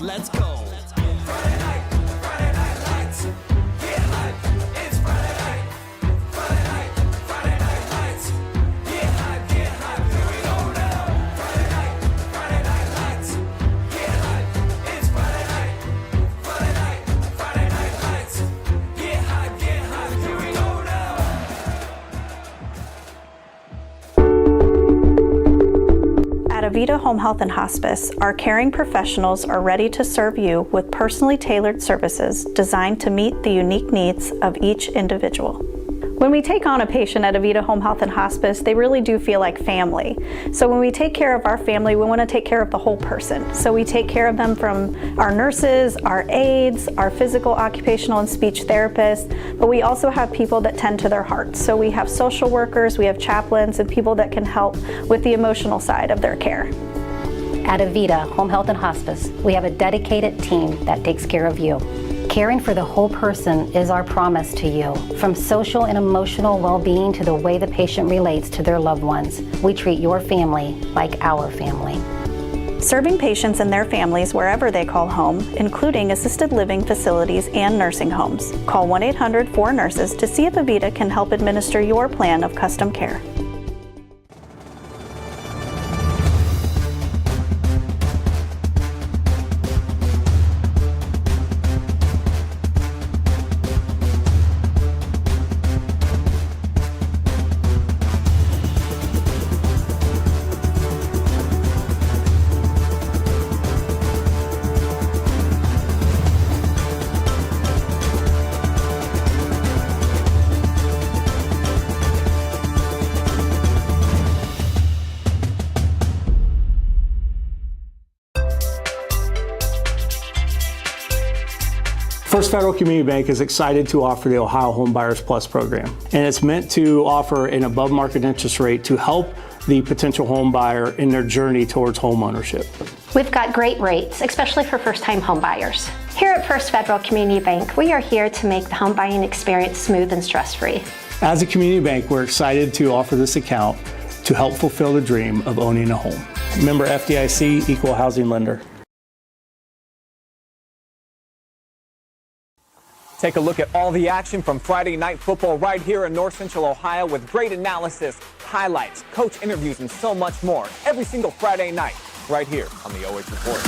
Let's go. Friday night lights. Get hype, it's Friday night. Friday night lights. Get hype, here we go now. Friday night lights. Get hype, it's Friday night. Friday night lights. Get hype, here we go now. At Avita Home Health and Hospice, our caring professionals are ready to serve you with personally tailored services designed to meet the unique needs of each individual. When we take on a patient at Avita Home Health and Hospice, they really do feel like family. So when we take care of our family, we want to take care of the whole person. So we take care of them from our nurses, our aides, our physical, occupational, and speech therapists, but we also have people that tend to their hearts. So we have social workers, we have chaplains, and people that can help with the emotional side of their care. At Avita Home Health and Hospice, we have a dedicated team that takes care of you. Caring for the whole person is our promise to you. From social and emotional well-being to the way the patient relates to their loved ones, we treat your family like our family. Serving patients and their families wherever they call home, including assisted living facilities and nursing homes. Call 1-800-4NURSES to see if Avita can help administer your plan of custom care. First Federal Community Bank is excited to offer the Ohio Home Buyers Plus program, and it's meant to offer an above market interest rate to help the potential home buyer in their journey towards home ownership. We've got great rates, especially for first-time home buyers. Here at First Federal Community Bank, we are here to make the home buying experience smooth and stress-free. As a community bank, we're excited to offer this account to help fulfill the dream of owning a home. Member FDIC, Equal Housing Lender. Take a look at all the action from Friday Night Football right here in North Central Ohio with great analysis, highlights, coach interviews, and so much more every single Friday night right here on the OH Report.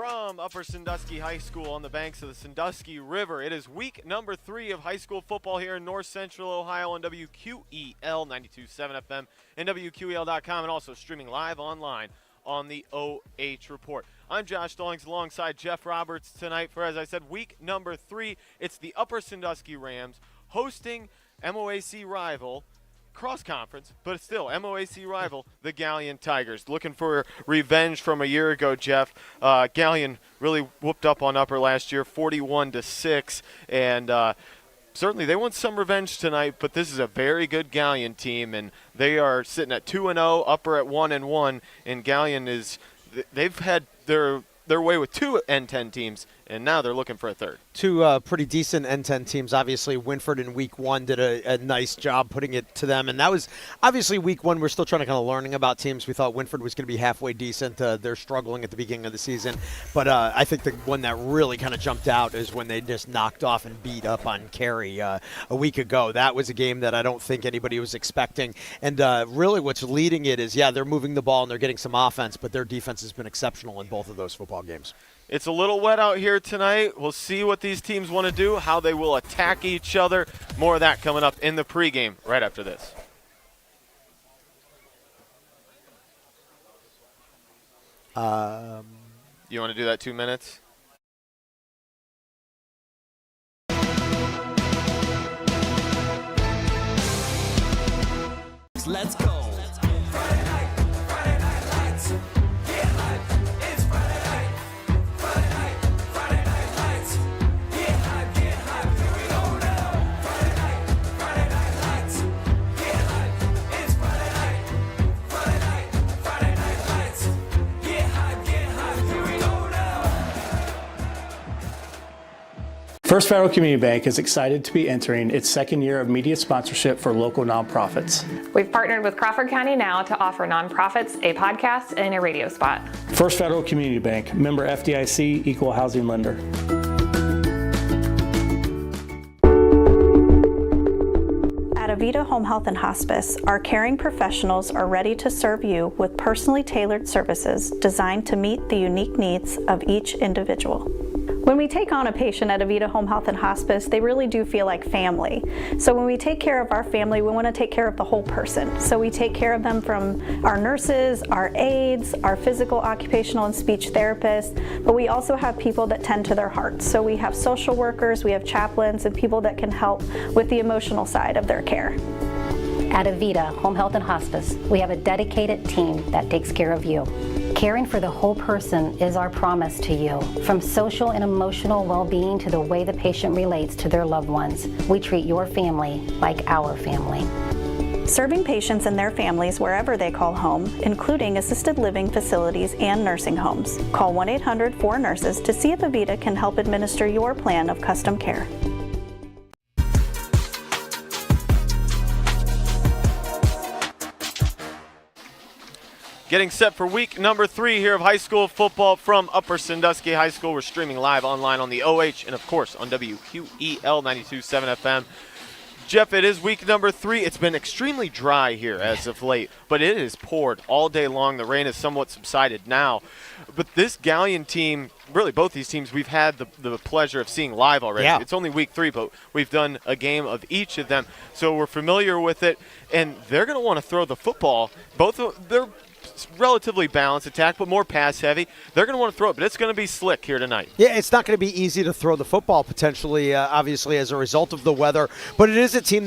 from Upper Sandusky High School on the banks of the Sandusky River. It is week number 3 of high school football here in North Central Ohio on WQEL 92.7 FM and WQEL.com, and also streaming live online on the OH Report. I'm Josh Stallings alongside Jeff Roberts tonight for, as I said, week number 3. It's the Upper Sandusky Rams hosting MOAC rival, cross-conference, but still MOAC rival, the Galion Tigers. Looking for revenge from a year ago, Jeff. Galion really whooped up on Upper last year, 41-6, and certainly they want some revenge tonight, but this is a very good Galion team, and they are sitting at 2-0, Upper at 1-1, and Galion they've had their way with 2 N10 teams, and now they're looking for a third. 2 pretty decent N10 teams. Obviously, Winford in week 1 did a nice job putting it to them. And that was obviously week 1. We're still trying to kind of learning about teams. We thought Winford was going to be halfway decent. They're struggling at the beginning of the season. But I think the one that really kind of jumped out is when they just knocked off and beat up on Cary a week ago. That was a game that I don't think anybody was expecting. And really what's leading it is, they're moving the ball and they're getting some offense, but their defense has been exceptional in both of those football games. It's a little wet out here tonight. We'll see what these teams want to do, how they will attack each other. More of that coming up in the pregame right after this. You want to do that 2 minutes? Let's go. Friday night lights. Get hype. It's Friday night. Friday night lights. Get hype. Here we go now. Friday night lights. Get hype. It's Friday night lights. Get hype. Here we go now. First Federal Community Bank is excited to be entering its 2nd year of media sponsorship for local nonprofits. We've partnered with Crawford County Now to offer nonprofits a podcast and a radio spot. First Federal Community Bank, member FDIC, equal housing lender. At Avita Home Health and Hospice, our caring professionals are ready to serve you with personally tailored services designed to meet the unique needs of each individual. When we take on a patient at Avita Home Health and Hospice, they really do feel like family. So when we take care of our family, we want to take care of the whole person. So we take care of them from our nurses, our aides, our physical, occupational, and speech therapists, but we also have people that tend to their hearts. So we have social workers, we have chaplains, and people that can help with the emotional side of their care. At Avita Home Health and Hospice, we have a dedicated team that takes care of you. Caring for the whole person is our promise to you. From social and emotional well-being to the way the patient relates to their loved ones, we treat your family like our family. Serving patients and their families wherever they call home, including assisted living facilities and nursing homes. Call 1-800-4NURSES to see if Avita can help administer your plan of custom care. Getting set for week number 3 here of high school football from Upper Sandusky High School. We're streaming live online on the OH and, of course, on WQEL 92.7 FM. Jeff, it is week number 3. It's been extremely dry here as of late, but it has poured all day long. The rain has somewhat subsided now. But this Galion team, really both these teams, we've had the pleasure of seeing live already. Yeah. It's only week 3, but we've done a game of each of them. So we're familiar with it, and they're going to want to throw the football. They're relatively balanced attack, but more pass heavy. They're going to want to throw it, but it's going to be slick here tonight. Yeah, it's not going to be easy to throw the football potentially, obviously, as a result of the weather. But it is a game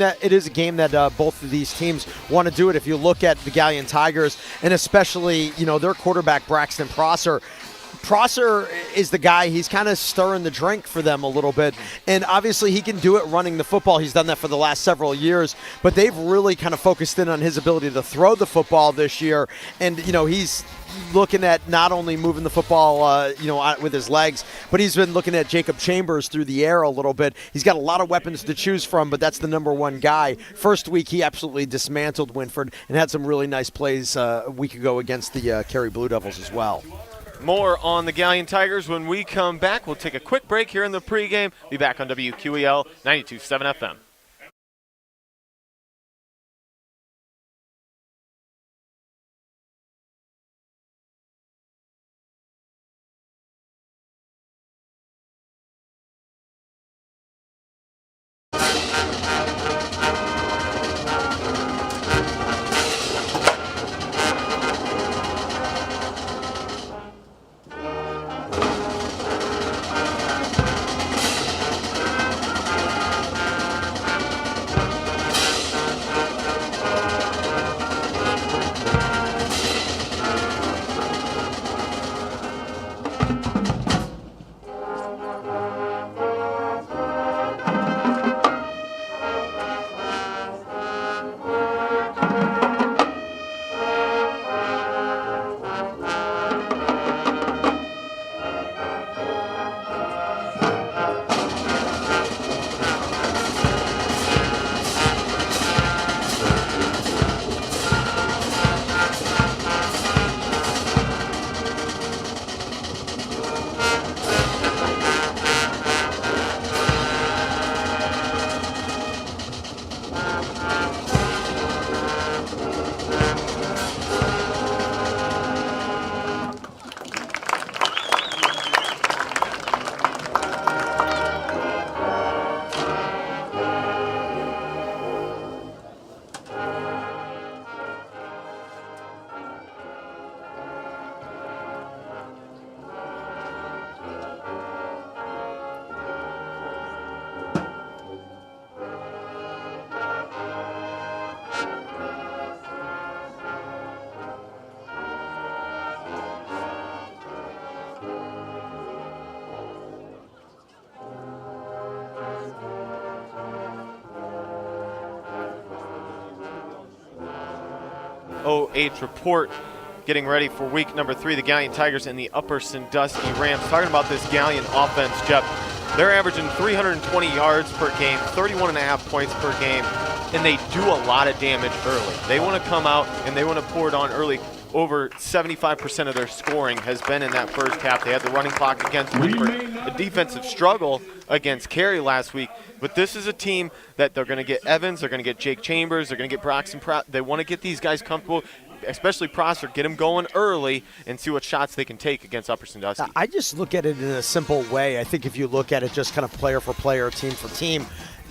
that both of these teams want to do it. If you look at the Galion Tigers, and especially, their quarterback, Braxton Prosser, Prosser is the guy. He's kind of stirring the drink for them a little bit. And obviously he can do it running the football. He's done that for the last several years. But they've really kind of focused in on his ability to throw the football this year. And, he's looking at not only moving the football, with his legs, but he's been looking at Jacob Chambers through the air a little bit. He's got a lot of weapons to choose from, but that's the number one guy. First week, he absolutely dismantled Winford and had some really nice plays a week ago against the Cary Blue Devils as well. More on the Galion Tigers when we come back. We'll take a quick break here in the pregame. Be back on WQEL 92.7 FM. OH.REPORT. Getting ready for week number 3, the Galion Tigers and the Upper Sandusky Rams. Talking about this Galion offense, Jeff, they're averaging 320 yards per game, 31.5 points per game, and they do a lot of damage early. They want to come out and they want to pour it on early. Over 75% of their scoring has been in that first half. They had the running clock against Woodford, a defensive struggle against Cary last week. But this is a team that they're going to get Evans, they're going to get Jake Chambers, they're going to get Broxton Pratt. They want to get these guys comfortable, especially Prosser, get them going early and see what shots they can take against Upper Sandusky. I just look at it in a simple way. I think if you look at it just kind of player for player, team for team,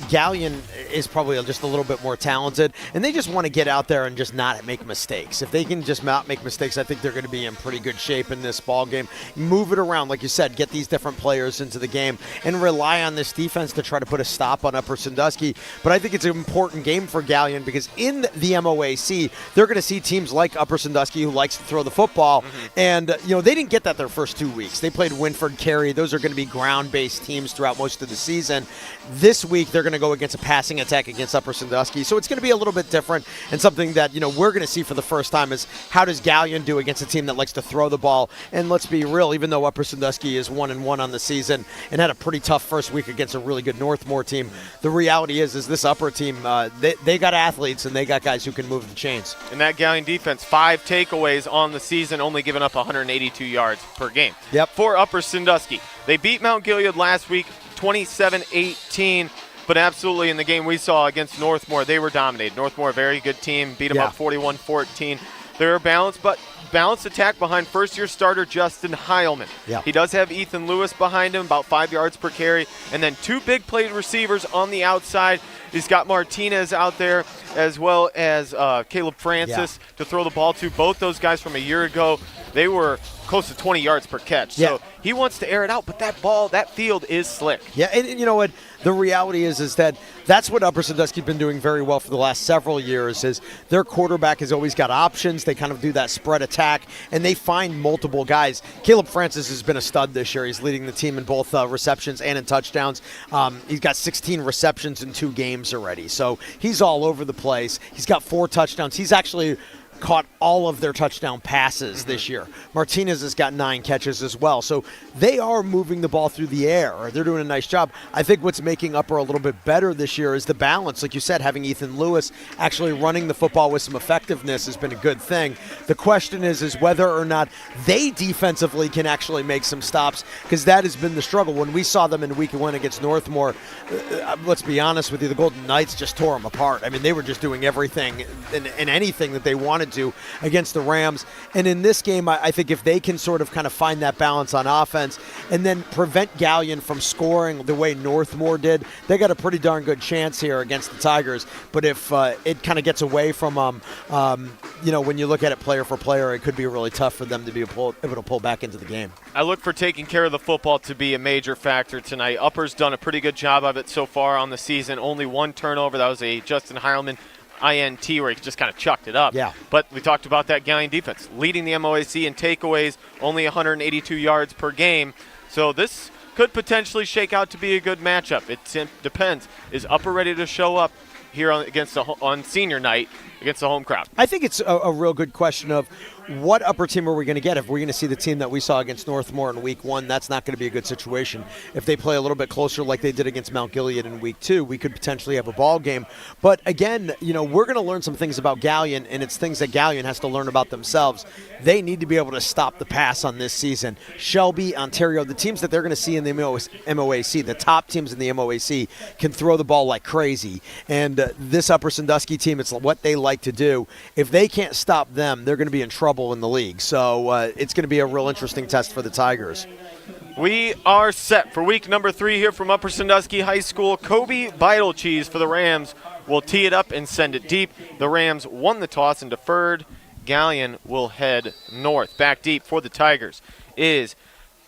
Galion is probably just a little bit more talented, and they just want to get out there and just not make mistakes. If they can just not make mistakes, I think they're going to be in pretty good shape in this ball game. Move it around, like you said, get these different players into the game, and rely on this defense to try to put a stop on Upper Sandusky. But I think it's an important game for Galion because in the MOAC, they're going to see teams like Upper Sandusky who likes to throw the football, and they didn't get that their first 2 weeks. They played Winford, Cary. Those are going to be ground-based teams throughout most of the season. This week, they're going to go against a passing attack against Upper Sandusky. So it's going to be a little bit different, and something that, we're going to see for the first time is how does Galion do against a team that likes to throw the ball? And let's be real, even though Upper Sandusky is 1-1 on the season and had a pretty tough first week against a really good Northmore team, the reality is this Upper team, they got athletes and they got guys who can move the chains. And that Galion defense, 5 takeaways on the season, only giving up 182 yards per game. Yep. For Upper Sandusky, they beat Mount Gilead last week, 27-18. But absolutely in the game we saw against Northmore, they were dominated. Northmore, a very good team, beat them up 41-14. They're a balanced attack behind first-year starter Justin Heilman. Yeah. He does have Ethan Lewis behind him, about 5 yards per carry, and then 2 big play receivers on the outside. He's got Martinez out there as well as Caleb Francis to throw the ball to. Both those guys from a year ago, they were close to 20 yards per catch. So he wants to air it out, but that field is slick. Yeah, and you know what? The reality is that that's what Upper Sandusky has been doing very well for the last several years is their quarterback has always got options. They kind of do that spread attack, and they find multiple guys. Caleb Francis has been a stud this year. He's leading the team in both receptions and in touchdowns. He's got 16 receptions in 2 games already, so he's all over the place. He's got 4 touchdowns. He's actually caught all of their touchdown passes this year. Martinez has got 9 catches as well. So they are moving the ball through the air. They're doing a nice job. I think what's making Upper a little bit better this year is the balance. Like you said, having Ethan Lewis actually running the football with some effectiveness has been a good thing. The question is whether or not they defensively can actually make some stops, because that has been the struggle. When we saw them in week 1 against Northmore, let's be honest with you, the Golden Knights just tore them apart. I mean, they were just doing everything and anything that they wanted to against the Rams. And in this game, I think if they can sort of kind of find that balance on offense and then prevent Galion from scoring the way Northmore did, they got a pretty darn good chance here against the Tigers. But if it kind of gets away from them, when you look at it player for player, it could be really tough for them to be able to pull back into the game. I look for taking care of the football to be a major factor tonight. Upper's done a pretty good job of it so far on the season. Only 1 turnover. That was a Justin Heilman INT where he just kind of chucked it up. Yeah. But we talked about that Galion defense. Leading the MOAC in takeaways, only 182 yards per game. So this could potentially shake out to be a good matchup. It depends. Is Upper ready to show up here on senior night against the home crowd? I think it's a real good question of what Upper team are we going to get? If we're going to see the team that we saw against Northmore in week 1, that's not going to be a good situation. If they play a little bit closer like they did against Mount Gilead in week 2, we could potentially have a ball game. But again, we're going to learn some things about Galion, and it's things that Galion has to learn about themselves. They need to be able to stop the pass on this season. Shelby, Ontario, the teams that they're going to see in the MOAC, the top teams in the MOAC, can throw the ball like crazy. And this Upper Sandusky team, it's what they like to do. If they can't stop them, they're going to be in trouble in the league. So it's going to be a real interesting test for the Tigers. We are set for week number 3 here from Upper Sandusky High School. Kobe Beitelcheese for the Rams will tee it up and send it deep. The Rams won the toss and deferred. Galion will head north. Back deep for the Tigers is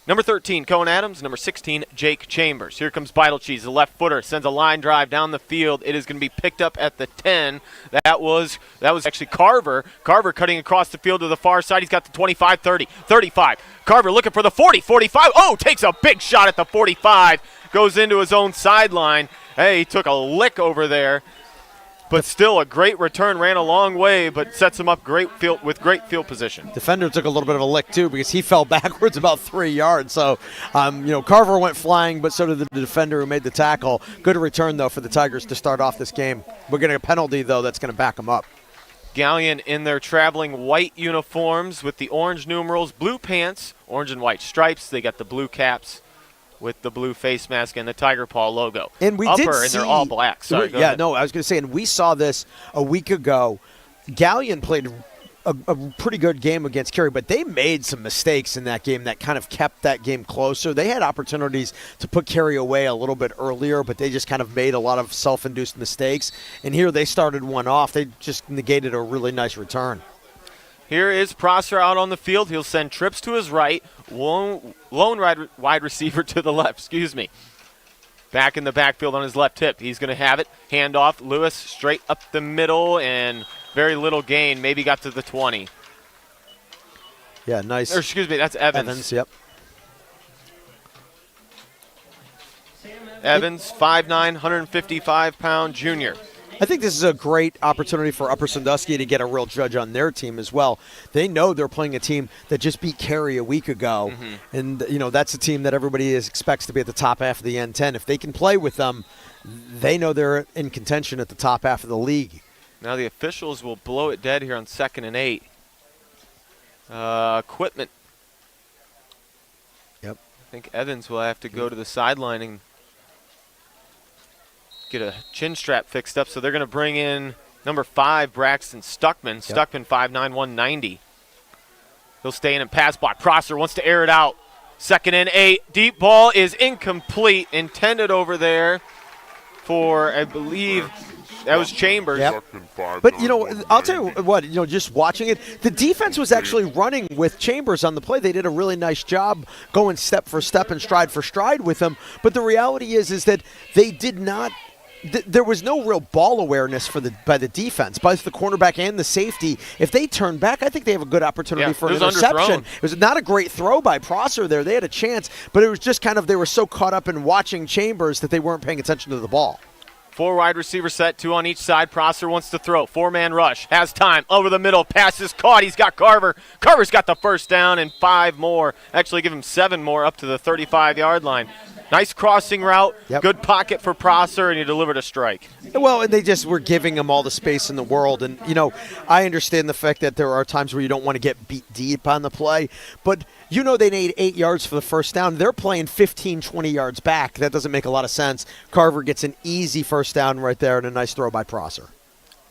number 13, Cohen Adams. Number 16, Jake Chambers. Here comes Beitelcheese, the left footer, sends a line drive down the field. It is going to be picked up at the 10. That was actually Carver. Carver cutting across the field to the far side. He's got the 25, 30, 35. Carver looking for the 40, 45. Oh, takes a big shot at the 45. Goes into his own sideline. Hey, he took a lick over there. But still, a great return, ran a long way, but sets him up with great field position. Defender took a little bit of a lick, too, because he fell backwards about 3 yards. So, Carver went flying, but so did the defender who made the tackle. Good return, though, for the Tigers to start off this game. We're getting a penalty, though, that's going to back them up. Galion in their traveling white uniforms with the orange numerals, blue pants, orange and white stripes. They got the blue caps with the blue face mask and the Tiger Paw logo. And we Upper, did and they're all black. Sorry, go ahead. I was going to say, and we saw this a week ago. Galion played a pretty good game against Cary, but they made some mistakes in that game that kind of kept that game closer. They had opportunities to put Cary away a little bit earlier, but they just kind of made a lot of self-induced mistakes. And here they started one off. They just negated a really nice return. Here is Prosser out on the field. He'll send trips to his right, lone wide receiver to the left, Back in the backfield on his left hip. He's going to have it. Handoff. Lewis straight up the middle and very little gain. Maybe got to the 20. Yeah, nice. Or, that's Evans. Yep. Evans, 5'9", 155-pound junior. I think this is a great opportunity for Upper Sandusky to get a real judge on their team as well. They know they're playing a team that just beat Cary a week ago, and that's a team that everybody expects to be at the top half of the N10. If they can play with them, they know they're in contention at the top half of the league. Now the officials will blow it dead here on 2nd and 8. Equipment. Yep. I think Evans will have to go to the sideline and get a chin strap fixed up. So they're going to bring in number 5, Braxton Stuckman. Yep. Stuckman, 5'9", 190. He'll stay in and pass block. Prosser wants to air it out. 2nd and 8. Deep ball is incomplete. Intended over there for, I believe, that was Chambers. Yep. But, I'll tell you what, just watching it, the defense was actually running with Chambers on the play. They did a really nice job going step for step and stride for stride with him. But the reality is that they did not there was no real ball awareness by the defense, both the cornerback and the safety. If they turn back, I think they have a good opportunity for an interception. It was not a great throw by Prosser there. They had a chance, but it was just kind of they were so caught up in watching Chambers that they weren't paying attention to the ball. 4 wide receiver set, 2 on each side. Prosser wants to throw. 4-man rush. Has time. Over the middle. Pass is caught. He's got Carver. Carver's got the first down and 5 more. Actually, give him 7 more up to the 35-yard line. Nice crossing route. Yep. Good pocket for Prosser, and he delivered a strike. Well, and they just were giving him all the space in the world. And, I understand the fact that there are times where you don't want to get beat deep on the play. But, they need 8 yards for the first down. They're playing 15, 20 yards back. That doesn't make a lot of sense. Carver gets an easy first down right there and a nice throw by Prosser.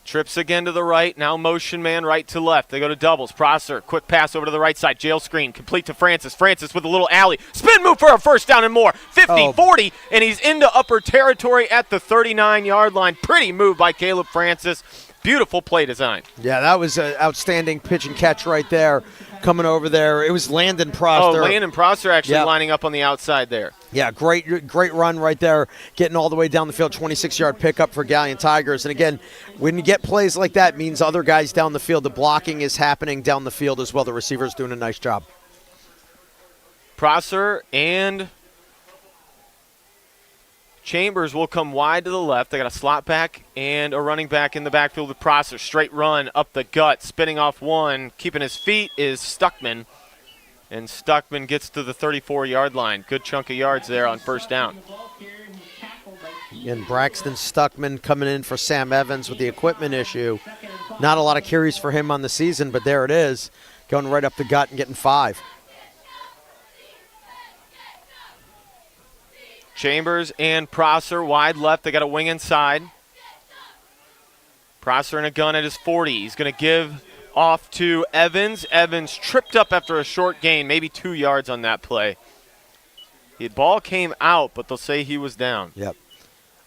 Trips again to the right. Now motion man right to left. They go to doubles. Prosser, quick pass over to the right side. Jail screen, complete to Francis. Francis with a little alley. Spin move for a first down and more. 50, 40, and he's into upper territory at the 39-yard line. Pretty move by Caleb Francis. Beautiful play design. Yeah, that was an outstanding pitch and catch right there. Coming over there. It was Landon Prosser. Oh, Landon Prosser actually lining up on the outside there. Yeah, great run right there, getting all the way down the field, 26-yard pickup for Galion Tigers. And again, when you get plays like that, it means other guys down the field. The blocking is happening down the field as well. The receiver's doing a nice job. Prosser and Chambers will come wide to the left. They got a slot back and a running back in the backfield with Prosser. Straight run up the gut, spinning off one. Keeping his feet is Stuckman. And Stuckman gets to the 34-yard line. Good chunk of yards there on first down. And Braxton Stuckman coming in for Sam Evans with the equipment issue. Not a lot of carries for him on the season, but there it is. Going right up the gut and getting 5. Chambers and Prosser wide left. They got a wing inside. Prosser in a gun at his 40. He's going to give off to Evans. Evans tripped up after a short gain, maybe 2 yards on that play. The ball came out, but they'll say he was down. Yep.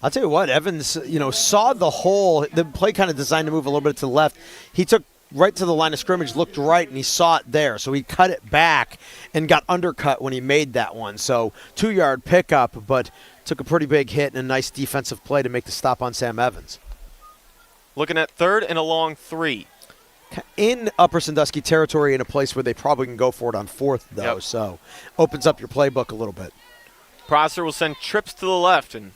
I'll tell you what, Evans, saw the hole. The play kind of designed to move a little bit to the left. He took right to the line of scrimmage, looked right, and he saw it there. So he cut it back and got undercut when he made that one. So 2-yard pickup, but took a pretty big hit and a nice defensive play to make the stop on Sam Evans. Looking at 3rd and a long 3. In Upper Sandusky territory, in a place where they probably can go for it on 4th, though. Yep. So opens up your playbook a little bit. Prosser will send trips to the left, and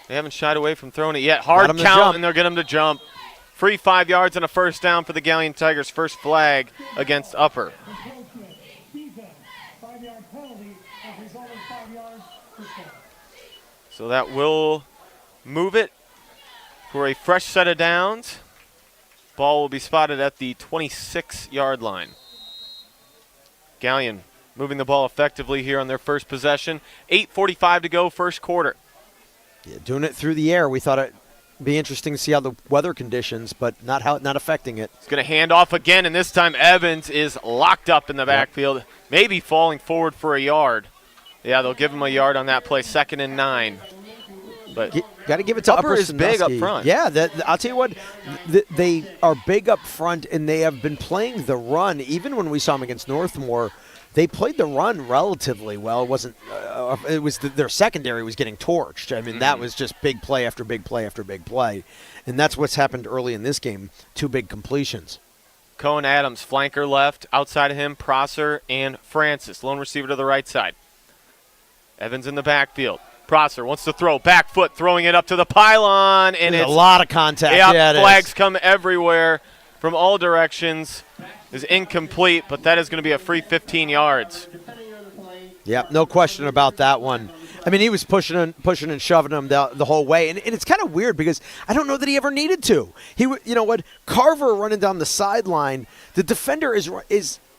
They haven't shied away from throwing it yet. Hard Got 'em to count, jump. and they'll get him to jump. Free 5 yards and a first down for the Galion Tigers. First flag against Upper. So that will move it for a fresh set of downs. Ball will be spotted at the 26-yard line. Galion moving the ball effectively here on their first possession. 8:45 to go, first quarter. Yeah, doing it through the air. We thought it'd be interesting to see how the weather conditions, but not affecting it. He's going to hand off again, and this time Evans is locked up in the backfield, maybe falling forward for a yard. Yeah, they'll give him a yard on that play, 2nd and 9. But got to give it to Upper is big up Sandusky. front. Yeah, I'll tell you what, they are big up front, and they have been playing the run. Even when we saw them against Northmore, they played the run relatively well. It wasn't. It was their secondary was getting torched. I mean, that was just big play after big play after big play, and that's what's happened early in this game. 2 big completions. Cohen Adams, flanker left. Outside of him, Prosser and Francis. Lone receiver to the right side. Evans in the backfield. Prosser wants to throw. Back foot, throwing it up to the pylon. And There's it's a lot of contact. Yeah, it flags is. come everywhere from all directions. Is incomplete, but that is going to be a free 15 yards. Yep, no question about that one. I mean, he was pushing and shoving him the whole way, and it's kind of weird because I don't know that he ever needed to. You know what? Carver running down the sideline. The defender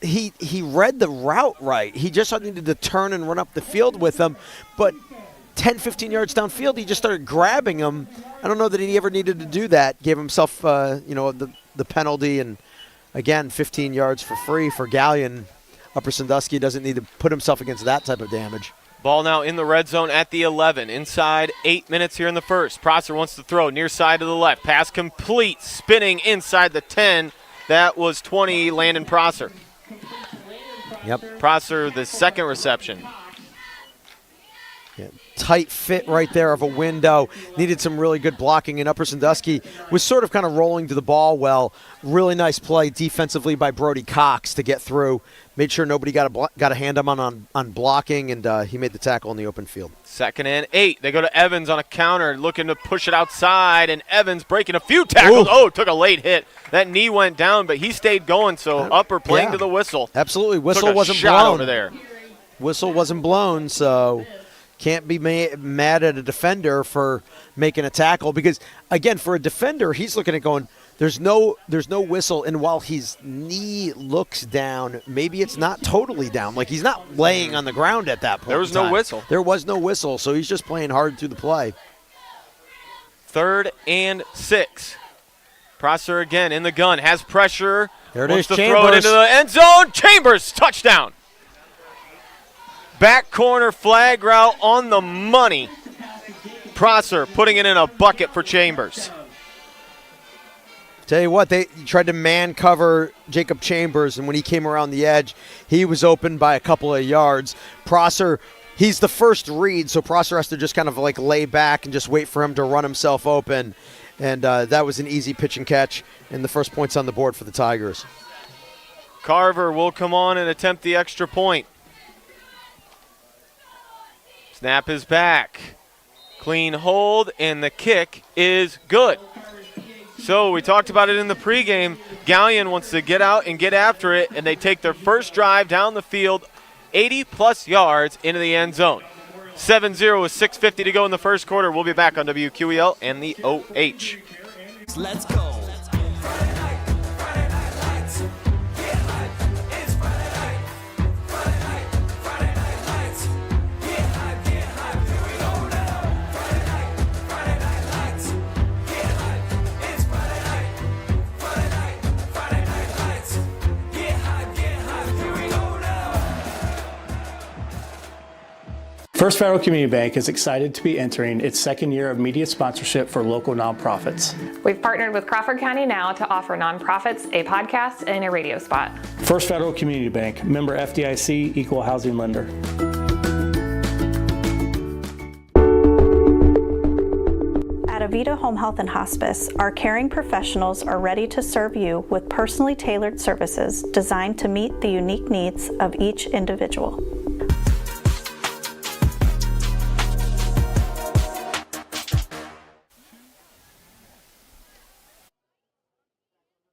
he read the route right. He just needed to turn and run up the field with him, but 10, 15 yards downfield, he just started grabbing him. I don't know that he ever needed to do that. Gave himself, the penalty, and again, 15 yards for free for Galion. Upper Sandusky doesn't need to put himself against that type of damage. Ball now in the red zone at the 11. Inside 8 minutes here in the first. Prosser wants to throw near side to the left. Pass complete. Spinning inside the 10. That was 20, Landon Prosser. Yep. Prosser, the second reception. Yeah, tight fit right there of a window. Needed some really good blocking, and Upper Sandusky was sort of kind of rolling to the ball well. Really nice play defensively by Brody Cox to get through. Made sure nobody got a hand on blocking, and he made the tackle in the open field. 2nd and 8. They go to Evans on a counter, looking to push it outside, and Evans breaking a few tackles. Ooh. Oh, took a late hit. That knee went down, but he stayed going, so Upper playing to the whistle. Absolutely. Whistle took a wasn't shot blown. Over there. Whistle wasn't blown, so can't be mad at a defender for making a tackle because, again, for a defender, he's looking at going, there's no whistle, and while his knee looks down, maybe it's not totally down. Like, he's not laying on the ground at that point. There was no whistle. There was no whistle, so he's just playing hard through the play. 3rd and 6. Prosser again in the gun, has pressure. There it wants is, to throw it into the end zone. Chambers, touchdown. Back corner flag route on the money. Prosser putting it in a bucket for Chambers. Tell you what, they tried to man cover Jacob Chambers, and when he came around the edge, he was open by a couple of yards. Prosser, he's the first read, so Prosser has to just kind of like lay back and just wait for him to run himself open. And that was an easy pitch and catch, and the first points on the board for the Tigers. Carver will come on and attempt the extra point. Snap is back. Clean hold, and the kick is good. So we talked about it in the pregame. Galion wants to get out and get after it, and they take their first drive down the field, 80-plus yards into the end zone. 7-0 with 6:50 to go in the first quarter. We'll be back on WQEL and the OH. Let's go. Friday night lights. Get hype. It's Friday night. Friday night lights. Get hype. Here we go now. Friday night lights. Get hype. It's Friday night lights. Get hype. Here we go now. First Federal Community Bank is excited to be entering its second year of media sponsorship for local nonprofits. We've partnered with Crawford County Now to offer nonprofits a podcast and a radio spot. First Federal Community Bank, member FDIC, equal housing lender. At Avita Home Health and Hospice, our caring professionals are ready to serve you with personally tailored services designed to meet the unique needs of each individual.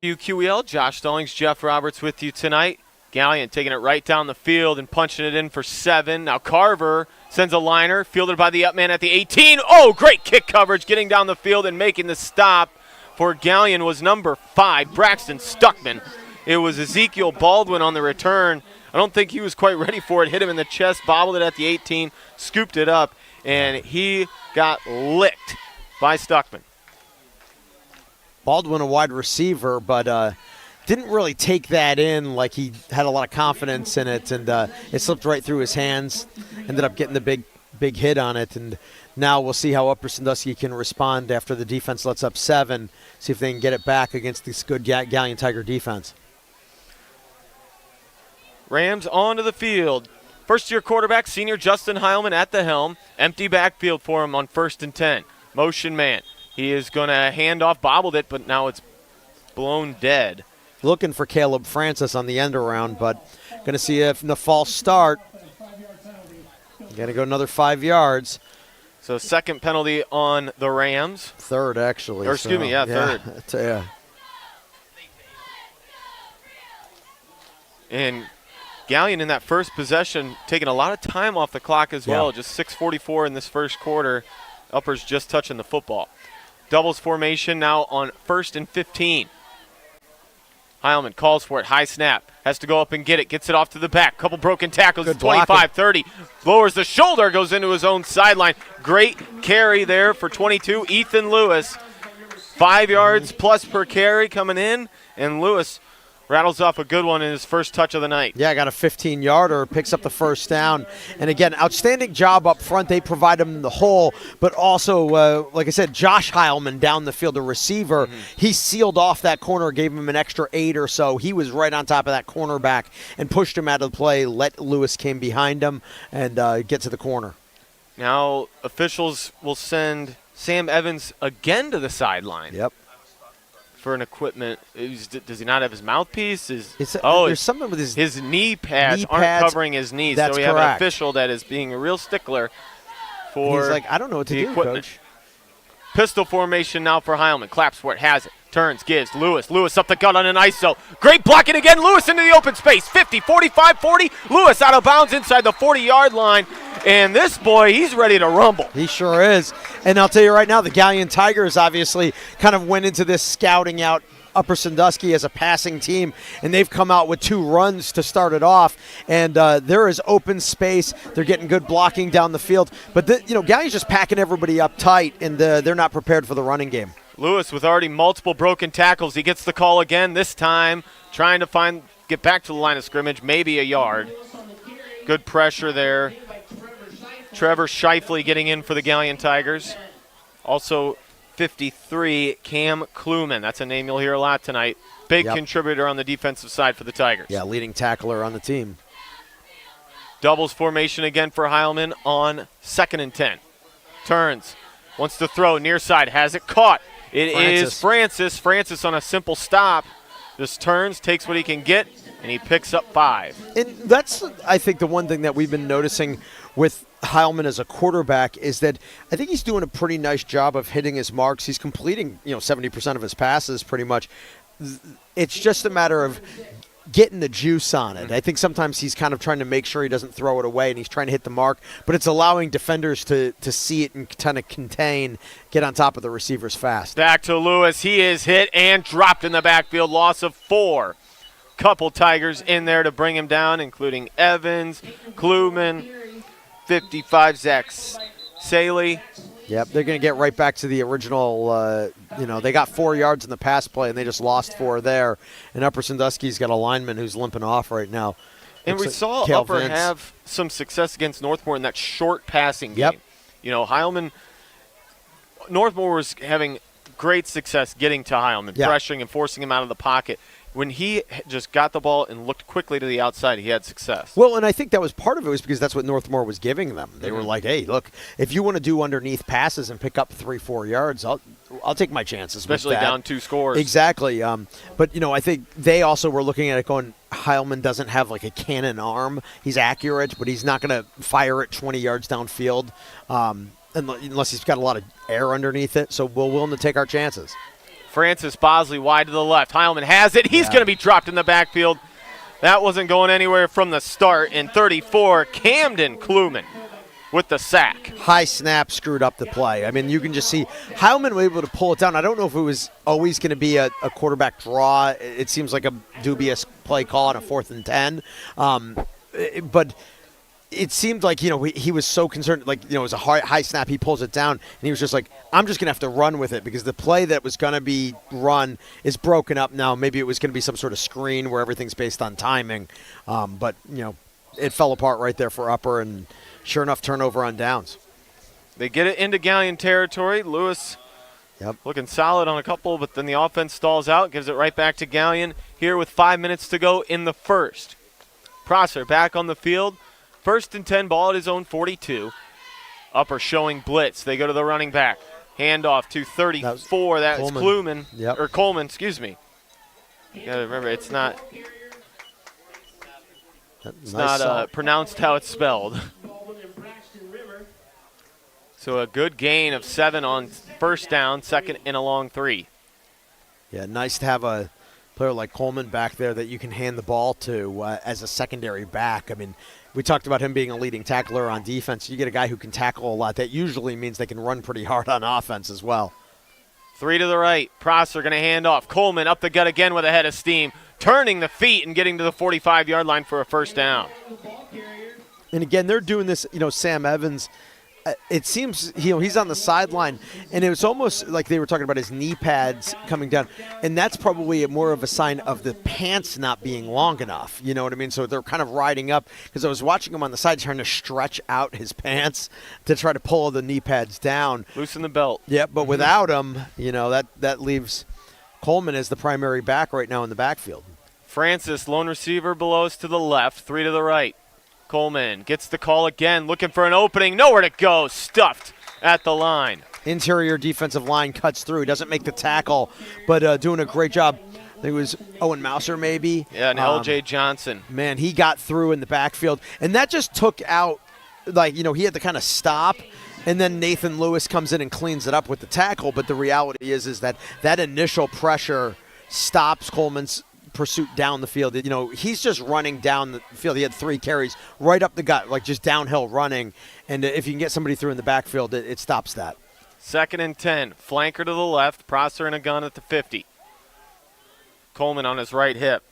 QEL, Josh Stallings, Jeff Roberts with you tonight. Galion taking it right down the field and punching it in for 7. Now Carver sends a liner, fielded by the up man at the 18. Oh, great kick coverage, getting down the field and making the stop for Galion was number 5, Braxton Stuckman. It was Ezekiel Baldwin on the return. I don't think he was quite ready for it. Hit him in the chest, bobbled it at the 18, scooped it up, and he got licked by Stuckman. Baldwin, a wide receiver, but didn't really take that in like he had a lot of confidence in it, and it slipped right through his hands. Ended up getting the big hit on it, and now we'll see how Upper Sandusky can respond after the defense lets up 7, see if they can get it back against this good Galion Tiger defense. Rams onto the field. First-year quarterback, senior Justin Heilman at the helm. Empty backfield for him on 1st and 10. Motion man. He is going to hand off, bobbled it, but now it's blown dead. Looking for Caleb Francis on the end around, but going to see if in the false start. Got to go another 5 yards. So second penalty on the Rams. Third, actually. Or excuse me, third. Yeah. And Galion in that first possession taking a lot of time off the clock as well. Just 6:44 in this first quarter. Upper's just touching the football. Doubles formation now on 1st and 15. Heilman calls for it. High snap. Has to go up and get it. Gets it off to the back. Couple broken tackles. Good 25, 30. Lowers the shoulder. Goes into his own sideline. Great carry there for 22. Ethan Lewis. 5 yards plus per carry coming in. And Lewis rattles off a good one in his first touch of the night. Yeah, got a 15-yarder, picks up the first down. And again, outstanding job up front. They provide him the hole, but also, like I said, Josh Heilman down the field, a receiver. He sealed off that corner, gave him an extra 8 or so. He was right on top of that cornerback and pushed him out of the play. Let Lewis came behind him and get to the corner. Now officials will send Sam Evans again to the sideline. Yep. For an equipment. Does he not have his mouthpiece? There's something with his knee pads aren't covering his knees. That's so we have correct. an official that is being a real stickler for He's like, I don't know what to do, equipment. Coach. Pistol formation now for Heilman. Claps for it, has it. Turns, gives. Lewis up the gut on an ISO. Great blocking again. Lewis into the open space. 50, 45, 40. Lewis out of bounds inside the 40-yard line. And this boy, he's ready to rumble. He sure is. And I'll tell you right now, the Galion Tigers obviously kind of went into this scouting out Upper Sandusky as a passing team, and they've come out with 2 runs to start it off. And there is open space. They're getting good blocking down the field. But, Galion's just packing everybody up tight, and they're not prepared for the running game. Lewis with already multiple broken tackles. He gets the call again, this time trying to get back to the line of scrimmage, maybe a yard. Good pressure there. Trevor Shifley getting in for the Galion Tigers. Also 53, Cam Kluman. That's a name you'll hear a lot tonight. Big contributor on the defensive side for the Tigers. Yeah, leading tackler on the team. Doubles formation again for Heilman on 2nd and 10. Turns, wants to throw, near side, has it caught. It is Francis. Francis on a simple stop. Just turns, takes what he can get, and he picks up 5. And that's, I think, the one thing that we've been noticing with Heilman as a quarterback is that I think he's doing a pretty nice job of hitting his marks. He's completing, 70% of his passes pretty much. It's just a matter of getting the juice on it. I think sometimes he's kind of trying to make sure he doesn't throw it away, and he's trying to hit the mark, but it's allowing defenders to see it and kind of contain, get on top of the receivers fast. Back to Lewis. He is hit and dropped in the backfield. Loss of 4. Couple Tigers in there to bring him down, including Evans, Kluman, 55, Zach Saley. Yep, they're going to get right back to the original, they got 4 yards in the pass play, and they just lost 4 there. And Upper Sandusky's got a lineman who's limping off right now. And we saw Upper have some success against Northmore in that short passing game. Heilman, Northmore was having great success getting to Heilman, pressuring and forcing him out of the pocket. When he just got the ball and looked quickly to the outside, he had success. Well, and I think that was part of it was because that's what Northmore was giving them. They were like, hey, look, if you want to do underneath passes and pick up 3-4 yards, I'll take my chances. Especially down 2 scores. Exactly. But, I think they also were looking at it going, Heilman doesn't have like a cannon arm. He's accurate, but he's not going to fire it 20 yards downfield unless he's got a lot of air underneath it. So we're willing to take our chances. Francis Bosley wide to the left. Heilman has it. He's going to be dropped in the backfield. That wasn't going anywhere from the start. And 34, Camden Kluman with the sack. High snap screwed up the play. I mean, you can just see Heilman was able to pull it down. I don't know if it was always going to be a quarterback draw. It seems like a dubious play call on a 4th and 10. But it seemed like, he was so concerned, like, it was a high snap. He pulls it down, and he was just like, I'm just going to have to run with it because the play that was going to be run is broken up now. Maybe it was going to be some sort of screen where everything's based on timing. But, it fell apart right there for Upper, and sure enough, turnover on downs. They get it into Galion territory. Lewis looking solid on a couple, but then the offense stalls out, gives it right back to Galion here with 5 minutes to go in the first. Prosser back on the field. 1st and 10, ball at his own 42. Upper showing blitz. They go to the running back. Handoff to 34. That is Kluman. Or Coleman, excuse me. You got to remember, it's not pronounced how it's spelled. So a good gain of 7 on first down, 2nd and a long 3. Yeah, nice to have a player like Coleman back there that you can hand the ball to as a secondary back. I mean, we talked about him being a leading tackler on defense. You get a guy who can tackle a lot. That usually means they can run pretty hard on offense as well. 3 to the right. Prosser going to hand off. Coleman up the gut again with a head of steam, turning the feet and getting to the 45-yard line for a first down. And again, they're doing this, Sam Evans, it seems, he's on the sideline, and it was almost like they were talking about his knee pads coming down, and that's probably more of a sign of the pants not being long enough. You know what I mean? So they're kind of riding up, because I was watching him on the side trying to stretch out his pants to try to pull the knee pads down. Loosen the belt. Yeah, but without him, that leaves Coleman as the primary back right now in the backfield. Francis, lone receiver below us to the left, 3 to the right. Coleman gets the call again, looking for an opening, nowhere to go, stuffed at the line. Interior defensive line cuts through, doesn't make the tackle, but doing a great job. I think it was Owen Mouser maybe. Yeah, and L.J. Johnson. Man, he got through in the backfield, and that just took out, he had to kind of stop, and then Nathan Lewis comes in and cleans it up with the tackle, but the reality is that initial pressure stops Coleman's pursuit down the field. He's just running down the field. He had 3 carries right up the gut, like just downhill running. And if you can get somebody through in the backfield, it stops that. 2nd and 10. Flanker to the left. Prosser in a gun at the 50. Coleman on his right hip.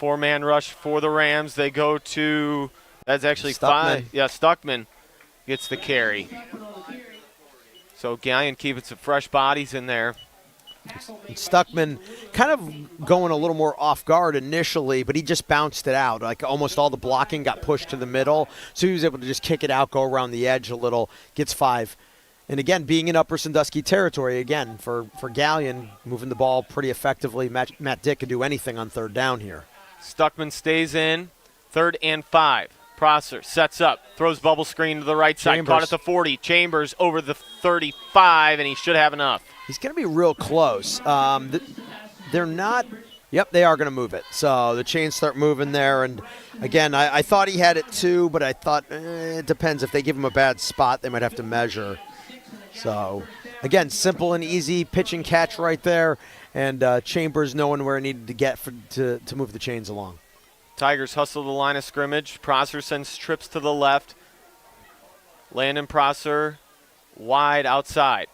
4-man rush for the Rams. They go to, that's actually Stuckman. 5. Yeah, Stuckman gets the carry. So Galion keeping some fresh bodies in there. Stuckman kind of going a little more off guard initially, but he just bounced it out. Like almost all the blocking got pushed to the middle, so he was able to just kick it out, go around the edge a little, gets 5. And again, being in Upper Sandusky territory, again, for Galion, moving the ball pretty effectively. Matt Dick could do anything on 3rd down here. Stuckman stays in, 3rd and 5. Prosser sets up, throws bubble screen to the right side, caught at the 40. Chambers over the 35, and he should have enough. He's going to be real close. They're not – yep, they are going to move it. So the chains start moving there. And, again, I thought he had it too, but I thought it depends. If they give him a bad spot, they might have to measure. So, again, simple and easy pitch and catch right there. And Chambers knowing where he needed to get to move the chains along. Tigers hustle the line of scrimmage. Prosser sends trips to the left. Landon Prosser wide outside.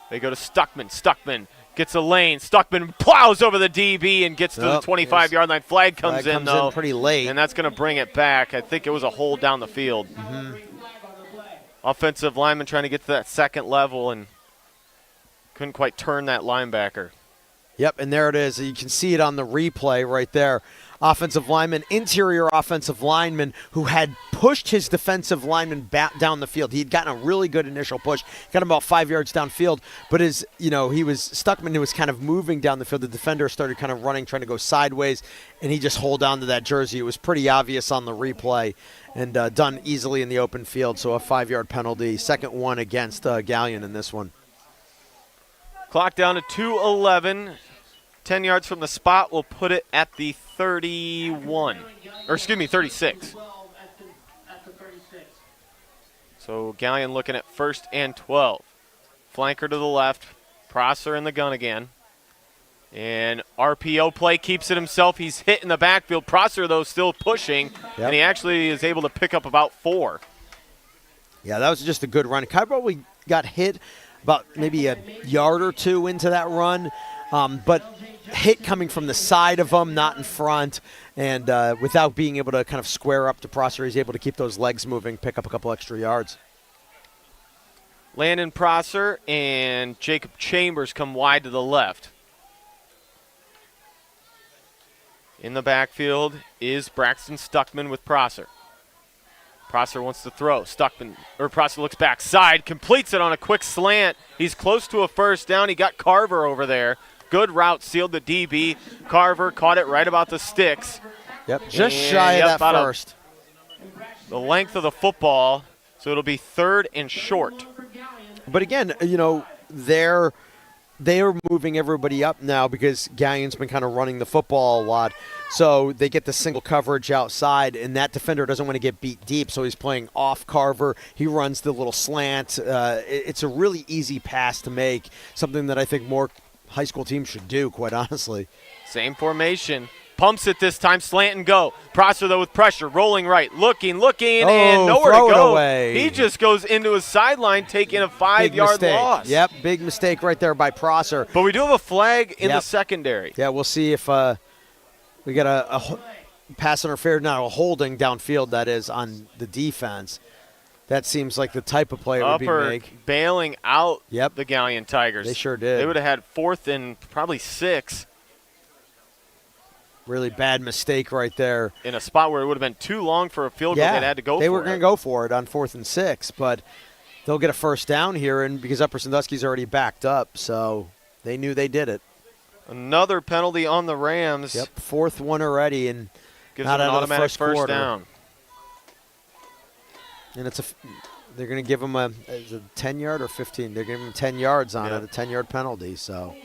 They go to Stuckman. Stuckman gets a lane. Stuckman plows over the DB and gets to the 25-yard line. Flag comes in, though. Pretty late. And that's going to bring it back. I think it was a hold down the field. Mm-hmm. Offensive lineman trying to get to that second level and couldn't quite turn that linebacker. Yep, and there it is. You can see it on the replay right there. Offensive lineman, interior offensive lineman who had pushed his defensive lineman back down the field. He had gotten a really good initial push, got him about 5 yards downfield, but Stuckman who was kind of moving down the field. The defender started kind of running, trying to go sideways, and he just hold on to that jersey. It was pretty obvious on the replay and done easily in the open field, so a 5-yard penalty. Second one against Galion in this one. Clock down to 2:11. 10 yards from the spot will put it at the 36. So Galion looking at 1st and 12. Flanker to the left. Prosser in the gun again. And RPO play keeps it himself. He's hit in the backfield. Prosser, though, still pushing, and he actually is able to pick up about 4. Yeah, that was just a good run. Kind of probably got hit about maybe a yard or 2 into that run, but hit coming from the side of him, not in front, and without being able to kind of square up to Prosser, he's able to keep those legs moving, pick up a couple extra yards. Landon Prosser and Jacob Chambers come wide to the left. In the backfield is Braxton Stuckman with Prosser. Prosser wants to throw. Prosser looks backside, completes it on a quick slant. He's close to a first down. He got Carver over there. Good route, sealed the DB. Carver caught it right about the sticks. Yep, just shy of that first. The length of the football, so it'll be 3rd and short. But again, they're moving everybody up now because Galion's been kind of running the football a lot. So they get the single coverage outside, and that defender doesn't want to get beat deep, so he's playing off Carver. He runs the little slant. It's a really easy pass to make, something that I think more high school teams should do, quite honestly. Same formation. Pumps it this time, slant and go. Prosser, though, with pressure, rolling right, looking, and nowhere to go. Away. He just goes into his sideline, taking a 5-yard loss. Yep, big mistake right there by Prosser. But we do have a flag in the secondary. Yeah, we'll see if we got a pass interference, not a holding downfield, that is, on the defense. That seems like the type of play it would be make. Bailing out the Galion Tigers. They sure did. They would have had 4th and probably 6. Really bad mistake right there. In a spot where it would have been too long for a field goal, they'd had to go for it. They were going to go for it on 4th and 6, but they'll get a first down here, and because Upper Sandusky's already backed up, so they knew they did it. Another penalty on the Rams. Yep, 4th one already, and gives not them an out of the automatic first quarter. down. And they're going to give them a 10-yard or 15. They're giving them 10 yards on it, a 10-yard penalty. So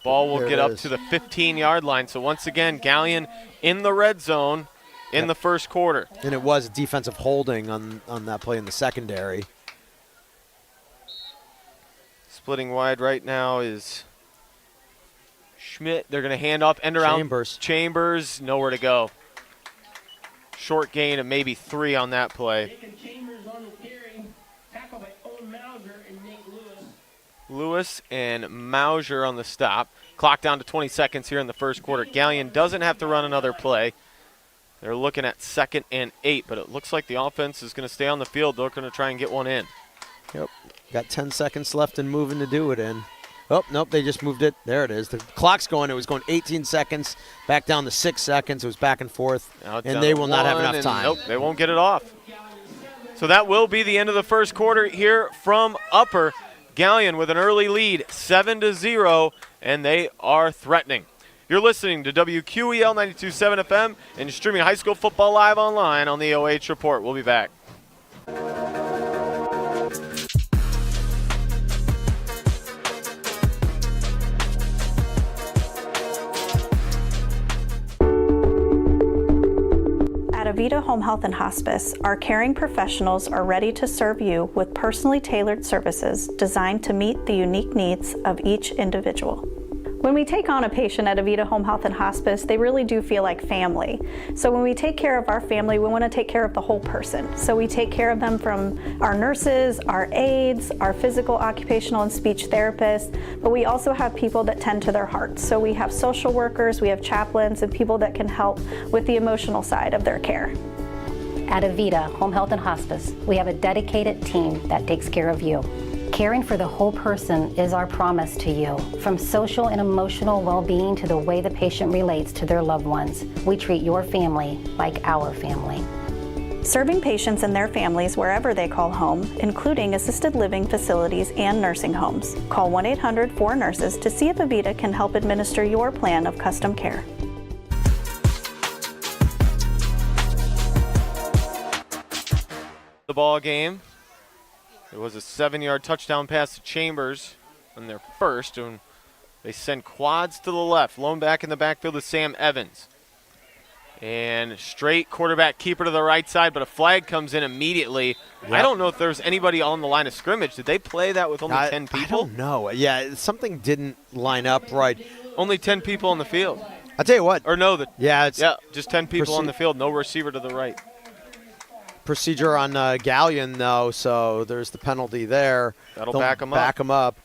ball will get up to the 15-yard line. So once again, Galion in the red zone in the first quarter. And it was defensive holding on that play in the secondary. Splitting wide right now is Schmidt. They're going to hand off, end around. Chambers, nowhere to go. Short gain of maybe 3 on that play. Lewis and Mauser on the stop. Clock down to 20 seconds here in the first quarter. Galion doesn't have to run another play. They're looking at 2nd and 8, but it looks like the offense is going to stay on the field. They're going to try and get one in. Yep. Got 10 seconds left and moving to do it in. Oh, nope, they just moved it. There it is. The clock's going. It was going 18 seconds, back down to 6 seconds. It was back and forth, and they will not have enough time. Nope, they won't get it off. So that will be the end of the first quarter here from Upper. Galion with an early lead, 7-0, and they are threatening. You're listening to WQEL 92.7 FM and streaming high school football live online on the OH Report. We'll be back. At Avita Home Health and Hospice, our caring professionals are ready to serve you with personally tailored services designed to meet the unique needs of each individual. When we take on a patient at Avita Home Health and Hospice, they really do feel like family. So when we take care of our family, we want to take care of the whole person. So we take care of them from our nurses, our aides, our physical, occupational, and speech therapists, but we also have people that tend to their hearts. So we have social workers, we have chaplains, and people that can help with the emotional side of their care. At Avita Home Health and Hospice, we have a dedicated team that takes care of you. Caring for the whole person is our promise to you. From social and emotional well-being to the way the patient relates to their loved ones, we treat your family like our family. Serving patients and their families wherever they call home, including assisted living facilities and nursing homes. Call 1-800-4NURSES to see if Avita can help administer your plan of custom care. The ball game. It was a 7-yard touchdown pass to Chambers on their first, and they send quads to the left. Lone back in the backfield is Sam Evans. And straight quarterback keeper to the right side, but a flag comes in immediately. Yep. I don't know if there's anybody on the line of scrimmage. Did they play that with only 10 people? I don't know. Yeah, something didn't line up right. Only 10 people on the field. I'll tell you what. Or no, just 10 people on the field. No receiver to the right. Procedure on Galion, though, so there's the penalty there. That'll They'll back him up. Back him up.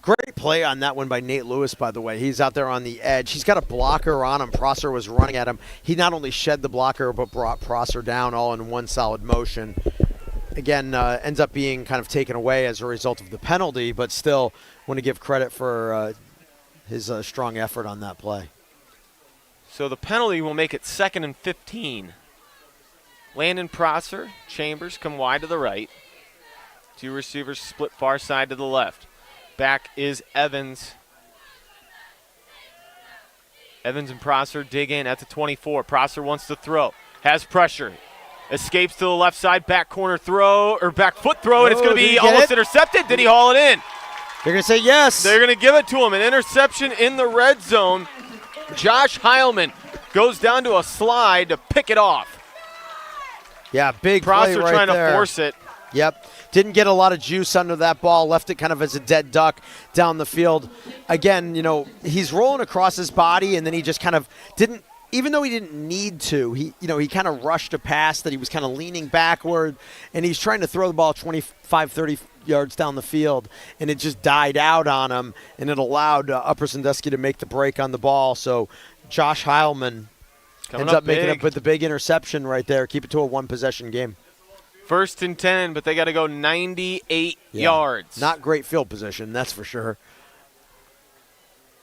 Great play on that one by Nate Lewis, by the way. He's out there on the edge. He's got a blocker on him. Prosser was running at him. He not only shed the blocker, but brought Prosser down all in one solid motion. Again, ends up being kind of taken away as a result of the penalty, but still want to give credit for his strong effort on that play. So the penalty will make it 2nd and 15. Landon Prosser, Chambers come wide to the right. 2 receivers split far side to the left. Back is Evans. Evans and Prosser dig in at the 24. Prosser wants to throw. Has pressure. Escapes to the left side. Back corner throw, or back foot throw, and it's going to be almost intercepted. Did he haul it in? They're going to say yes. They're going to give it to him. An interception in the red zone. Josh Heilman goes down to a slide to pick it off. Yeah, big Prosser play right trying there. to force it. Yep. Didn't get a lot of juice under that ball. Left it kind of as a dead duck down the field. Again, he's rolling across his body, and then he just kind of didn't, even though he didn't need to, he kind of rushed a pass that he was kind of leaning backward, and he's trying to throw the ball 25, 30 yards down the field, and it just died out on him, and it allowed Upper Sandusky to make the break on the ball. So Josh Heilman ends up making up with the big interception right there. Keep it to a 1-possession game. 1st and 10, but they got to go 98 yards. Not great field position, that's for sure.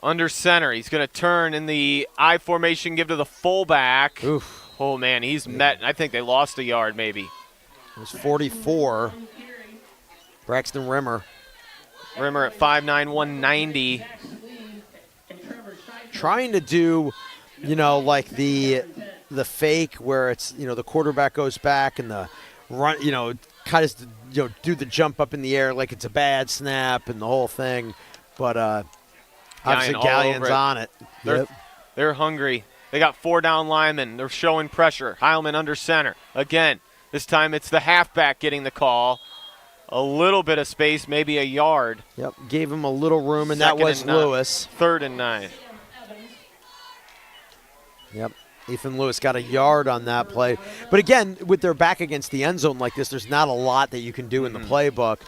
Under center, he's going to turn in the I formation, give to the fullback. Oof. Oh, man, he's met. I think they lost a yard maybe. It was 44. Braxton Rimmer. Rimmer at 5'9", 190. Trying to do, like the fake where it's, the quarterback goes back and the run, kind of, do the jump up in the air like it's a bad snap and the whole thing. But obviously Galion's on it. They're hungry. They got 4 down linemen. They're showing pressure. Heilman under center. Again, this time it's the halfback getting the call. A little bit of space, maybe a yard. Yep, gave him a little room, and that was Lewis. 3rd and 9. Yep. Ethan Lewis got a yard on that play. But again, with their back against the end zone like this, there's not a lot that you can do in the playbook.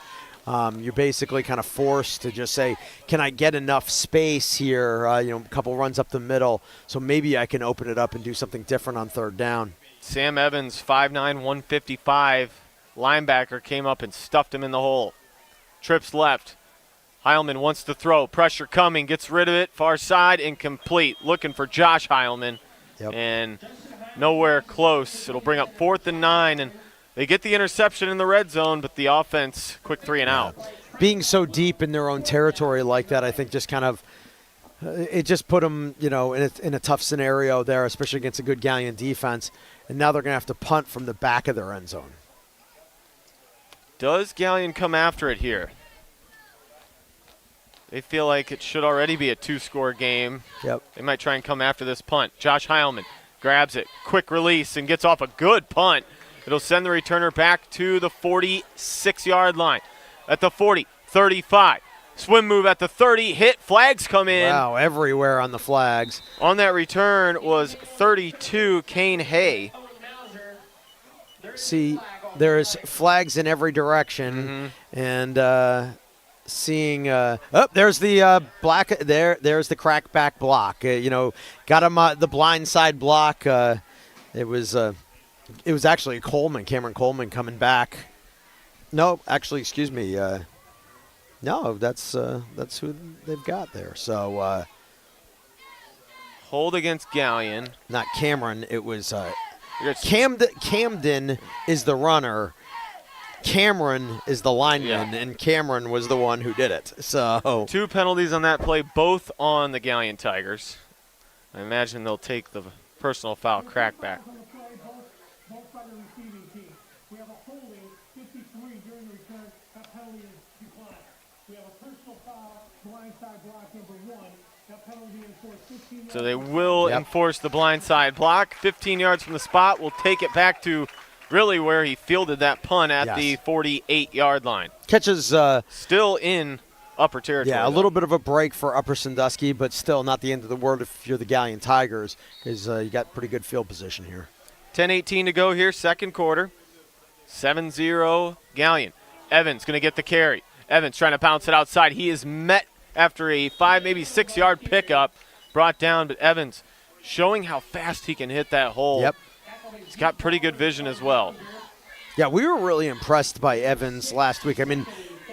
You're basically kind of forced to just say, can I get enough space here, a couple runs up the middle, so maybe I can open it up and do something different on 3rd down. Sam Evans, 5'9", 155. Linebacker came up and stuffed him in the hole. Trips left. Heilman wants to throw. Pressure coming. Gets rid of it. Far side. Incomplete. Looking for Josh Heilman. Yep. And nowhere close. It'll bring up 4th and 9. And they get the interception in the red zone, but the offense, quick 3 and out. Being so deep in their own territory like that, I think just kind of it just put them, in a tough scenario there, especially against a good Galion defense. And now they're going to have to punt from the back of their end zone. Does Galion come after it here? They feel like it should already be a 2-score game. Yep. They might try and come after this punt. Josh Heilman grabs it, quick release, and gets off a good punt. It'll send the returner back to the 46-yard line. At the 40, 35. Swim move at the 30, hit, flags come in. Wow, everywhere on the flags. On that return was 32, Kane Hay. See, there's flags in every direction, and seeing there's the black there's the crackback block. Got him the blind side block. It was actually Cameron Coleman coming back. No, actually, excuse me. No, that's who they've got there. So hold against Galion. Not Cameron. It was Camden is the runner. Cameron is the lineman, and Cameron was the one who did it. So 2 penalties on that play, both on the Galion Tigers. I imagine they'll take the personal foul crackback. Both by the receiving team. We have a holding 53 during the return. That penalty is declined. We have a personal foul, blindside block number 1, So they will enforce the blindside block. 15 yards from the spot. Will take it back to really where he fielded that punt at the 48-yard line. Catches still in upper territory. Yeah, a little bit of a break for Upper Sandusky, but still not the end of the world if you're the Galion Tigers, because you got pretty good field position here. 10:18 to go here, second quarter. 7-0 Galion. Evans going to get the carry. Evans trying to bounce it outside. He is met after a 5, maybe 6-yard pickup. Brought down, but Evans showing how fast he can hit that hole. Yep. He's got pretty good vision as well. Yeah, we were really impressed by Evans last week. I mean,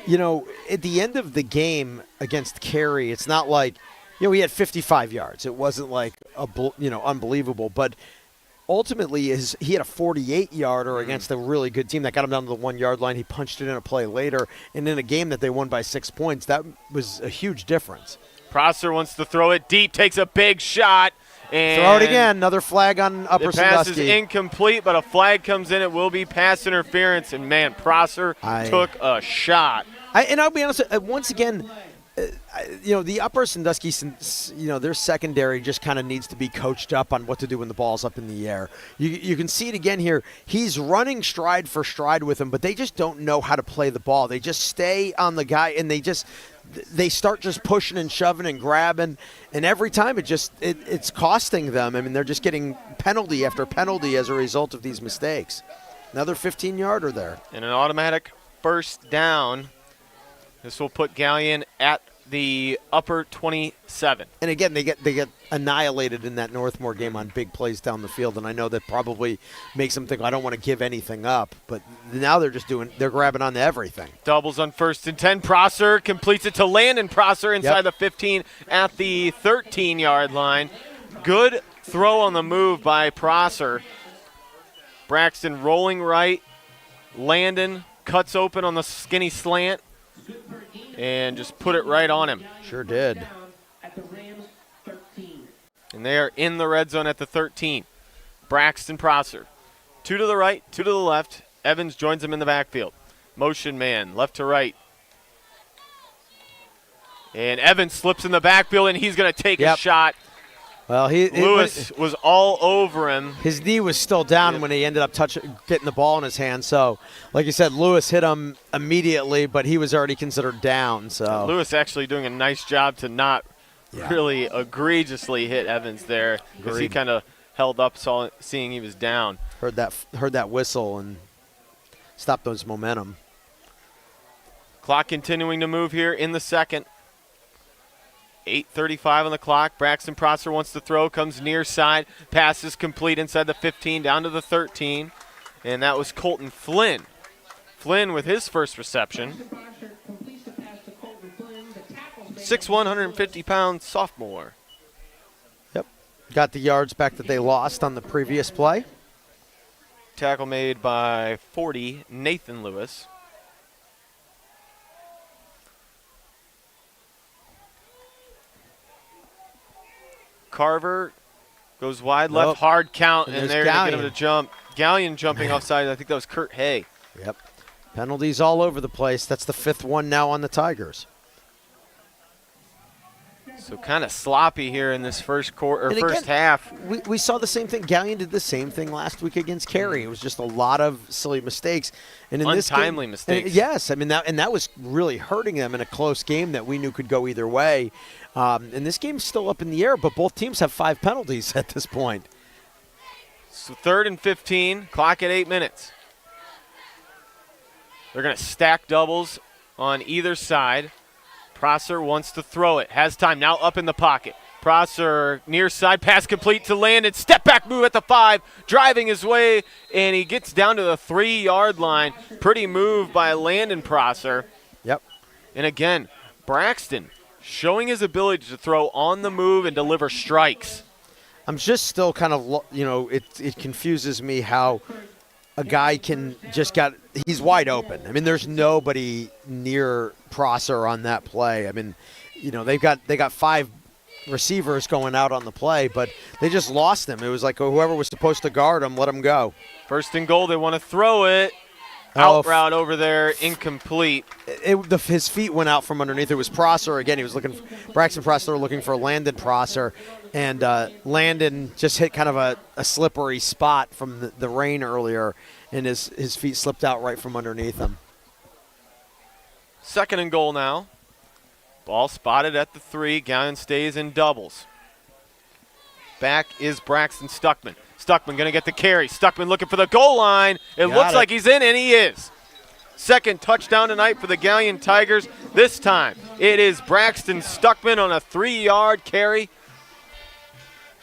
you know, at the end of the game against Cary, it's not like, you know, he had 55 yards. It wasn't like, unbelievable. But ultimately, he had a 48-yarder against a really good team that got him down to the 1-yard line. He punched it in a play later. And in a game that they won by 6 points, that was a huge difference. Prosser wants to throw it deep, takes a big shot. And throw it again. Another flag on Upper Sandusky. The pass is incomplete, but a flag comes in. It will be pass interference. And, man, Prosser took a shot. And I'll be honest, once again, the Upper Sandusky, their secondary just kind of needs to be coached up on what to do when the ball's up in the air. You can see it again here. He's running stride for stride with him, but they just don't know how to play the ball. They just stay on the guy, and they start just pushing and shoving and grabbing, and every time it's costing them. I mean, they're just getting penalty after penalty as a result of these mistakes. Another 15-yarder there. And an automatic first down. This will put Galion at the upper 27. And again, they get annihilated in that Northmore game on big plays down the field, and I know that probably makes them think, I don't want to give anything up. But now they're grabbing on to everything. Doubles on 1st and 10. Prosser completes it to Landon Prosser inside the 15 at the 13-yard line. Good throw on the move by Prosser. Braxton rolling right. Landon cuts open on the skinny slant and just put it right on him. Sure did. And they are in the red zone at the 13. Braxton Prosser. 2 to the right, 2 to the left. Evans joins him in the backfield. Motion man, left to right. And Evans slips in the backfield, and he's going to take a shot. Well, Lewis was all over him. His knee was still down when he ended up getting the ball in his hand. So, like you said, Lewis hit him immediately, but he was already considered down. So Lewis actually doing a nice job to not really egregiously hit Evans there, because he kind of held up, seeing he was down. Heard that whistle and stopped those momentum. Clock continuing to move here in the second. 8:35 on the clock. Braxton Prosser wants to throw, comes near side. Pass is complete inside the 15, down to the 13. And that was Colton Flynn. Flynn with his first reception. 6'1", 150-pound sophomore. Yep. Got the yards back that they lost on the previous play. Tackle made by 40, Nathan Lewis. Carver goes wide left, hard count, and there to get him to jump. Galion jumping offside. I think that was Kurt Hay. Yep. Penalties all over the place. That's the 5th one now on the Tigers. So kind of sloppy here in this first half. We saw the same thing. Galion did the same thing last week against Cary. It was just a lot of silly mistakes. And in untimely mistakes. Yes, I mean that was really hurting them in a close game that we knew could go either way. And this game's still up in the air, but both teams have 5 penalties at this point. So 3rd and 15, clock at 8 minutes. They're going to stack doubles on either side. Prosser wants to throw it. Has time. Now up in the pocket. Prosser near side. Pass complete to Landon. Step back move at the 5. Driving his way. And he gets down to the 3-yard line. Pretty move by Landon Prosser. Yep. And again, Braxton showing his ability to throw on the move and deliver strikes. I'm just still kind of, it confuses me how a guy can he's wide open. I mean, there's nobody near Prosser on that play. I mean, they got 5 receivers going out on the play, but they just lost him. It was like whoever was supposed to guard him, let him go. 1st and goal, they want to throw it. Out route over there, incomplete. His feet went out from underneath. It was Prosser again. He was Braxton Prosser looking for Landon Prosser, and Landon just hit kind of a slippery spot from the rain earlier, and his feet slipped out right from underneath him. 2nd and goal now. Ball spotted at the 3. Galion stays in doubles. Back is Braxton Stuckman. Stuckman going to get the carry. Stuckman looking for the goal line. It looks like he's in, and he is. 2nd touchdown tonight for the Galion Tigers. This time it is Braxton Stuckman on a 3-yard carry,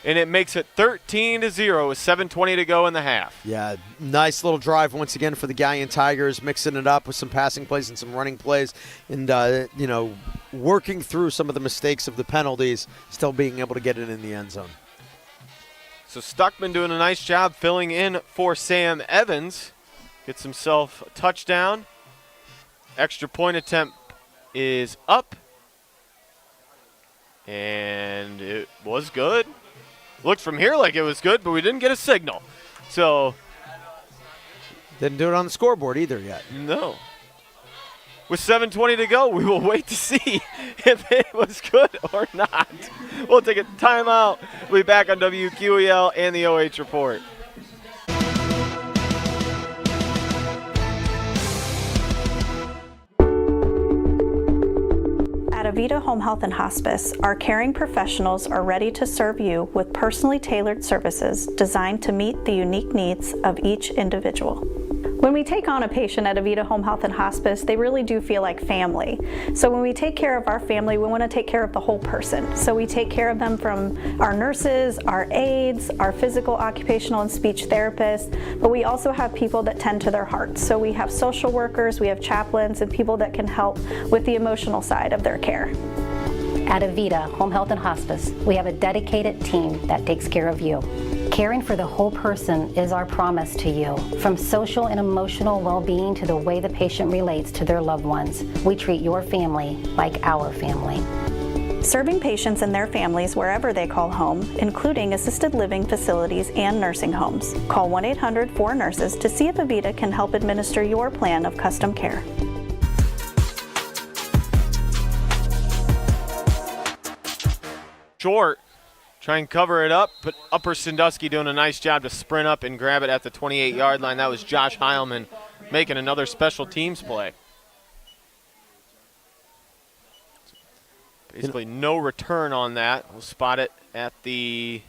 and it makes it 13-0 with 7:20 to go in the half. Yeah, nice little drive once again for the Galion Tigers, mixing it up with some passing plays and some running plays, and working through some of the mistakes of the penalties, still being able to get it in the end zone. So Stuckman doing a nice job filling in for Sam Evans. Gets himself a touchdown. Extra point attempt is up. And it was good. Looked from here like it was good, but we didn't get a signal. So. Didn't do it on the scoreboard either yet. No. With 7:20 to go, we will wait to see if it was good or not. We'll take a timeout. We'll be back on WQEL and the OH Report. At Avita Home Health and Hospice, our caring professionals are ready to serve you with personally tailored services designed to meet the unique needs of each individual. When we take on a patient at Avita Home Health and Hospice, they really do feel like family. So when we take care of our family, we want to take care of the whole person. So we take care of them from our nurses, our aides, our physical, occupational, and speech therapists, but we also have people that tend to their hearts. So we have social workers, we have chaplains, and people that can help with the emotional side of their care. At Avita Home Health and Hospice, we have a dedicated team that takes care of you. Caring for the whole person is our promise to you. From social and emotional well-being to the way the patient relates to their loved ones, we treat your family like our family. Serving patients and their families wherever they call home, including assisted living facilities and nursing homes. Call 1-800-4NURSES to see if Avita can help administer your plan of custom care. Short. Try and cover it up, but Upper Sandusky doing a nice job to sprint up and grab it at the 28-yard line. That was Josh Heilman making another special teams play. Basically no return on that. We'll spot it at the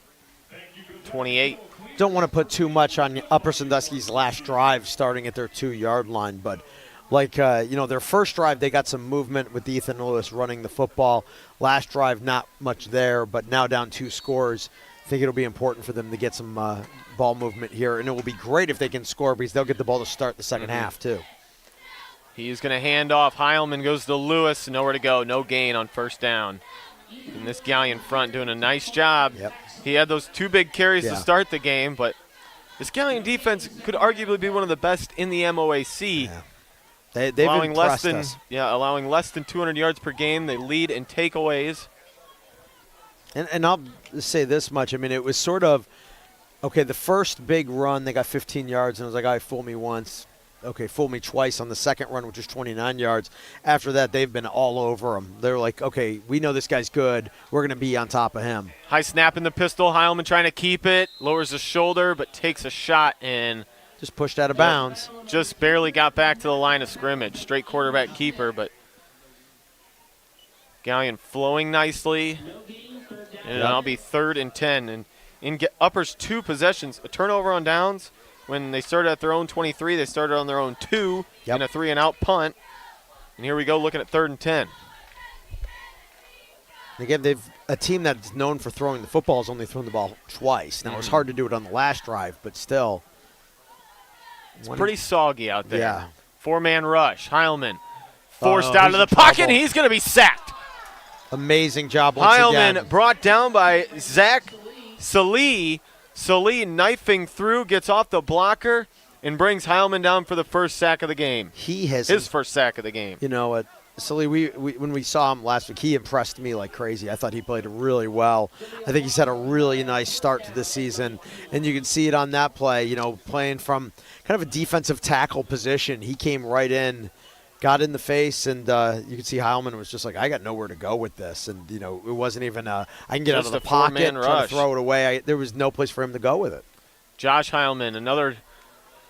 28. Don't want to put too much on Upper Sandusky's last drive starting at their 2-yard line, but their first drive, they got some movement with Ethan Lewis running the football. Last drive, not much there, but now down 2 scores. I think it'll be important for them to get some ball movement here, and it will be great if they can score because they'll get the ball to start the second half, too. He's going to hand off. Heilman goes to Lewis. Nowhere to go. No gain on first down. And this Galion front doing a nice job. Yep. He had those 2 big carries to start the game, but this Galion defense could arguably be one of the best in the MOAC. Yeah. They've impressed us. Allowing less than 200 yards per game. They lead in takeaways. And I'll say this much. I mean, it was sort of, okay, the first big run, they got 15 yards, and it was like, all right, fool me once. Okay, fool me twice on the second run, which is 29 yards. After that, they've been all over him. They're like, okay, we know this guy's good. We're going to be on top of him. High snap in the pistol. Heilman trying to keep it. Lowers the shoulder, but takes a shot and just pushed out of bounds. Just barely got back to the line of scrimmage. Straight quarterback keeper, but Galion flowing nicely. And it'll be 3rd and 10. And in Upper's 2 possessions, a turnover on downs. When they started at their own 23, they started on their own 2 and a 3-and-out punt. And here we go looking at 3rd and 10. Again, they've a team that's known for throwing the football has only thrown the ball twice. Now, it's hard to do it on the last drive, but still. It's pretty soggy out there. Yeah. 4-man rush. Heilman forced out of the pocket. He's going to be sacked. Amazing job once again. Heilman brought down by Zach Salee. Salee knifing through, gets off the blocker, and brings Heilman down for the first sack of the game. He has his first sack of the game. You know what? Sully, when we saw him last week, he impressed me like crazy. I thought he played really well. I think he's had a really nice start to the season, and you can see it on that play, playing from kind of a defensive tackle position. He came right in, got in the face, and you can see Heilman was just like, I got nowhere to go with this. And, it wasn't even I can get out of the pocket, try to throw it away. There was no place for him to go with it. Josh Heilman, another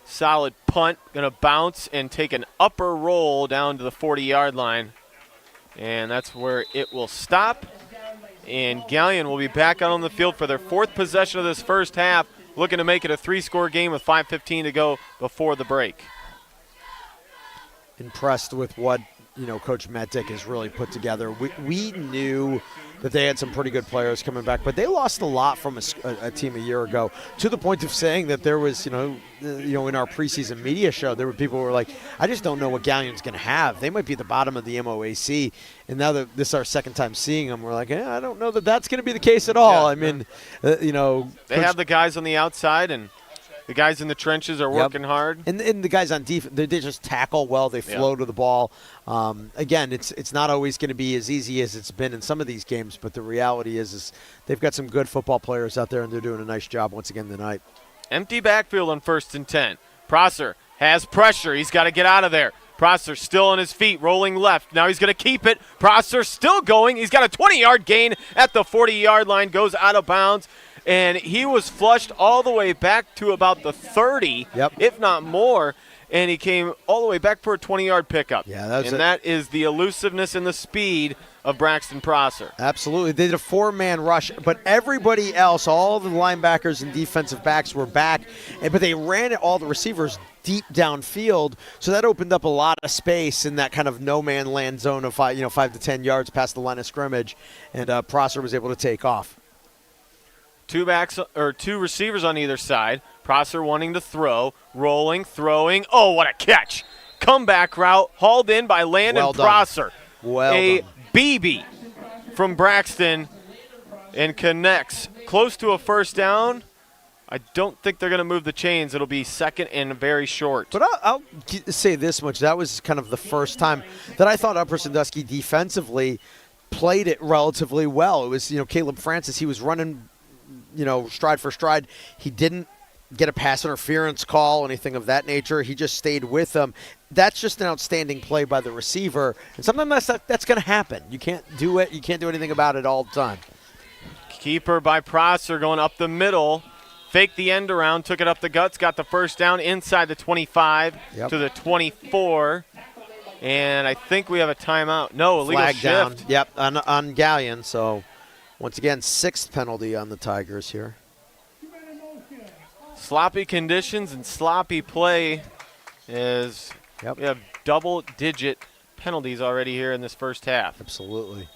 solid punt, going to bounce and take an upper roll down to the 40-yard line. And that's where it will stop. And Galion will be back out on the field for their 4th possession of this first half, looking to make it a 3-score game with 5:15 to go before the break. Impressed with what Coach Metdick has really put together. We knew that they had some pretty good players coming back, but they lost a lot from a team a year ago, to the point of saying that there was, in our preseason media show, there were people who were like, I just don't know what Galion's going to have. They might be at the bottom of the MOAC, and now that this is our second time seeing them, we're like, I don't know that that's going to be the case at all. I mean, they have the guys on the outside, and the guys in the trenches are working hard. And the guys on defense, they just tackle well. They flow to the ball. Again, it's not always going to be as easy as it's been in some of these games, but the reality is they've got some good football players out there, and they're doing a nice job once again tonight. Empty backfield on 1st and 10. Prosser has pressure. He's got to get out of there. Prosser still on his feet, rolling left. Now he's going to keep it. Prosser still going. He's got a 20-yard gain at the 40-yard line, goes out of bounds. And he was flushed all the way back to about the 30, if not more, and he came all the way back for a 20-yard pickup. Yeah, that is the elusiveness and the speed of Braxton Prosser. Absolutely. They did a 4-man rush, but everybody else, all the linebackers and defensive backs were back, but they ran all the receivers deep downfield, so that opened up a lot of space in that kind of no-man land zone of 5 to 10 yards past the line of scrimmage, and Prosser was able to take off. Two receivers on either side. Prosser wanting to throw, rolling, throwing. Oh, what a catch. Comeback route hauled in by Landon Prosser. Well done. BB from Braxton and connects. Close to a first down. I don't think they're going to move the chains. It'll be 2nd and very short. But I'll say this much. That was kind of the first time that I thought Upper Sandusky defensively played it relatively well. It was, Caleb Francis. He was running stride for stride. He didn't get a pass interference call, anything of that nature. He just stayed with them. That's just an outstanding play by the receiver. And sometimes that's going to happen. You can't do it. You can't do anything about it all the time. Keeper by Prosser going up the middle. Faked the end around, took it up the guts, got the first down inside the 25 to the 24. And I think we have a timeout. No, illegal flag shift. Down. Yep, on Galion. So once again, 6th penalty on the Tigers here. Sloppy conditions and sloppy play as we have double-digit penalties already here in this first half. Absolutely.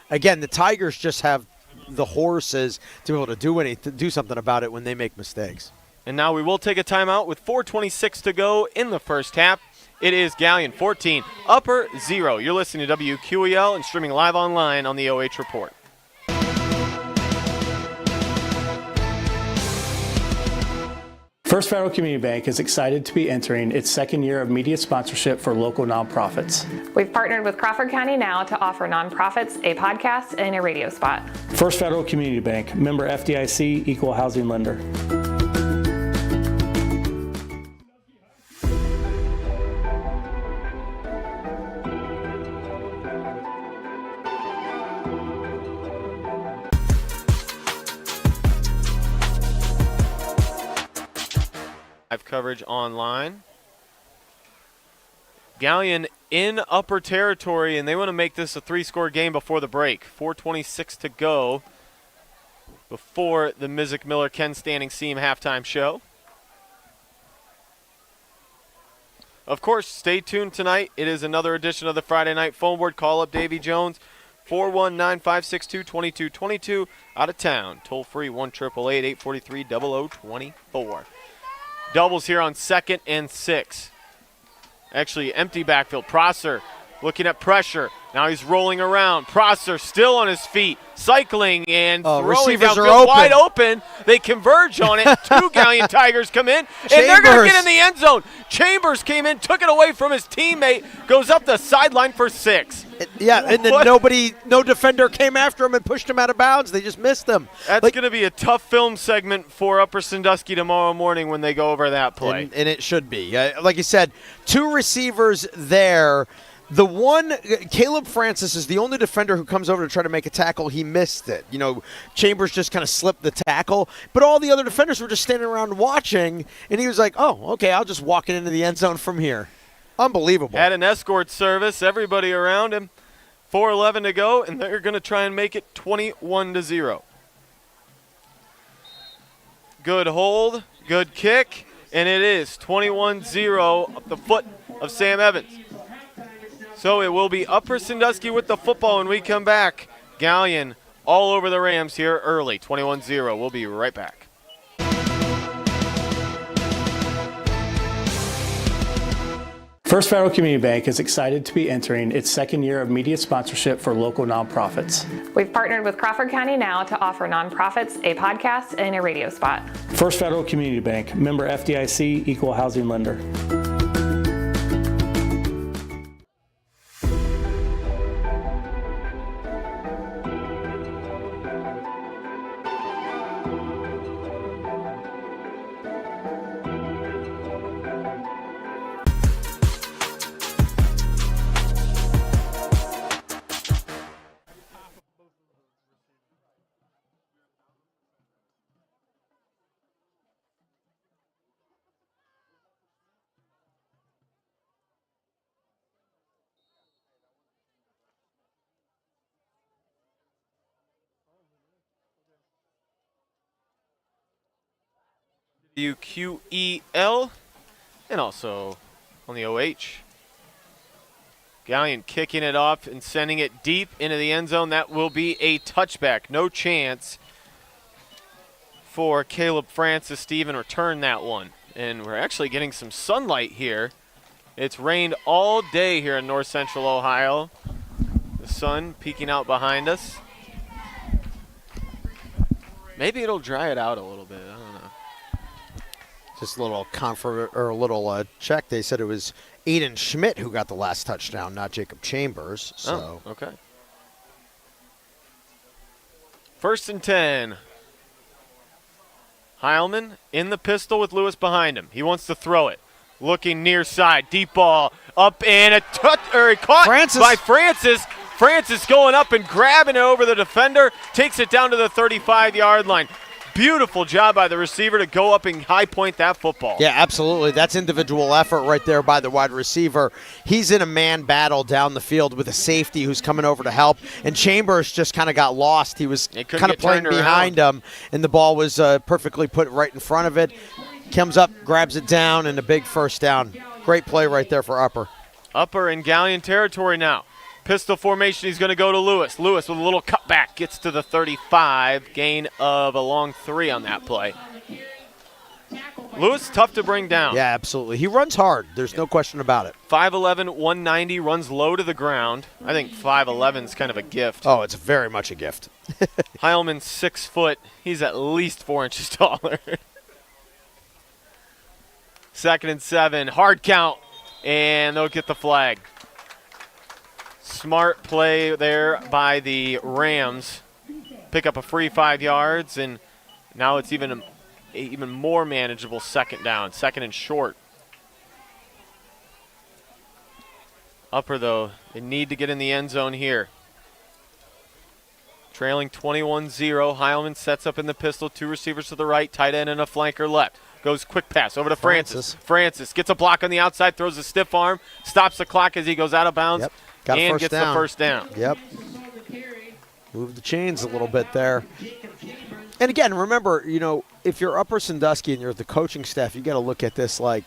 Again, the Tigers just have the horses to be able to do something about it when they make mistakes. And now we will take a timeout with 4:26 to go in the first half. It is Galion 14, Upper 0. You're listening to WQEL and streaming live online on the OH Report. First Federal Community Bank is excited to be entering its 2nd year of media sponsorship for local nonprofits. We've partnered with Crawford County Now to offer nonprofits a podcast and a radio spot. First Federal Community Bank, member FDIC, equal housing lender. Live coverage online. Galion in upper territory, and they want to make this a 3-score game before the break. 4:26 to go before the Mizik Miller Ken Standing Seam halftime show. Of course, stay tuned tonight. It is another edition of the Friday Night Phone Board. Call up Davy Jones, 419-562-2222, out of town. Toll free, 1-888-843-0024. Doubles here on 2nd and 6. Actually, empty backfield. Prosser looking at pressure. Now he's rolling around. Prosser still on his feet, cycling and throwing receivers down are open. wide open. They converge on it. Two Galion Tigers come in, and they're going to get in the end zone. Chambers came in, took it away from his teammate, goes up the sideline for 6. Yeah, and then no defender came after him and pushed him out of bounds. They just missed him. That's going to be a tough film segment for Upper Sandusky tomorrow morning when they go over that play. And it should be. Like you said, 2 receivers there. The one, Caleb Francis is the only defender who comes over to try to make a tackle. He missed it. Chambers just kind of slipped the tackle. But all the other defenders were just standing around watching, and he was like, oh, okay, I'll just walk it into the end zone from here. Unbelievable. Had an escort service, everybody around him. 4:11 to go, and they're going to try and make it 21-0. Good hold, good kick, and it is 21-0 up the foot of Sam Evans. So it will be Upper Sandusky with the football when we come back. Galion all over the Rams here early, 21-0. We'll be right back. First Federal Community Bank is excited to be entering its second year of media sponsorship for local nonprofits. We've partnered with Crawford County Now to offer nonprofits a podcast and a radio spot. First Federal Community Bank, member FDIC, equal housing lender. WQEL and also on the OH. Galion kicking it off and sending it deep into the end zone. That will be a touchback. No chance for Caleb Francis to even return that one. And we're actually getting some sunlight here. It's rained all day here in north central Ohio. The sun peeking out behind us. Maybe it'll dry it out a little bit. I don't know. Just a little check. They said it was Aiden Schmidt who got the last touchdown, not Jacob Chambers. So. Oh, okay. 1st and 10. Heilman in the pistol with Lewis behind him. He wants to throw it. Looking near side. Deep ball. Up and caught by Francis. Francis going up and grabbing it over the defender. Takes it down to the 35-yard line. Beautiful job by the receiver to go up and high point that football. Yeah, absolutely. That's individual effort right there by the wide receiver. He's in a man battle down the field with a safety who's coming over to help. And Chambers just kind of got lost. He was kind of playing behind him, and the ball was perfectly put right in front of it. Comes up, grabs it down, and a big first down. Great play right there for Upper. Upper in Galion territory now. Pistol formation, he's going to go to Lewis. Lewis with a little cutback, gets to the 35. Gain of a long 3 on that play. Lewis, tough to bring down. Yeah, absolutely. He runs hard. There's no question about it. 5'11", 190, runs low to the ground. I think 5'11 is kind of a gift. Oh, it's very much a gift. Heilman's 6 foot. He's at least 4 inches taller. 2nd and 7, hard count, and they'll get the flag. Smart play there by the Rams. Pick up a free 5 yards, and now it's even more manageable 2nd down, 2nd and short. Upper, though, they need to get in the end zone here. Trailing 21-0, Heilman sets up in the pistol, 2 receivers to the right, tight end and a flanker left. Goes quick pass over to Francis. Francis gets a block on the outside, throws a stiff arm, stops the clock as he goes out of bounds. Yep. Got and gets the first down. Yep. Move the chains a little bit there. And again, remember, if you're Upper Sandusky and you're the coaching staff, you got to look at this like,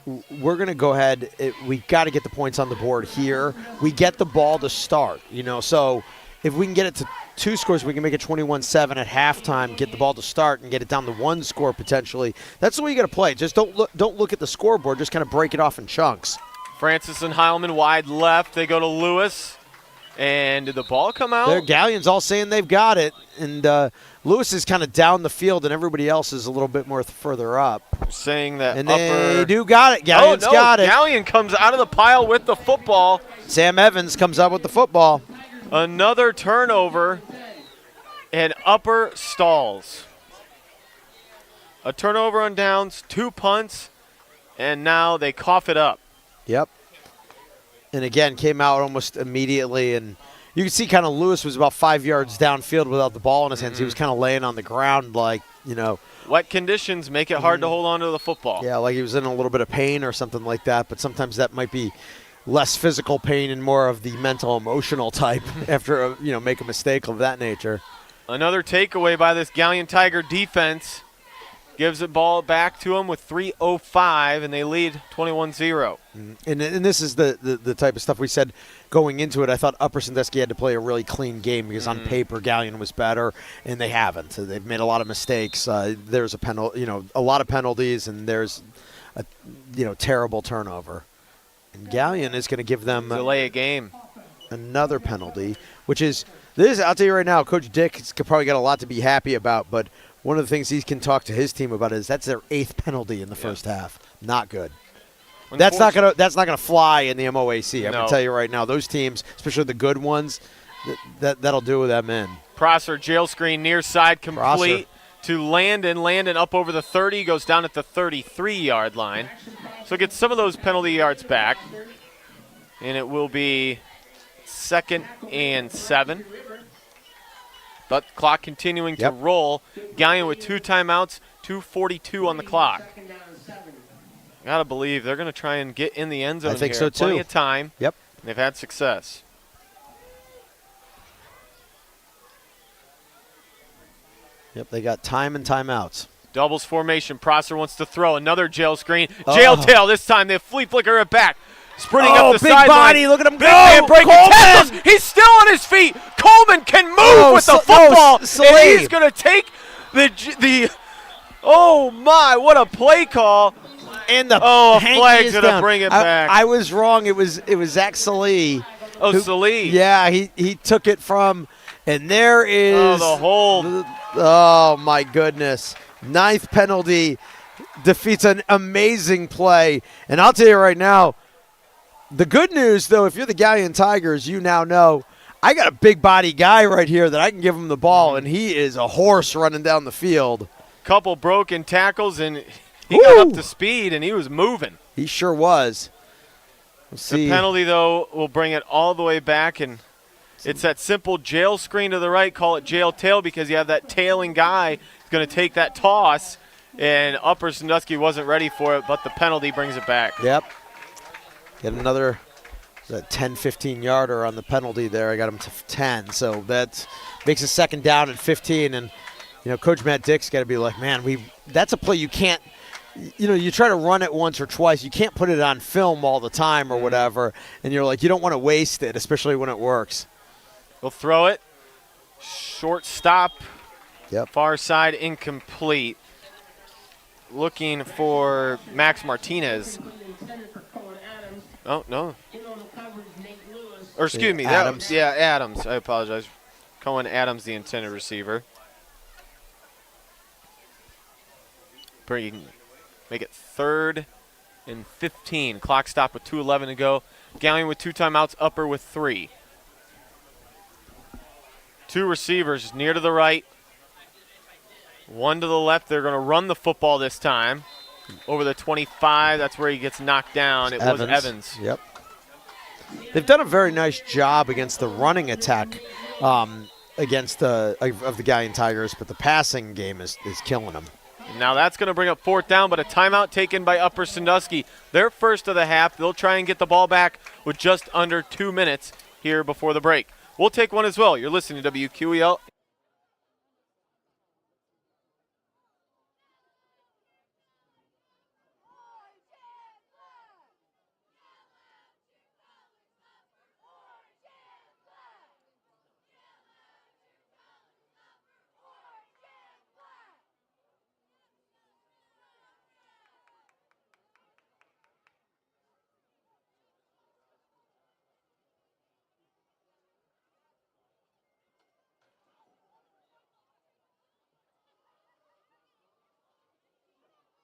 we're going to go ahead. We got to get the points on the board here. We get the ball to start, So if we can get it to 2 scores, we can make it 21-7 at halftime, get the ball to start, and get it down to 1 score potentially. That's the way you got to play. Just don't look at the scoreboard. Just kind of break it off in chunks. Francis and Heilman wide left. They go to Lewis. And did the ball come out? Their Galleon's all saying they've got it. And Lewis is kind of down the field, and everybody else is a little bit more further up. Saying that and upper. they do got it. Gallion's no, got it. Galion comes out of the pile with the football. Sam Evans comes up with the football. Another turnover, and Upper stalls. A turnover on downs, 2 punts, and now they cough it up. Yep. And again, came out almost immediately, and you can see kind of Lewis was about 5 yards downfield without the ball in his hands. He was kind of laying on the ground like, Wet conditions make it hard to hold on to the football. Yeah, like he was in a little bit of pain or something like that, but sometimes that might be less physical pain and more of the mental, emotional type after, make a mistake of that nature. Another takeaway by this Galion Tiger defense. Gives the ball back to them with 3:05, and they lead 21-0. And this is the type of stuff we said going into it. I thought Upper Sandusky had to play a really clean game because on paper Galion was better, and they haven't. So they've made a lot of mistakes. There's a lot of penalties, and there's a terrible turnover. And Galion is going to give them delay a game. Another penalty, which is this. I'll tell you right now, Coach Dick has probably got a lot to be happy about, but one of the things he can talk to his team about is that's their 8th penalty in the first half. Not good. That's not gonna fly in the MOAC. I'm gonna tell you right now. Those teams, especially the good ones, that'll do them in. Prosser jail screen near side complete to Landon. Landon up over the 30, goes down at the 33-yard line. So gets some of those penalty yards back, and it will be 2nd and 7. But clock continuing to roll. Galion with 2 timeouts, 2:42 on the clock. Got to believe they're going to try and get in the end zone. I think here. so, too. Plenty of time. Yep. They've had success. Yep, they got time and timeouts. Doubles formation. Prosser wants to throw. Another jail screen. Jail tail this time. They flea flicker it back. Sprinting up the sideline. Big body. Look at him go. Big man breaking tackles. He's still on his feet. Coleman can move with the football. And he's going to take the oh, my. What a play call. And the a flag's going to bring it back. I was wrong. It was Zach Salee. Oh, Salee. Yeah, he took it from, and there is. Oh, the hold. Oh, my goodness. 9th penalty defeats an amazing play. And I'll tell you right now, the good news, though, if you're the Galion Tigers, you now know I got a big body guy right here that I can give him the ball, and he is a horse running down the field. Couple broken tackles, and he got up to speed, and he was moving. He sure was. We'll see. The penalty, though, will bring it all the way back, and it's that simple jail screen to the right. Call it jail tail because you have that tailing guy who's going to take that toss, and Upper Sandusky wasn't ready for it, but the penalty brings it back. Yep. Get another 10, 15-yarder on the penalty there. I got him to 10, so that makes a 2nd down and 15. And, Coach Matt Dick's got to be like, man, that's a play you can't, you try to run it once or twice. You can't put it on film all the time or whatever. And you're like, you don't want to waste it, especially when it works. We'll throw it. Short stop. Yep. Far side incomplete. Looking for Max Martinez. Oh, no. Or excuse me. Adams. Adams. I apologize. Cohen Adams, the intended receiver. Make it 3rd and 15. Clock stop with 2:11 to go. Galion with 2 timeouts. Upper with 3. 2 receivers near to the right. 1 to the left. They're going to run the football this time. Over the 25, that's where he gets knocked down. It was Evans. Yep. They've done a very nice job against the running attack against of the Galion Tigers, but the passing game is killing them. Now that's going to bring up 4th down, but a timeout taken by Upper Sandusky. Their first of the half. They'll try and get the ball back with just under 2 minutes here before the break. We'll take one as well. You're listening to WQEL.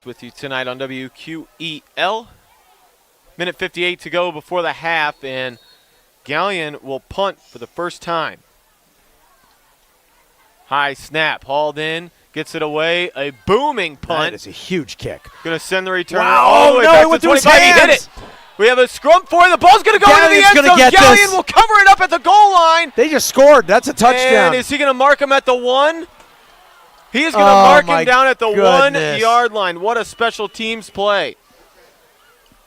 with you tonight on WQEL. Minute 58 to go before the half, and Galion will punt for the first time. High snap, hauled in, gets it away, a booming punt. That is a huge kick. Going to send the returner Wow, all the way back it went to through his 25. He hit hands. it. We have a scrum for it. The ball's going to go into the Galion's end gonna zone. get Galion this. will cover it up at the goal line. They just scored. That's a touchdown. And is he going to mark him at the 1? He is going to Oh, mark my him down at the goodness. 1 yard line. What a special teams play.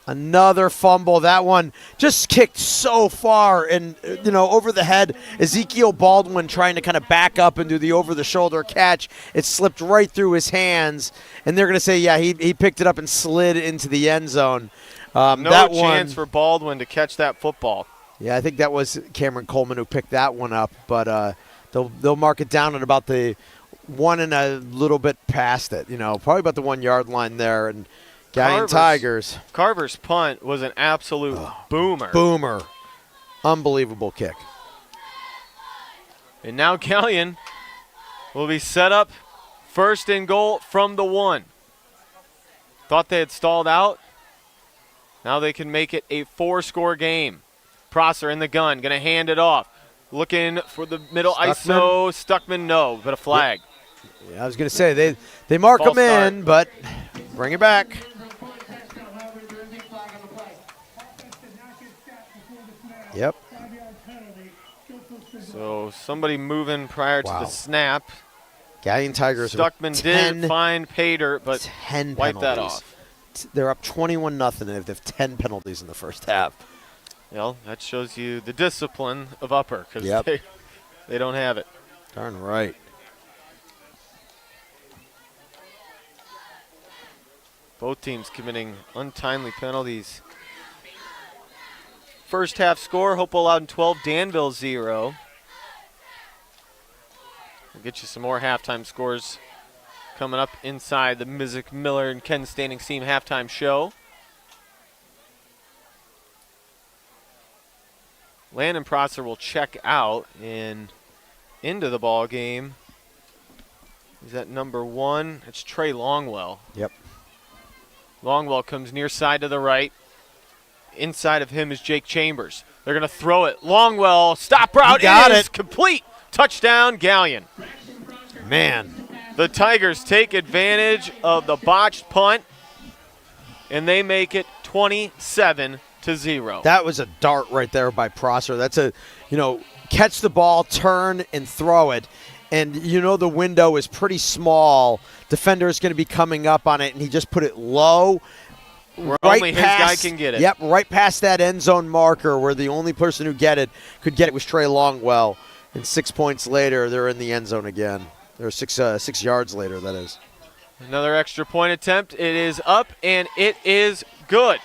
Another fumble. That one just kicked so far and, over the head. Ezekiel Baldwin trying to kind of back up and do the over-the-shoulder catch. It slipped right through his hands. And they're going to say, yeah, he picked it up and slid into the end zone. No that chance one, for Baldwin to catch that football. Yeah, I think that was Cameron Coleman who picked that one up. But they'll mark it down at about the 1 and a little bit past it. Probably about the 1 yard line there. And Galion Tigers. Carver's punt was an absolute boomer. Boomer. Unbelievable kick. And now Galion will be set up first and goal from the 1. Thought they had stalled out. Now they can make it a 4-score game. Prosser in the gun, going to hand it off. Looking for the middle ISO. Stuckman, no, but a flag. Yeah, I was going to say, they mark False them in, but bring it back. Yep. So somebody moving prior to the snap. Galion Tigers. Stuckman did find pay dirt, but 10 wiped that penalties. off. They're up 21-0, and they have 10 penalties in the first half. Well, that shows you the discipline of Upper, because they don't have it. Darn right. Both teams committing untimely penalties. First half score, Hopewell Loudon 12, Danville 0. We'll get you some more halftime scores coming up inside the Mizik Miller and Ken Standing Seam halftime show. Landon Prosser will check out and into the ball game. Is at number 1? It's Trey Longwell. Yep. Longwell comes near side to the right. Inside of him is Jake Chambers. They're going to throw it. Longwell, stop route. Got it is complete. Touchdown, Galion. Man. The Tigers take advantage of the botched punt, and they make it 27-0. That was a dart right there by Prosser. That's catch the ball, turn, and throw it. And the window is pretty small. Defender is going to be coming up on it, and he just put it low. Where only his guy can get it. Yep, right past that end zone marker where the only person who could get it was Trey Longwell. And 6 points later, they're in the end zone again. They're 6 yards later, that is. Another extra point attempt. It is up, and it is good.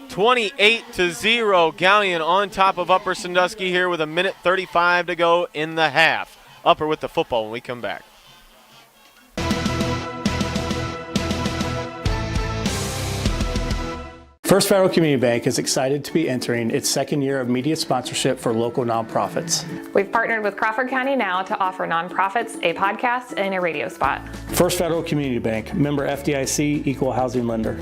28-0. Galion on top of Upper Sandusky here with a minute 35 to go in the half. Upper with the football when we come back. First Federal Community Bank is excited to be entering its second year of media sponsorship for local nonprofits. We've partnered with Crawford County Now to offer nonprofits a podcast and a radio spot. First Federal Community Bank, member FDIC, equal housing lender.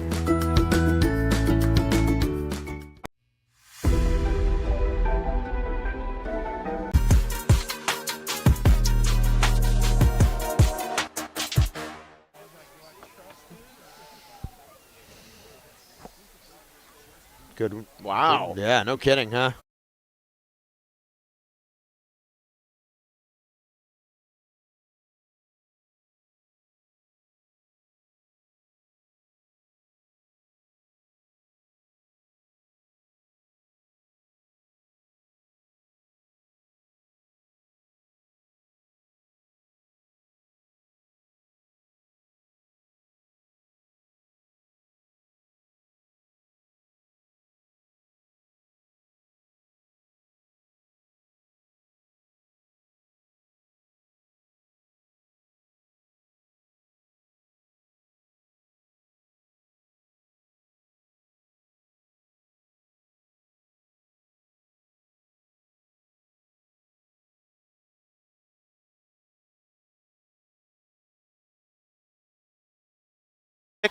Good. Wow. Yeah, no kidding, huh?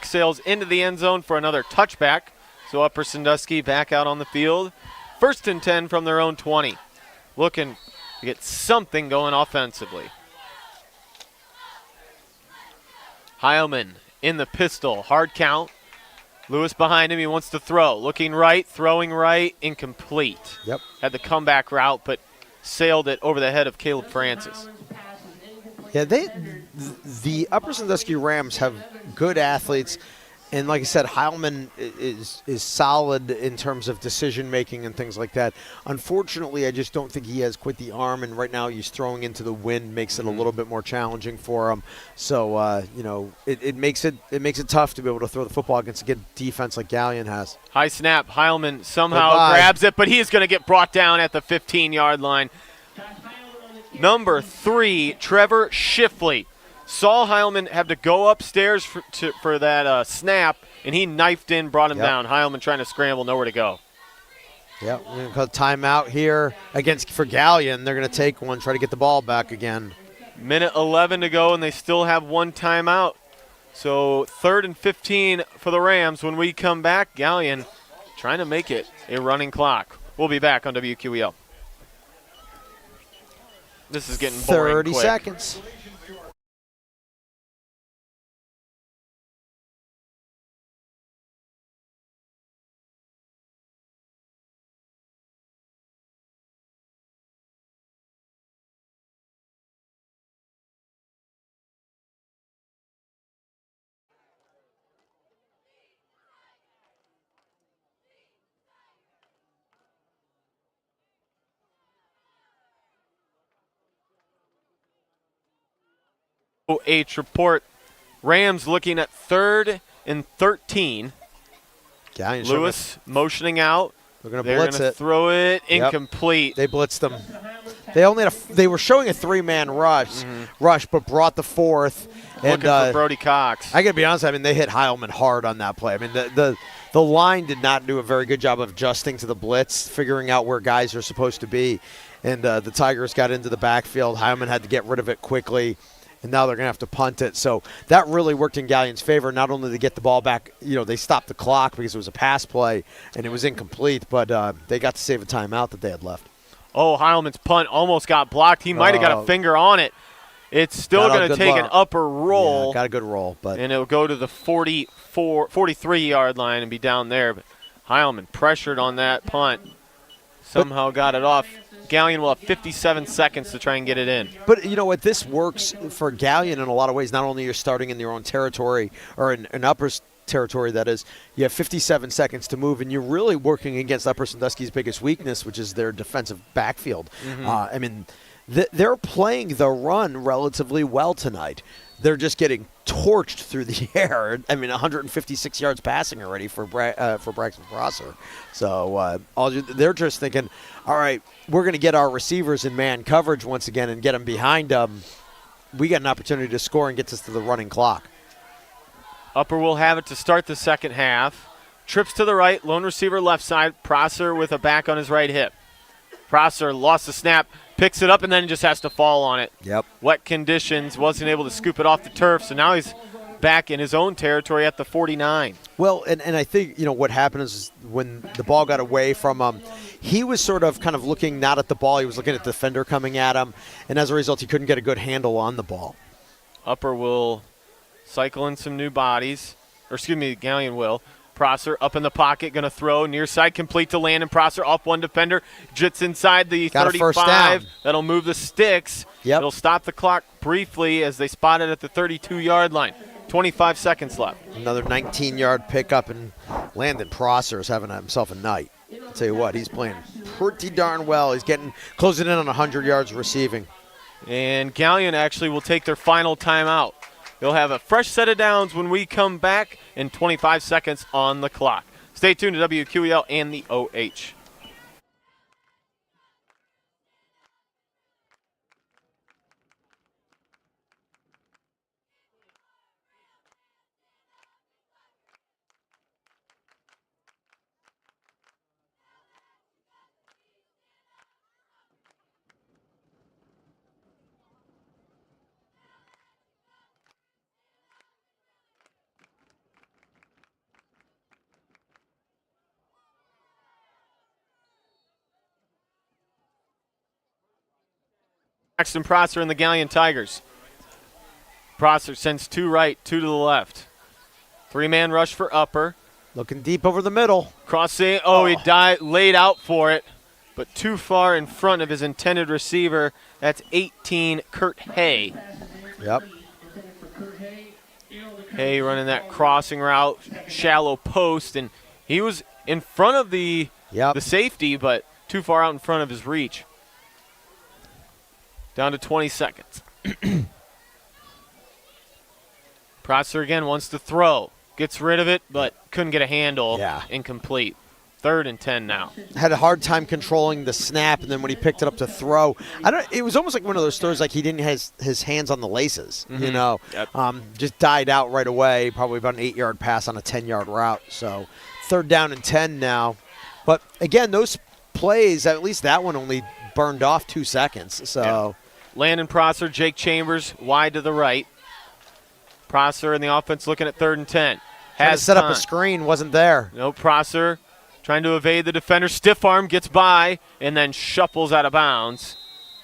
sails into the end zone for another touchback. So Upper Sandusky back out on the field. 1st and 10 from their own 20. Looking to get something going offensively. Heilman in the pistol. Hard count. Lewis behind him. He wants to throw. Looking right, throwing right, incomplete. Yep. Had the comeback route, but sailed it over the head of Caleb Francis. Yeah, the Upper Sandusky Rams have good athletes, and like I said, Heilman is solid in terms of decision making and things like that. Unfortunately, I just don't think he has quite the arm, and right now he's throwing into the wind, makes it a little bit more challenging for him. So it makes it tough to be able to throw the football against a good defense like Galion has. High snap. Heilman somehow grabs it, but he is going to get brought down at the 15-yard line. Number 3, Trevor Shifley. Saw Heilman have to go upstairs for that snap, and he knifed in, brought him down. Heilman trying to scramble, nowhere to go. Yep, we're going to call timeout here for Galion. They're going to take one, try to get the ball back again. Minute 11 to go, and they still have one timeout. So 3rd and 15 for the Rams. When we come back, Galion trying to make it a running clock. We'll be back on WQEL. This is getting boring 30 quick. seconds. OH.REPORT. Rams looking at 3rd and 13. Galion Lewis motioning out. They're going to They're blitz going to it. throw it incomplete. They blitzed them. They were showing a 3-man rush, but brought the 4th. Looking for Brody Cox. I got to be honest. I mean, they hit Heilman hard on that play. I mean, the line did not do a very good job of adjusting to the blitz, figuring out where guys are supposed to be, and the Tigers got into the backfield. Heilman had to get rid of it quickly. And now they're going to have to punt it. So that really worked in Galion's favor. Not only to get the ball back, they stopped the clock because it was a pass play and it was incomplete, but they got to save a timeout that they had left. Oh, Heilman's punt almost got blocked. He might have got a finger on it. It's still going to take an upper roll. Yeah, got a good roll. And it'll go to the 43-yard line and be down there. But Heilman pressured on that punt. Somehow got it off. Galion will have 57 seconds to try and get it in. But you know what? This works for Galion in a lot of ways. Not only you're starting in your own territory, or in Upper territory, that is, you have 57 seconds to move, and you're really working against Upper Sandusky's biggest weakness, which is their defensive backfield. I mean, they're playing the run relatively well tonight. They're just getting torched through the air. I mean, 156 yards passing already for Braxton Prosser. So they're just thinking, all right, we're going to get our receivers in man coverage once again and get them behind them. We got an opportunity to score and get us to the running clock. Upper will have it to start the second half. Trips to the right, lone receiver left side. Prosser with a back on his right hip. Prosser lost the snap, picks it up, and then just has to fall on it. Yep. Wet conditions, wasn't able to scoop it off the turf, so now he's back in his own territory at the 49. Well, and I think, what happened is when the ball got away from him, he was sort of kind of looking not at the ball, he was looking at the defender coming at him, and as a result, he couldn't get a good handle on the ball. Upper will cycle in some new bodies, Galion will. Prosser up in the pocket, going to throw near side, complete to Landon Prosser, off one defender, jits inside the Got 35. a first down. That'll move the sticks. Yep. It'll stop the clock briefly as they spot it at the 32-yard line. 25 seconds left. Another 19-yard pickup, and Landon Prosser is having himself a night. I'll tell you what, he's playing pretty darn well. He's closing in on 100 yards receiving. And Galion actually will take their final timeout. They'll have a fresh set of downs when we come back in 25 seconds on the clock. Stay tuned to WQEL and the OH. Braxton Prosser and the Galion Tigers. Prosser sends 2 right, 2 to the left. 3-man rush for Upper. Looking deep over the middle. Crossing. He laid out for it, but too far in front of his intended receiver. That's 18, Kurt Hay. Yep. Hay running that crossing route, shallow post, and he was in front of the safety, but too far out in front of his reach. Down to 20 seconds. Prosser again wants to throw. Gets rid of it, but couldn't get a handle. Yeah. Incomplete. 3rd and 10 now. Had a hard time controlling the snap, and then when he picked it up to throw, it was almost like one of those throws like he didn't have his hands on the laces, you know. Yep. Just died out right away, probably about an 8-yard pass on a 10-yard route. So 3rd down and 10 now. But, again, those plays, at least that one only burned off 2 seconds. So yeah. Landon Prosser, Jake Chambers, wide to the right. Prosser in the offense looking at 3rd and 10. Has set up a screen, wasn't there. No, Prosser trying to evade the defender. Stiff arm, gets by, and then shuffles out of bounds.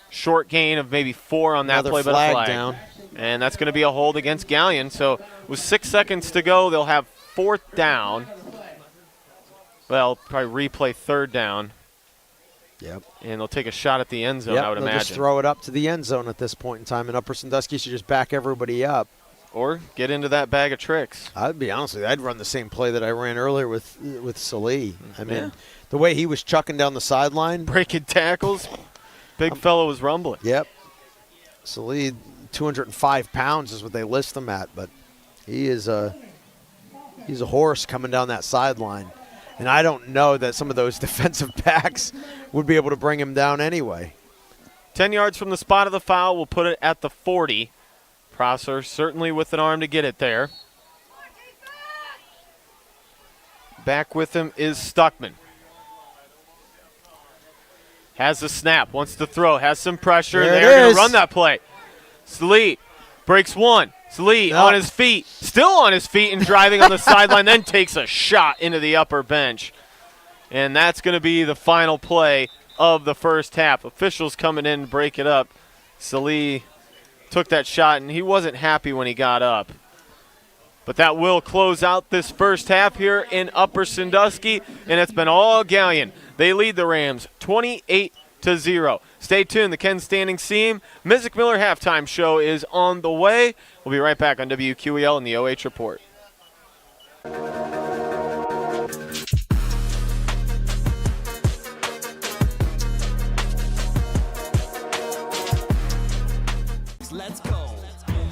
Short gain of maybe 4 on that play, but a flag down. And that's going to be a hold against Galion. So with 6 seconds to go, they'll have 4th down. Well, probably replay 3rd down. Yep. And they'll take a shot at the end zone, I would imagine. Just throw it up to the end zone at this point in time, and Upper Sandusky should just back everybody up. Or get into that bag of tricks. I'd be honest with you, I'd run the same play that I ran earlier with Salih. I mean, the way he was chucking down the sideline. Breaking tackles. Big fellow was rumbling. Yep. Salih, 205 pounds is what they list him at, but he's a horse coming down that sideline. And I don't know that some of those defensive backs would be able to bring him down anyway. 10 yards from the spot of the foul. We'll put it at the 40. Prosser certainly with an arm to get it there. Back with him is Stuckman. Has the snap, wants to throw, has some pressure. They're going to run that play. Salih breaks 1. Salih on his feet, still on his feet and driving on the sideline, then takes a shot into the upper bench. And that's going to be the final play of the first half. Officials coming in to break it up. Salih took that shot, and he wasn't happy when he got up. But that will close out this first half here in Upper Sandusky, and it's been all Galion. They lead the Rams 28-0. Stay tuned. The Ken Standing Seam Mizik Miller halftime show is on the way. We'll be right back on WQEL and the OH Report. Let's go.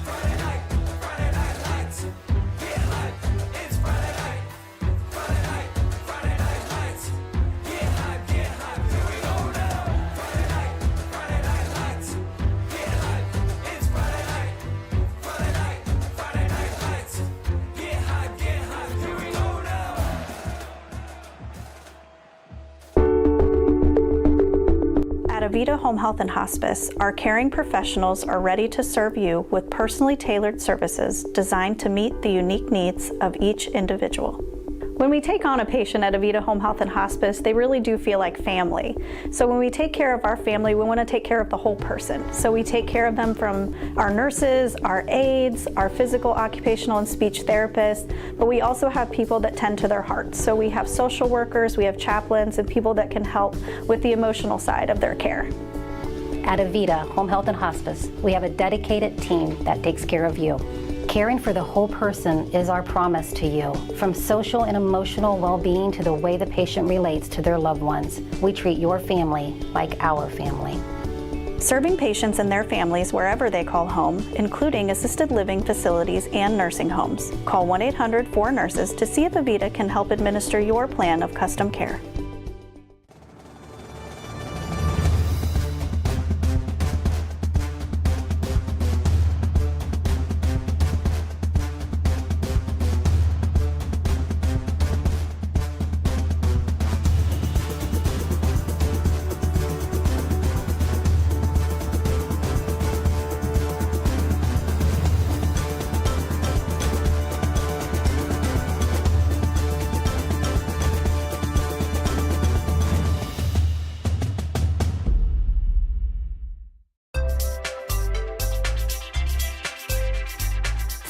Friday night lights. Get hype. It's Friday night. Friday night lights. Get hype. Here we go now. Friday night lights. Get hype. It's Friday night lights. Get hype. Here we go now. At Avita Home Health and Hospice, our caring professionals are ready to serve you with personally tailored services designed to meet the unique needs of each individual. When we take on a patient at Avita Home Health and Hospice, they really do feel like family. So when we take care of our family, we want to take care of the whole person. So we take care of them from our nurses, our aides, our physical, occupational, and speech therapists, but we also have people that tend to their hearts. So we have social workers, we have chaplains, and people that can help with the emotional side of their care. At Avita Home Health and Hospice, we have a dedicated team that takes care of you. Caring for the whole person is our promise to you. From social and emotional well-being to the way the patient relates to their loved ones, we treat your family like our family. Serving patients and their families wherever they call home, including assisted living facilities and nursing homes. Call 1-800-4NURSES to see if Avita can help administer your plan of custom care.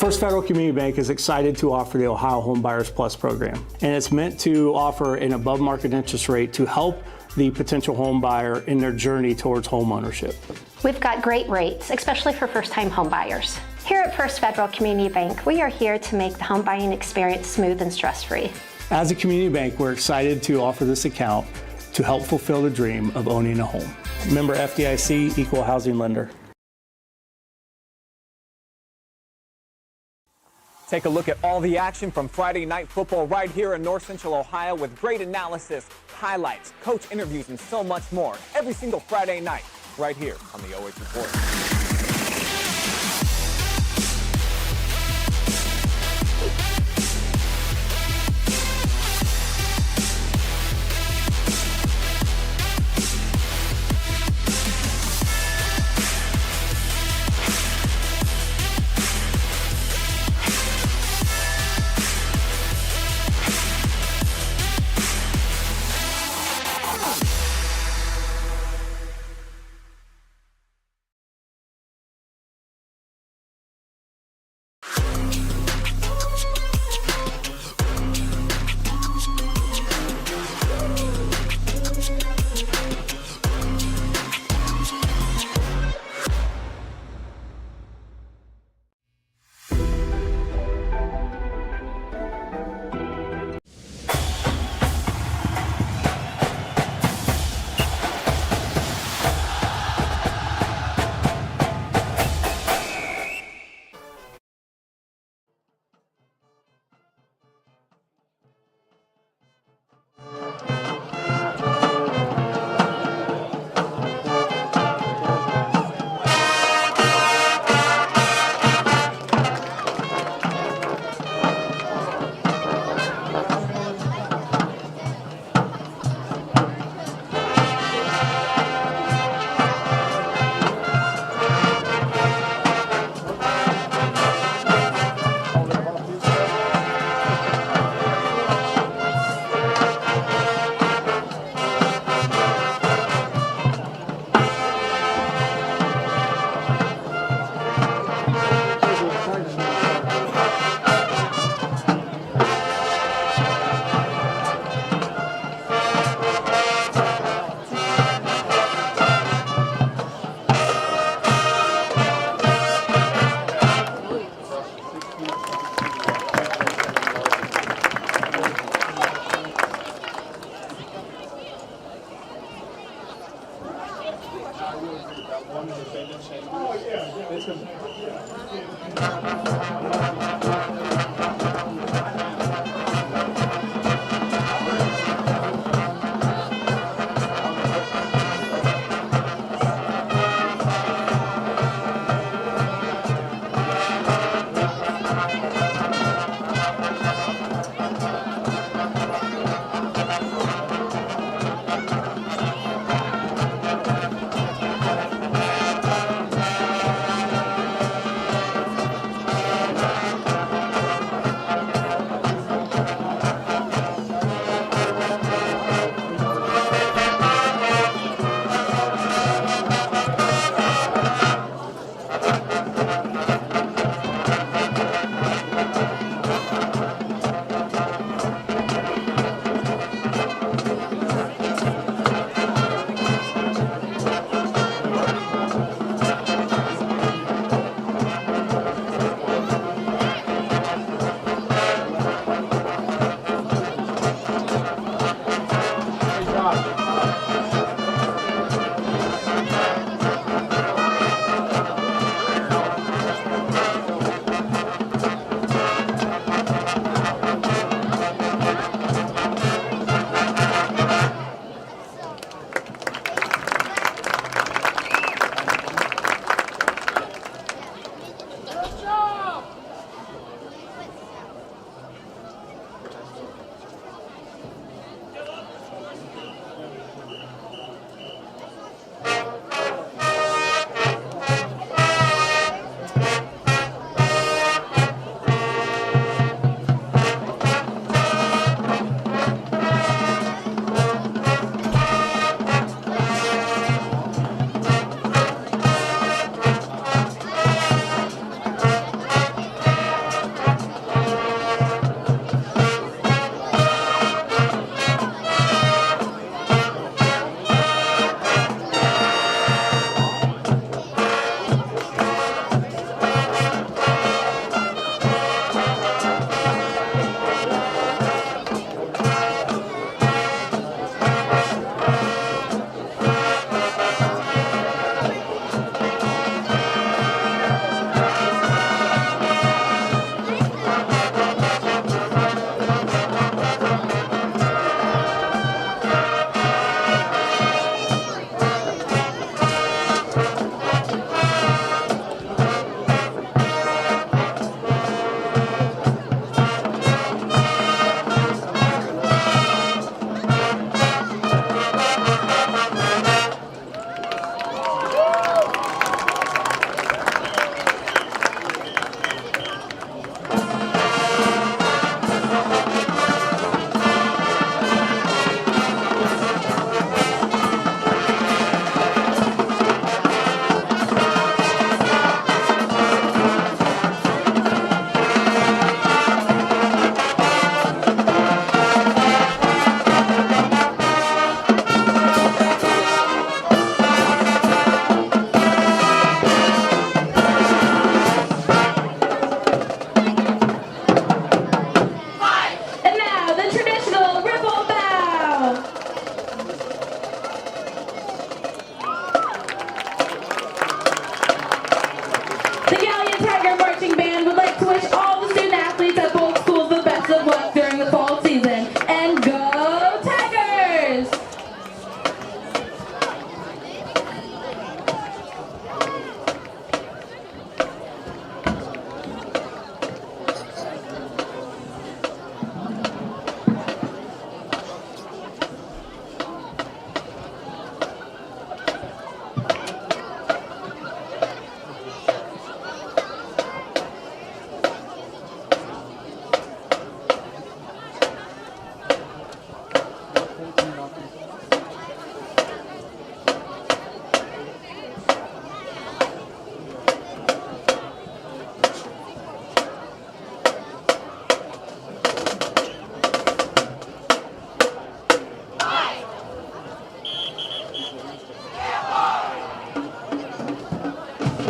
First Federal Community Bank is excited to offer the Ohio Home Buyers Plus program, and it's meant to offer an above market interest rate to help the potential home buyer in their journey towards home ownership. We've got great rates, especially for first-time home buyers. Here at First Federal Community Bank, we are here to make the home buying experience smooth and stress-free. As a community bank, we're excited to offer this account to help fulfill the dream of owning a home. Member FDIC, Equal Housing Lender. Take a look at all the action from Friday Night Football right here in North Central Ohio with great analysis, highlights, coach interviews, and so much more every single Friday night right here on the OH Report.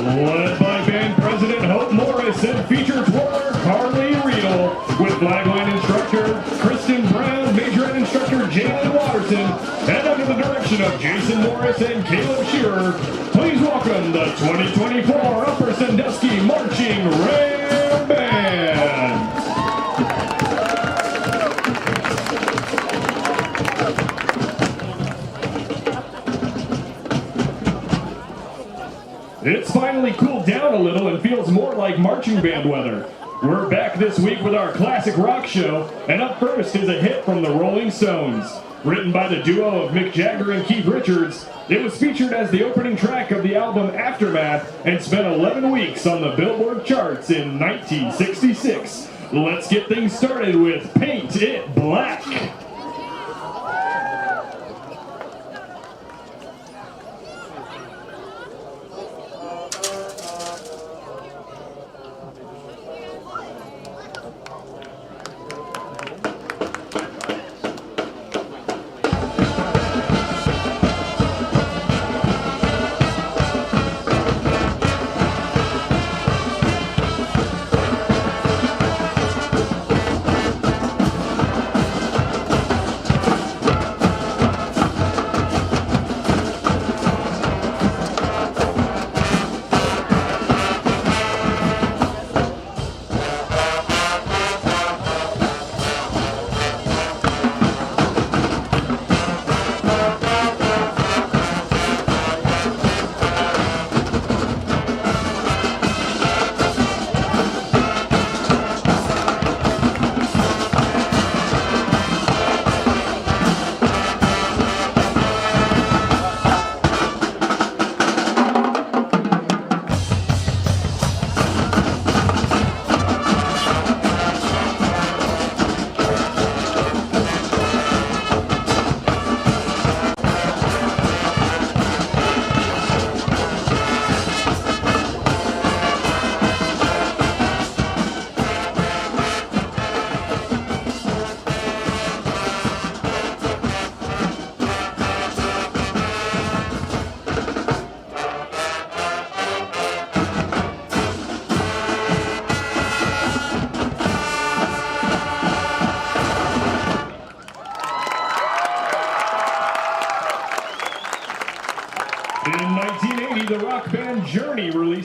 Led by band president Hope Morris and feature twirler Carly Riedel, with flagline instructor Kristen Brown, major ed instructor Jalen Watterson, and under the direction of Jason Morris and Caleb Shearer, please welcome the 2024 Upper Sandusky Marching Ram Band. It's finally cooled down a little and feels more like marching band weather. We're back this week with our classic rock show, and up first is a hit from the Rolling Stones. Written by the duo of Mick Jagger and Keith Richards, it was featured as the opening track of the album Aftermath and spent 11 weeks on the Billboard charts in 1966. Let's get things started with Paint It Black.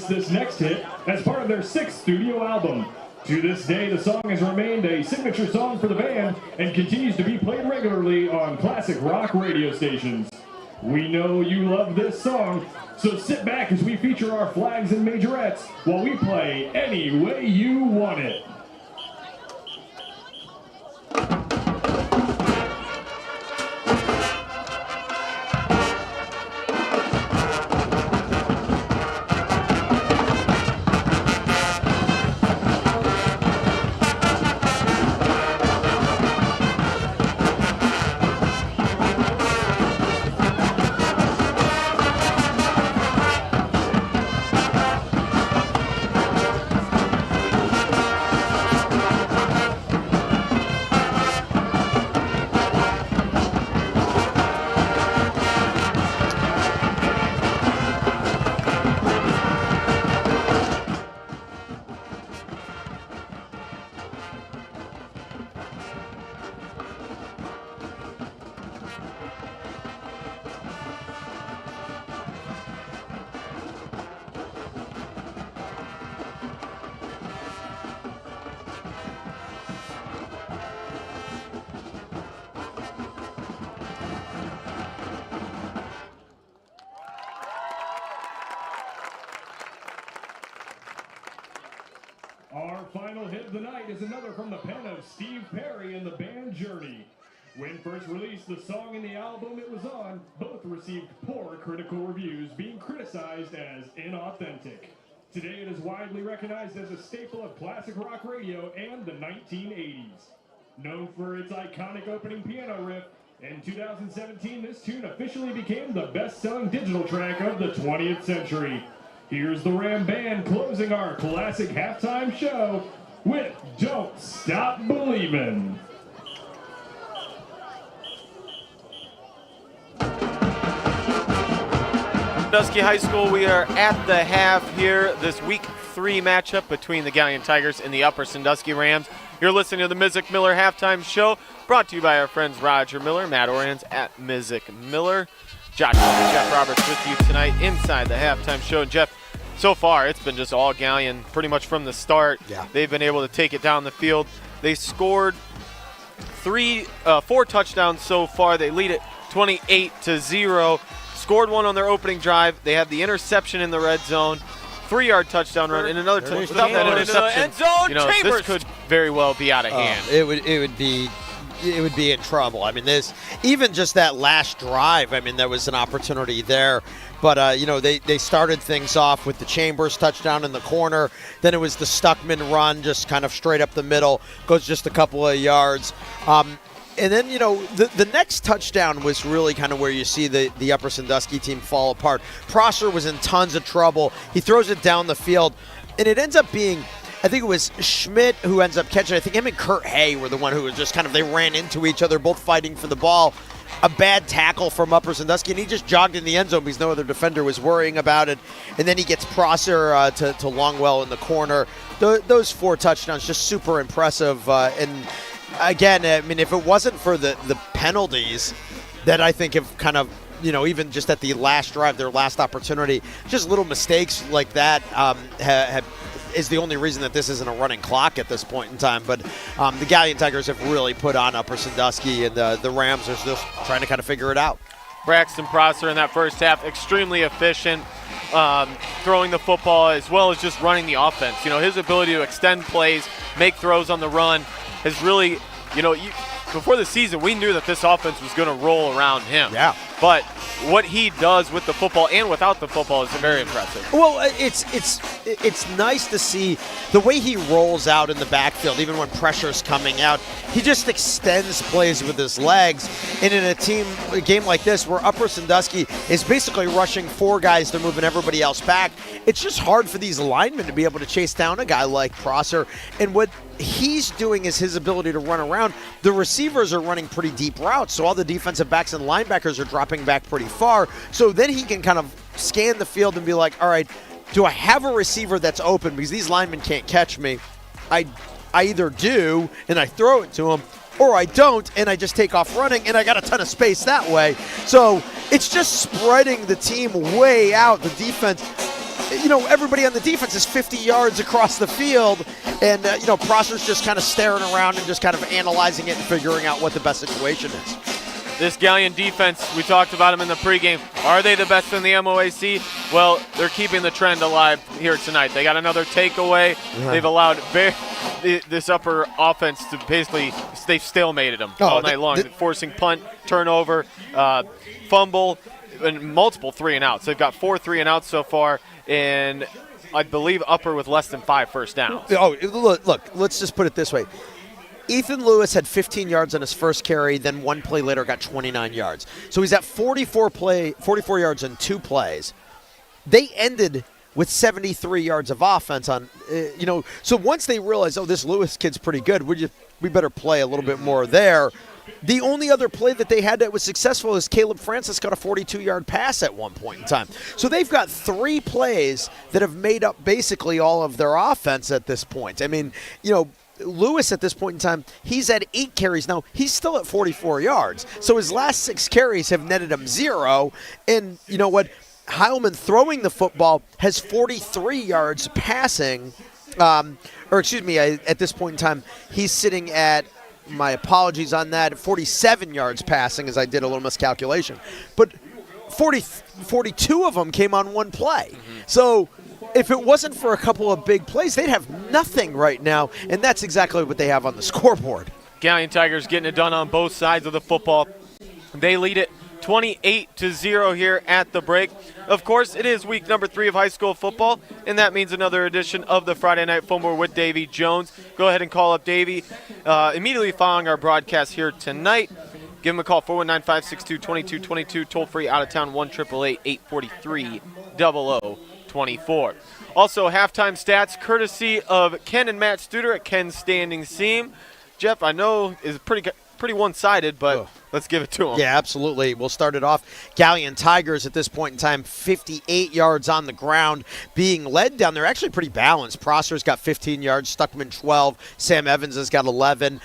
This next hit as part of their 6th studio album. To this day, the song has remained a signature song for the band and continues to be played regularly on classic rock radio stations. We know you love this song, so sit back as we feature our flags and majorettes while we play Any Way You Want It. Our final hit of the night is another from the pen of Steve Perry and the band Journey. When first released, the song and the album it was on both received poor critical reviews, being criticized as inauthentic. Today it is widely recognized as a staple of classic rock radio and the 1980s. Known for its iconic opening piano riff, in 2017 this tune officially became the best-selling digital track of the 20th century. Here's the Ram Band closing our classic halftime show with Don't Stop Believin'. Sandusky High School. We are at the half here, this Week 3 matchup between the Galion Tigers and the Upper Sandusky Rams. You're listening to the Mizik Miller Halftime Show, brought to you by our friends Roger Miller, Matt Orians at Mizik Miller. Josh Miller, Jeff Roberts with you tonight inside the Halftime Show. And Jeff, so far it's been just all Galion pretty much from the start. Yeah. They've been able to take it down the field. They scored 4 touchdowns so far. They lead it 28-0. Scored one on their opening drive. They had the interception in the red zone, 3-yard touchdown run, and another without that interception. End zone, this could very well be out of hand. It would be in trouble. I mean, this even just that last drive. I mean, there was an opportunity there, but they started things off with the Chambers touchdown in the corner. Then it was the Stuckman run, just kind of straight up the middle, goes just a couple of yards. And then, the next touchdown was really kind of where you see the Upper Sandusky team fall apart. Prosser was in tons of trouble. He throws it down the field, and it ends up being, I think it was Schmidt who ends up catching it. I think him and Kurt Hay were the one who was just kind of, they ran into each other, both fighting for the ball. A bad tackle from Upper Sandusky, and he just jogged in the end zone because no other defender was worrying about it. And then he gets Prosser to Longwell in the corner. Those 4 touchdowns, just super impressive. And again, I mean, if it wasn't for the penalties that I think have kind of, even just at the last drive, their last opportunity, just little mistakes like that is the only reason that this isn't a running clock at this point in time. But the Galion Tigers have really put on Upper Sandusky, and the Rams are still trying to kind of figure it out. Braxton Prosser in that first half, extremely efficient, throwing the football as well as just running the offense. His ability to extend plays, make throws on the run has really, before the season, we knew that this offense was going to roll around him. Yeah. But what he does with the football and without the football is very impressive. Well, it's nice to see the way he rolls out in the backfield, even when pressure's coming out. He just extends plays with his legs. And in a game like this, where Upper Sandusky is basically rushing 4 guys, they're moving everybody else back. It's just hard for these linemen to be able to chase down a guy like Prosser. And what he's doing is his ability to run around. The receivers are running pretty deep routes, so all the defensive backs and linebackers are dropping back pretty far. So then he can kind of scan the field and be like, all right, do I have a receiver that's open because these linemen can't catch me? I either do and I throw it to him, or I don't and I just take off running and I got a ton of space that way. So it's just spreading the team way out. The defense, everybody on the defense is 50 yards across the field, and Prosser's just kind of staring around and just kind of analyzing it and figuring out what the best situation is. This Galion defense, we talked about them in the pregame. Are they the best in the MOAC? Well, they're keeping the trend alive here tonight. They got another takeaway. They've allowed this upper offense to basically, they've stalemated them all night long, forcing punt, turnover, fumble, and multiple 3-and-outs. They've got 4 3-and-outs so far, and I believe Upper with less than 5 first downs. Oh, look, let's just put it this way. Ethan Lewis had 15 yards on his first carry, then 1 play later got 29 yards. So he's at 44 yards in 2 plays. They ended with 73 yards of offense on, so once they realized, this Lewis kid's pretty good, we better play a little bit more there. The only other play that they had that was successful is Caleb Francis got a 42-yard pass at one point in time. So they've got 3 plays that have made up basically all of their offense at this point. I mean, Lewis at this point in time, he's at 8 carries now. He's still at 44 yards. So his last 6 carries have netted him 0. And you know what? Heilman throwing the football has 43 yards passing. At this point in time, he's sitting at, my apologies on that, 47 yards passing, as I did a little miscalculation. But 42 of them came on 1 play. So if it wasn't for a couple of big plays, they'd have nothing right now, and that's exactly what they have on the scoreboard. Galion Tigers getting it done on both sides of the football. They lead it 28-0 here at the break. Of course, it is week number 3 of high school football, and that means another edition of the Friday Night Fumble with Davey Jones. Go ahead and call up Davey immediately following our broadcast here tonight. Give him a call, 419-562-2222, toll-free out-of-town, 1-888-843-0024. Also, halftime stats courtesy of Ken and Matt Studer at Ken's Standing Seam. Jeff, I know is pretty one-sided, but Let's give it to them. Yeah, absolutely. We'll start it off. Galion Tigers at this point in time, 58 yards on the ground, being led down. They're actually pretty balanced. Prosser's got 15 yards, Stuckman 12, Sam Evans has got 11,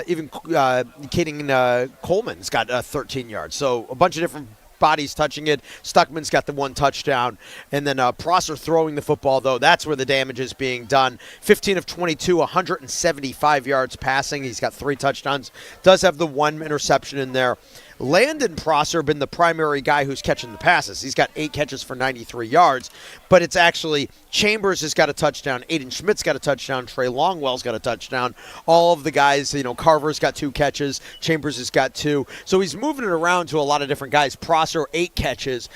even Kaden Coleman's got 13 yards. So a bunch of different bodies touching it. Stuckman's got the 1 touchdown. And then Prosser throwing the football, though. That's where the damage is being done. 15 of 22, 175 yards passing. He's got 3 touchdowns. Does have the 1 interception in there. Landon Prosser been the primary guy who's catching the passes. He's got 8 catches for 93 yards, but it's actually Chambers has got a touchdown, Aiden Schmidt's got a touchdown, Trey Longwell's got a touchdown. All of the guys, Carver's got 2 catches, Chambers has got 2. So he's moving it around to a lot of different guys. Prosser, 8 catches.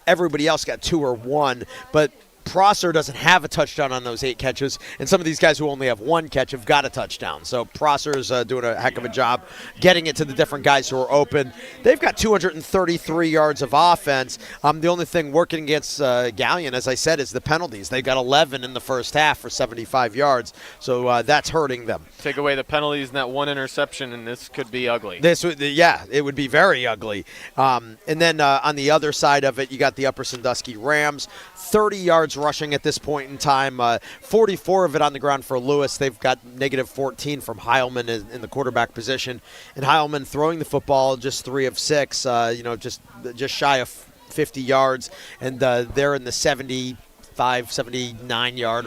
Everybody else got 2 or 1, but Prosser doesn't have a touchdown on those 8 catches, and some of these guys who only have 1 catch have got a touchdown. So Prosser's doing a heck of a job getting it to the different guys who are open. They've got 233 yards of offense. The only thing working against Galion, as I said, is the penalties. They got 11 in the first half for 75 yards, so that's hurting them. Take away the penalties and that 1 interception, and this could be ugly. It would be very ugly. And then on the other side of it, you got the Upper Sandusky Rams, 30 yards rushing at this point in time, 44 of it on the ground for Lewis. They've got negative 14 from Heilman in the quarterback position, and Heilman throwing the football just 3 of 6, just shy of 50 yards, and they're in the 79 yard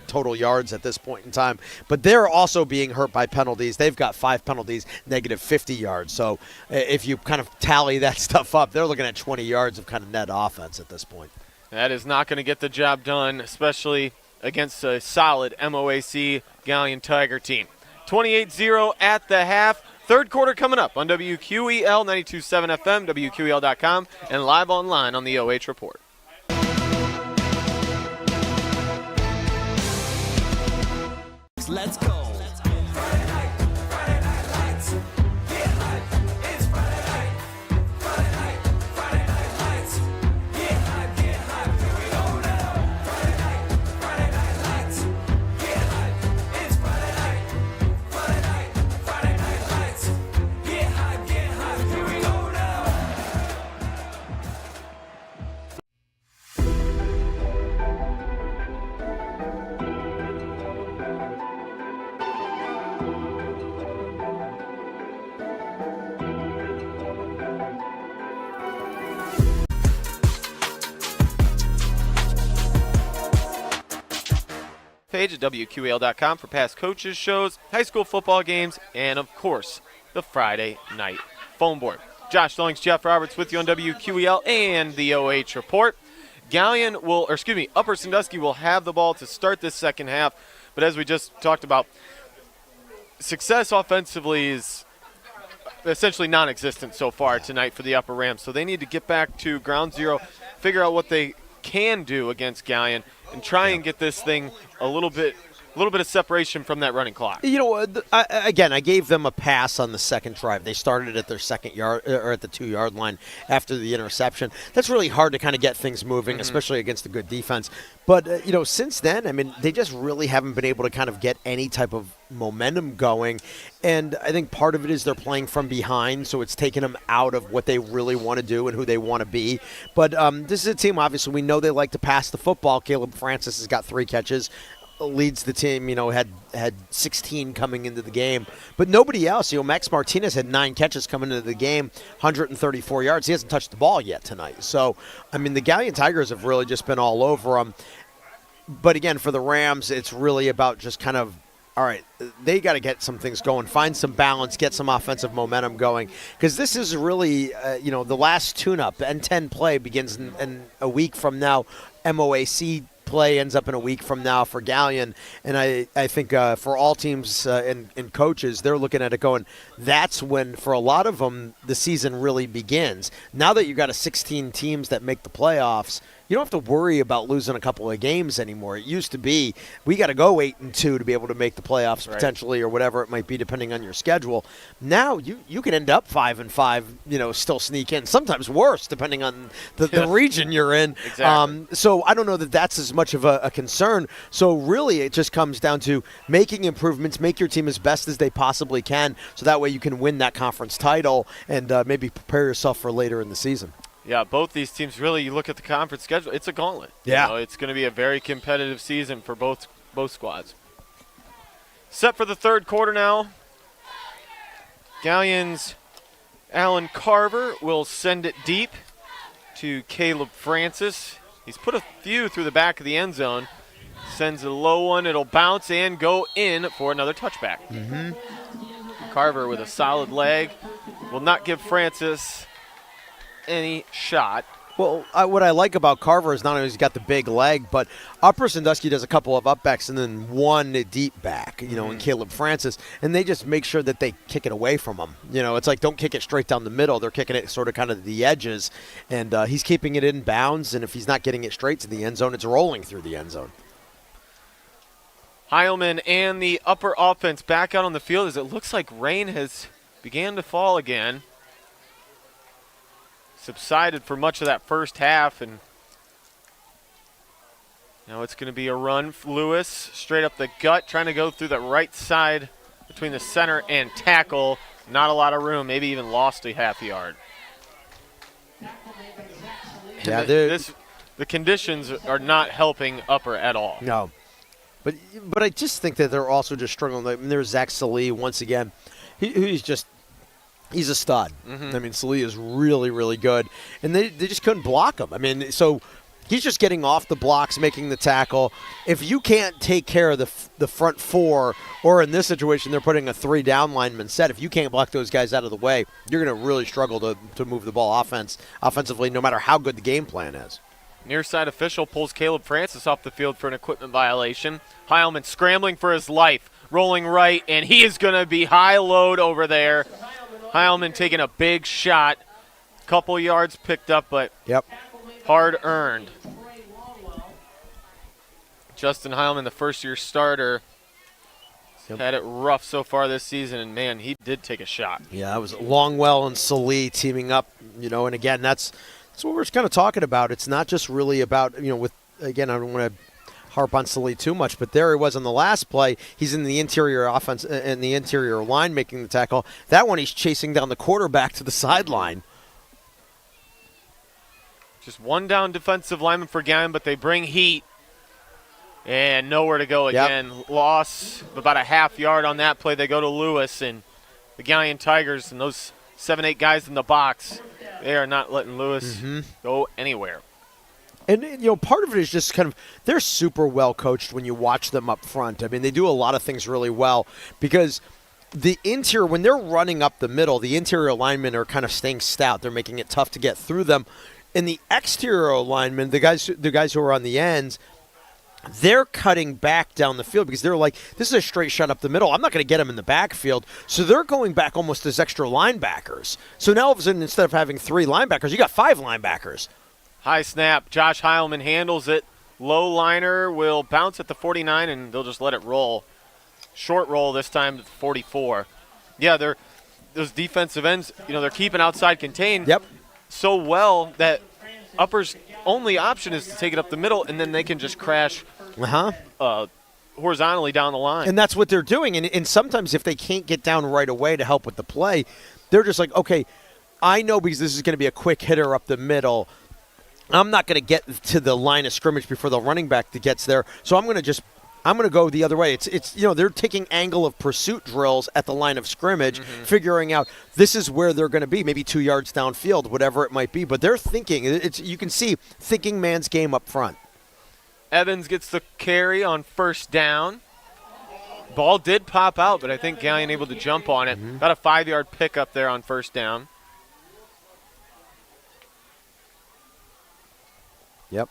total yards at this point in time. But they're also being hurt by penalties. They've got 5 penalties, negative 50 yards. So if you kind of tally that stuff up, they're looking at 20 yards of kind of net offense at this point. That is not going to get the job done, especially against a solid MOAC Galion Tiger team. 28-0 at the half. Third quarter coming up on WQEL 92.7 FM, WQEL.com, and live online on the OH Report. Let's go. Friday night lights. Get hype. It's Friday night. Friday night lights. Get hype. Here we go now. Friday night lights. Get hype. It's Friday night lights. Get hype. Here we go now. Page at WQEL.com for past coaches, shows, high school football games, and of course, the Friday night phone board. Josh Stillings, Jeff Roberts with you on WQEL and the OH Report. Upper Sandusky will have the ball to start this second half, but as we just talked about, success offensively is essentially non-existent so far tonight for the Upper Rams. So they need to get back to ground zero, figure out what they can do against Galion, and try and get this thing a little bit of separation from that running clock. I gave them a pass on the second drive. They started at their 2nd yard or at the 2-yard line after the interception. That's really hard to kind of get things moving, especially against a good defense. But since then, they just really haven't been able to kind of get any type of momentum going. And I think part of it is they're playing from behind, so it's taken them out of what they really want to do and who they want to be. But this is a team, obviously, we know they like to pass the football. Caleb Francis has got 3 catches. Leads the team, had 16 coming into the game. But nobody else, Max Martinez had 9 catches coming into the game, 134 yards. He hasn't touched the ball yet tonight. So, the Galion Tigers have really just been all over him. But again, for the Rams, it's really about just kind of, all right, they got to get some things going, find some balance, get some offensive momentum going. Because this is really, the last tune-up. N10 play begins in a week from now. MOAC play ends up in a week from now for Galion, and I think for all teams and coaches, they're looking at it going, that's when, for a lot of them, the season really begins. Now that you've got 16 teams that make the playoffs, you don't have to worry about losing a couple of games anymore. It used to be we got to go 8-2 to be able to make the playoffs potentially, or whatever it might be, depending on your schedule. Now you can end up 5-5, still sneak in. Sometimes worse, depending on the region you're in. Exactly. So I don't know that that's as much of a concern. So really, it just comes down to making improvements, make your team as best as they possibly can, so that way you can win that conference title and maybe prepare yourself for later in the season. Yeah, both these teams, really, you look at the conference schedule, it's a gauntlet. Yeah. It's going to be a very competitive season for both squads. Set for the third quarter now. Galion's Alan Carver will send it deep to Caleb Francis. He's put a few through the back of the end zone. Sends a low one. It'll bounce and go in for another touchback. Carver with a solid leg will not give Francis any shot. Well, what I like about Carver is not only he's got the big leg, but Upper Sandusky does a couple of upbacks and then one deep back, in Caleb Francis, and they just make sure that they kick it away from him. It's like don't kick it straight down the middle. They're kicking it sort of kind of the edges, and he's keeping it in bounds, and if he's not getting it straight to the end zone, it's rolling through the end zone. Heilman and the upper offense back out on the field as it looks like rain has began to fall again. Subsided for much of that first half, and now it's going to be a run. Lewis straight up the gut, trying to go through the right side between the center and tackle. Not a lot of room, maybe even lost a half yard. Yeah, the conditions are not helping Upper at all. No. But I just think that they're also just struggling. I mean, there's Zach Salee once again. He's a stud. I mean, Salee is really, really good. And they just couldn't block him. I mean, so he's just getting off the blocks, making the tackle. If you can't take care of the front four, or in this situation, they're putting a 3-down lineman set. If you can't block those guys out of the way, you're going to really struggle to move the ball offensively, no matter how good the game plan is. Near side official pulls Caleb Francis off the field for an equipment violation. Heilman scrambling for his life, rolling right, and he is going to be high load over there. Heilman taking a big shot. Couple yards picked up, but hard earned. Justin Heilman, the first-year starter, had it rough so far this season, and, man, he did take a shot. Yeah, that was Longwell and Salee teaming up, and, again, that's what we're just kind of talking about. It's not just really about, I don't want to harp on Salee too much, but there he was on the last play. He's in the interior offense and the interior line making the tackle. That one he's chasing down the quarterback to the sideline. Just one down defensive lineman for Galion, but they bring heat. And nowhere to go again. Loss of about a half yard on that play. They go to Lewis, and the Galion Tigers and those 7-8 guys in the box, they are not letting Lewis go anywhere. And, part of it is just kind of they're super well coached when you watch them up front. I mean, they do a lot of things really well because the interior, when they're running up the middle, the interior linemen are kind of staying stout. They're making it tough to get through them. And the exterior linemen, the guys who are on the ends, they're cutting back down the field because they're like, this is a straight shot up the middle. I'm not going to get them in the backfield. So they're going back almost as extra linebackers. So now all of a sudden, instead of having 3 linebackers, you got 5 linebackers. High snap. Josh Heilman handles it. Low liner will bounce at the 49, and they'll just let it roll. Short roll this time to the 44. Yeah, those defensive ends, they're keeping outside contained so well that Upper's only option is to take it up the middle, and then they can just crash horizontally down the line. And that's what they're doing. And sometimes if they can't get down right away to help with the play, they're just like, okay, I know because this is going to be a quick hitter up the middle. I'm not going to get to the line of scrimmage before the running back that gets there, so I'm going to go the other way. It's they're taking angle of pursuit drills at the line of scrimmage, figuring out this is where they're going to be, maybe 2 yards downfield, whatever it might be. But they're thinking. You can see thinking man's game up front. Evans gets the carry on first down. Ball did pop out, but I think Galion able to jump on it. Got a 5-yard pickup there on first down. Yep.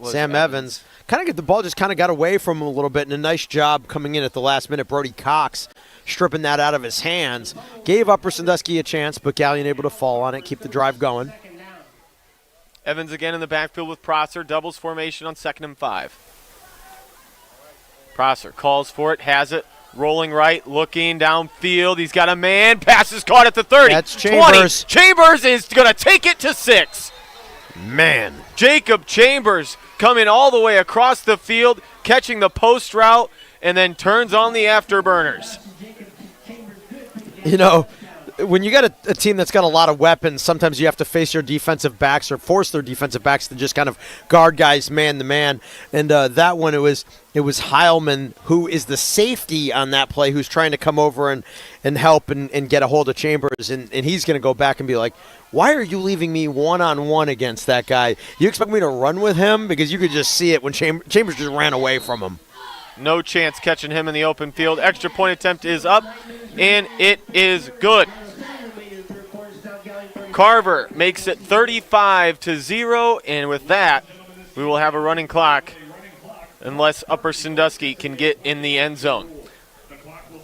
Sam Evans the ball just kind of got away from him a little bit, and a nice job coming in at the last minute. Brody Cox stripping that out of his hands. Gave Upper Sandusky a chance, but Galion able to fall on it, keep the drive going. Evans again in the backfield with Prosser. Doubles formation on 2nd and 5. Prosser calls for it, has it. Rolling right, looking downfield. He's got a man. Pass is caught at the 30. That's Chambers. 20. Chambers is going to take it to 6. Man. Jacob Chambers coming all the way across the field, catching the post route, and then turns on the afterburners. You know, when you got a team that's got a lot of weapons, sometimes you have to face your defensive backs or force their defensive backs to just kind of guard guys man to man. And that one, it was Heilman, who is the safety on that play, who's trying to come over and help and get a hold of Chambers. And he's going to go back and be like, why are you leaving me one-on-one against that guy? You expect me to run with him? Because you could just see it when Chambers just ran away from him. No chance catching him in the open field. Extra point attempt is up, and it is good. Carver makes it 35-0, and with that, we will have a running clock unless Upper Sandusky can get in the end zone.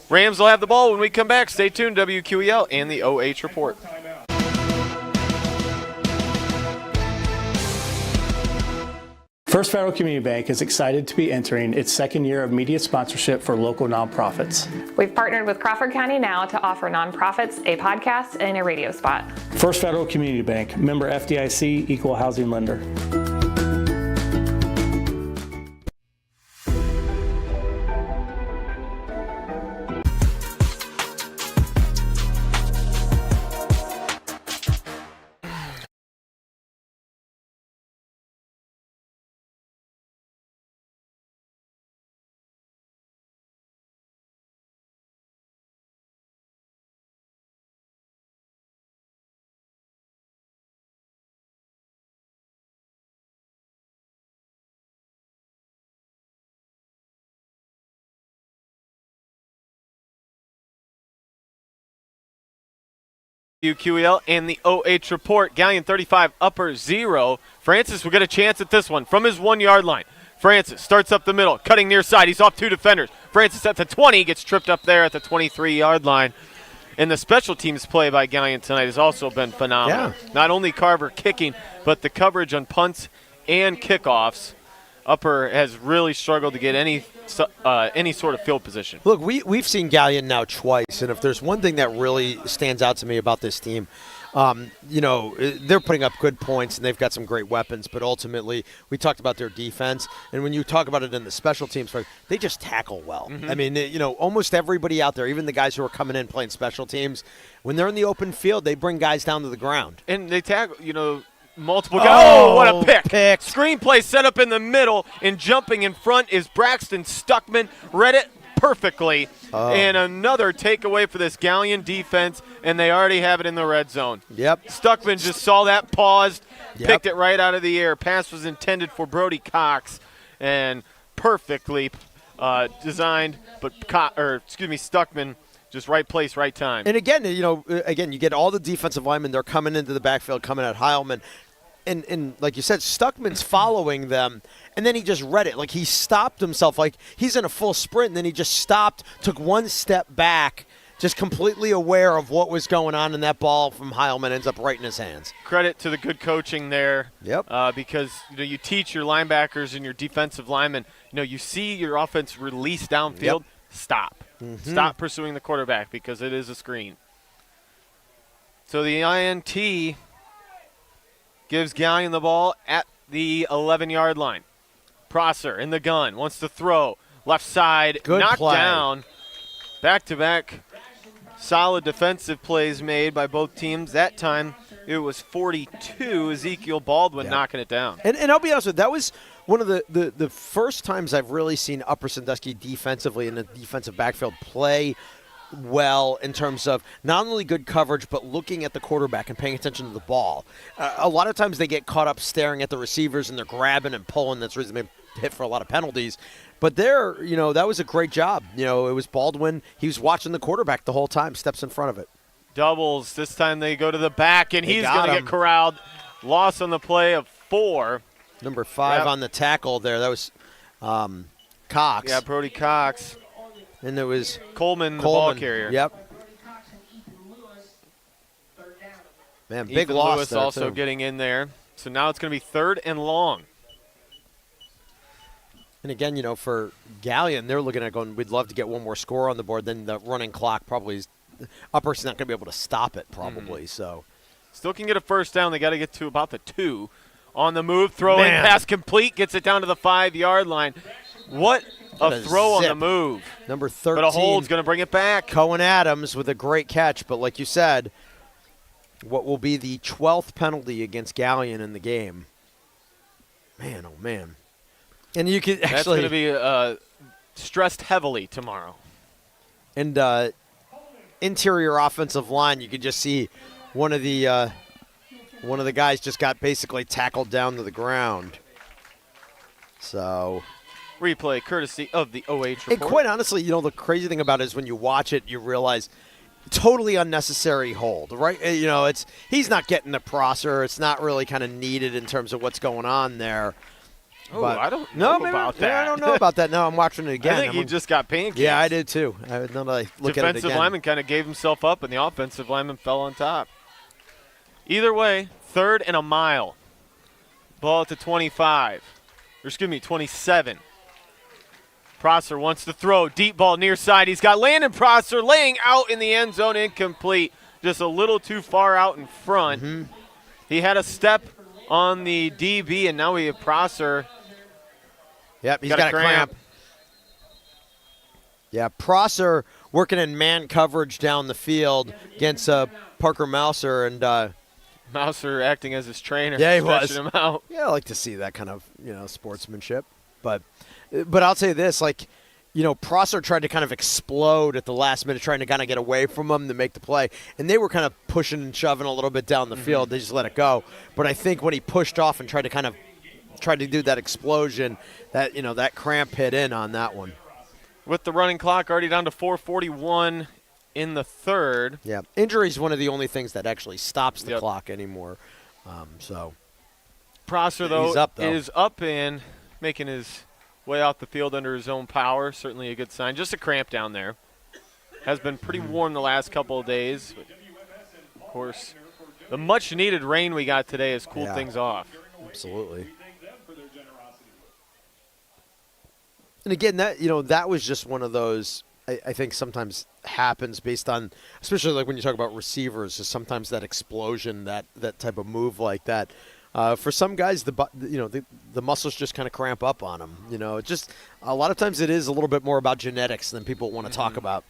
Rams will have the ball when we come back. Stay tuned, WQEL and the OH Report. First Federal Community Bank is excited to be entering its 2nd year of media sponsorship for local nonprofits. We've partnered with Crawford County Now to offer nonprofits a podcast and a radio spot. First Federal Community Bank, member FDIC, equal housing lender. WQEL and the OH Report. Galion 35, Upper 0. Francis will get a chance at this one from his 1-yard line. Francis starts up the middle, cutting near side. He's off 2 defenders. Francis at the 20, gets tripped up there at the 23-yard line. And the special teams play by Galion tonight has also been phenomenal. Yeah. Not only Carver kicking, but the coverage on punts and kickoffs. Upper has really struggled to get any sort of field position. Look, we've seen Galion now twice, and if there's one thing that really stands out to me about this team, they're putting up good points and they've got some great weapons, but ultimately we talked about their defense, and when you talk about it in the special teams, they just tackle well. Mm-hmm. I mean, almost everybody out there, even the guys who are coming in playing special teams, when they're in the open field, they bring guys down to the ground. And they tackle, multiple guys. Oh, what a pick. Pick. Screenplay set up in the middle, and jumping in front is Braxton Stuckman. Read it perfectly. And another takeaway for this Galion defense, and they already have it in the red zone. Yep. Stuckman just saw that, paused, picked it right out of the air. Pass was intended for Brody Cox, and perfectly designed, but Stuckman just right place, right time. And again, you get all the defensive linemen. They're coming into the backfield, coming at Heilman. And like you said, Stuckman's following them, and then he just read it. Like he stopped himself. Like he's in a full sprint, and then he just stopped, took one step back, just completely aware of what was going on, and that ball from Heilman ends up right in his hands. Credit to the good coaching there. Yep. Because you teach your linebackers and your defensive linemen, you see your offense release downfield, Yep. stop. Mm-hmm. Stop pursuing the quarterback because it is a screen. So the INT gives Galion the ball at the 11-yard line. Prosser in the gun, wants to throw. Left side, Good knocked play. down. Back-to-back solid defensive plays made by both teams. That time it was 42, Ezekiel Baldwin knocking it down. And I'll be honest with you, that was one of the first times I've really seen Upper Sandusky defensively in the defensive backfield play well in terms of not only good coverage but looking at the quarterback and paying attention to the ball. A lot of times they get caught up staring at the receivers and they're grabbing and pulling. That's the reason they hit for a lot of penalties. But there, that was a great job. It was Baldwin. He was watching the quarterback the whole time, steps in front of it. Doubles. This time they go to the back, and he's got going to him. get corralled. Loss on the play of 4. Number 5 on the tackle there. That was Cox. Yeah, Brody Cox. And there was Coleman, the ball carrier. Yep. Man, big Ethan loss Lewis there, also too. getting in there. So now it's going to be 3rd and long. And again, for Galion, they're looking at going, we'd love to get one more score on the board. Then the running clock probably is, Upper's not going to be able to stop it probably. So still can get a first down. They got to get to about the 2. On the move, throwing pass complete, gets it down to the 5-yard line. What a throw on the move. Number 13. But a hold's going to bring it back. Cohen Adams with a great catch. But like you said, what will be the 12th penalty against Galion in the game. Man, oh, man. And you could That's actually. going to be stressed heavily tomorrow. And interior offensive line, you could just see one of the guys just got basically tackled down to the ground. So. Replay courtesy of the OH report. And quite honestly, the crazy thing about it is when you watch it, you realize totally unnecessary hold, right? He's not getting the Prosser. It's not really kind of needed in terms of what's going on there. Oh, I don't know about that. I don't know about that. No, I'm watching it again. I think he just got pancaked. Yeah, I did too. Now that I look at it again. Defensive lineman kind of gave himself up, and the offensive lineman fell on top. Either way, 3rd and a mile. Ball at the 25. Or excuse me, 27. Prosser wants to throw. Deep ball near side. He's got Landon Prosser laying out in the end zone, incomplete. Just a little too far out in front. Mm-hmm. He had a step on the DB, and now we have Prosser. Yep, he's got a cramp. Yeah, Prosser working in man coverage down the field against Parker Mouser. And Mouser acting as his trainer. Yeah, he was. Him out. Yeah, I like to see that kind of, sportsmanship. But I'll say this, Prosser tried to kind of explode at the last minute, trying to kind of get away from him to make the play. And they were kind of pushing and shoving a little bit down the field. They just let it go. But I think when he pushed off and tried to do that explosion, that cramp hit in on that one. With the running clock already down to 4:41 in the 3rd. Yeah, injury is one of the only things that actually stops the clock anymore. Prosser, though, is up and making his way out the field under his own power. Certainly a good sign. Just a cramp down there. Has been pretty warm the last couple of days. But of course, the much-needed rain we got today has cooled things off. Absolutely. And again, that was just one of those, I think sometimes happens based on, especially like when you talk about receivers, is sometimes that explosion, that type of move like that. For some guys, the muscles just kind of cramp up on them. It just a lot of times it is a little bit more about genetics than people want to talk about.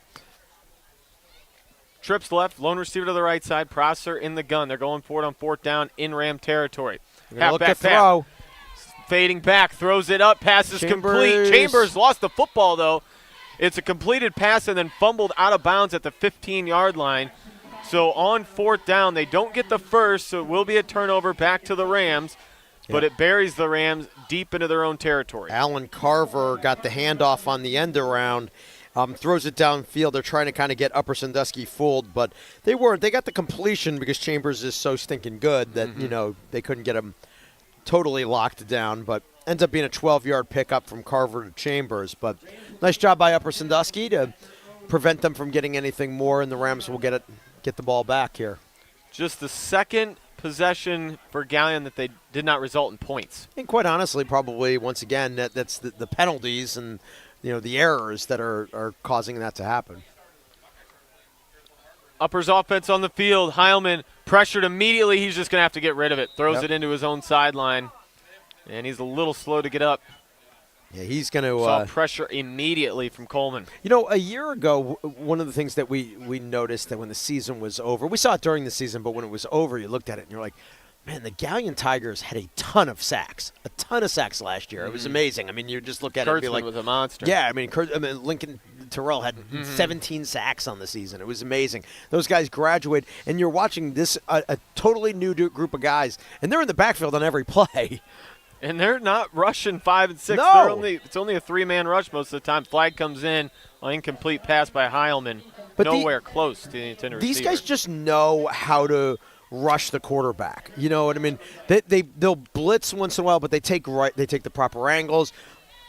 Trips left, lone receiver to the right side, Prosser in the gun. They're going for it on 4th down in Ram territory. Look to throw. Fading back, throws it up, pass is complete. Chambers lost the football, though. It's a completed pass and then fumbled out of bounds at the 15-yard line. So on 4th down, they don't get the first, so it will be a turnover back to the Rams, but it buries the Rams deep into their own territory. Alan Carver got the handoff on the end around, throws it downfield. They're trying to kind of get Upper Sandusky fooled, but they weren't. They got the completion because Chambers is so stinking good that, they couldn't get him totally locked down, but ends up being a 12-yard pickup from Carver to Chambers. But nice job by Upper Sandusky to prevent them from getting anything more, and the Rams will get the ball back here. Just the second possession for Galion that they did not result in points. And quite honestly, probably, once again, that's the penalties and the errors that are causing that to happen. Upper's offense on the field. Heilman pressured immediately. He's just going to have to get rid of it. Throws it into his own sideline, and he's a little slow to get up. Yeah, he's going to saw pressure immediately from Coleman. A year ago, one of the things that we noticed that when the season was over, we saw it during the season, but when it was over, you looked at it and you're like, man, the Galion Tigers had a ton of sacks last year. It was amazing. I mean, you just look at it and be like, was a monster. Yeah, I mean, Lincoln Terrell had 17 sacks on the season. It was amazing. Those guys graduate, and you're watching this a totally new group of guys, and they're in the backfield on every play. And they're not rushing 5 and 6. No. It's only a 3-man rush most of the time. Flag comes in on incomplete pass by Heilman. But nowhere close to the intended receiver. These guys just know how to rush the quarterback. You know what I mean? They'll blitz once in a while, but they take the proper angles.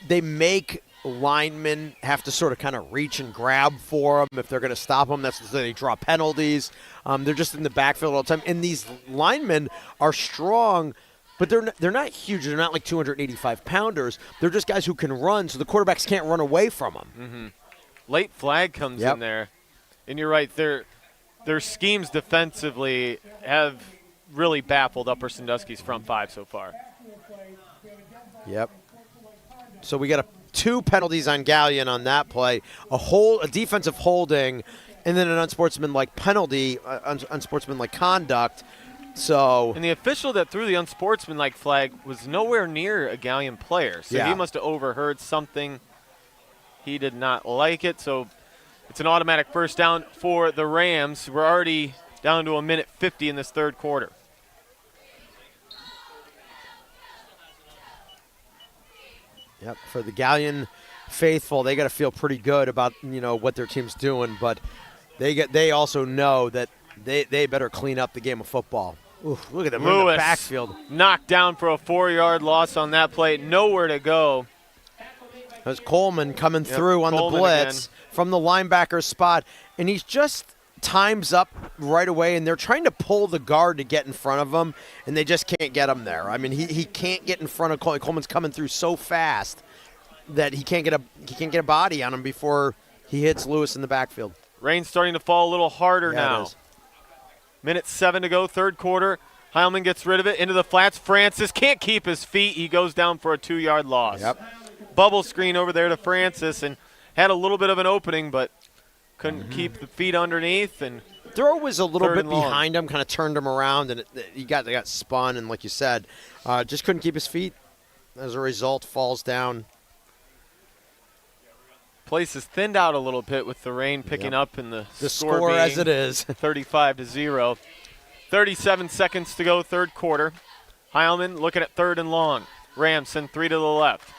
They make linemen have to sort of kind of reach and grab for them if they're going to stop them. That's why they draw penalties. They're just in the backfield all the time. And these linemen are strong, but they're not huge. They're not like 285 pounders. They're just guys who can run, so the quarterbacks can't run away from them. Mm-hmm. Late flag comes in there, and you're right. Their schemes defensively have really baffled Upper Sandusky's front five so far. Yep. So we got 2 penalties on Galion on that play, a defensive holding, and then an unsportsmanlike penalty, unsportsmanlike conduct. So, and the official that threw the unsportsmanlike flag was nowhere near a Galion player, so he must have overheard something. He did not like it, so it's an automatic first down for the Rams. We're already down to 1:50 in this third quarter. Yep, for the Galion faithful, they got to feel pretty good about what their team's doing, but they also know that they better clean up the game of football. Ooh, look at them in the backfield. Knocked down for a 4-yard loss on that play. Nowhere to go. That was Coleman coming through on Coleman the blitz again from the linebacker spot, and he's just times up right away, and they're trying to pull the guard to get in front of him, and they just can't get him there. I mean, he can't get in front of Coleman. Coleman's coming through so fast that he can't get a body on him before he hits Lewis in the backfield. Rain's starting to fall a little harder now. It is. 1:07 to go, third quarter. Heilman gets rid of it into the flats. Francis can't keep his feet. He goes down for a 2-yard loss. Yep. Bubble screen over there to Francis, and had a little bit of an opening, but couldn't keep the feet underneath. And throw was a little bit long behind him, kind of turned him around, and they got spun, and like you said, just couldn't keep his feet. As a result, falls down. Place is thinned out a little bit with the rain picking up and the score being as it is. 35-0. 37 seconds to go, third quarter. Heilman looking at third and long. Rams send 3 to the left.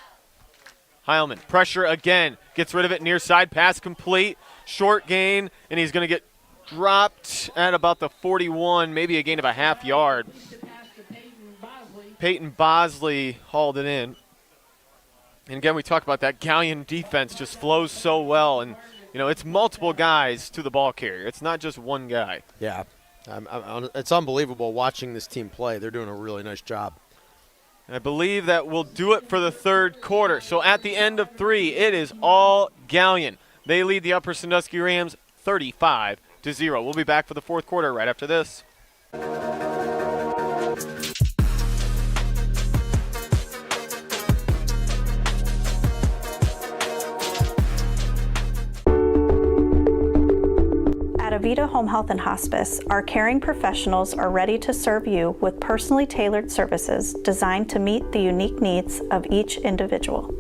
Heilman, pressure again. Gets rid of it near side. Pass complete. Short gain, and he's going to get dropped at about the 41, maybe a gain of a half yard. Peyton Bosley hauled it in. And again, we talk about that Galion defense just flows so well, and it's multiple guys to the ball carrier. It's not just one guy. Yeah, it's unbelievable watching this team play. They're doing a really nice job. And I believe that will do it for the third quarter. So at the end of 3, it is all Galion. They lead the Upper Sandusky Rams 35-0. We'll be back for the fourth quarter right after this. At Avita Home Health and Hospice, our caring professionals are ready to serve you with personally tailored services designed to meet the unique needs of each individual.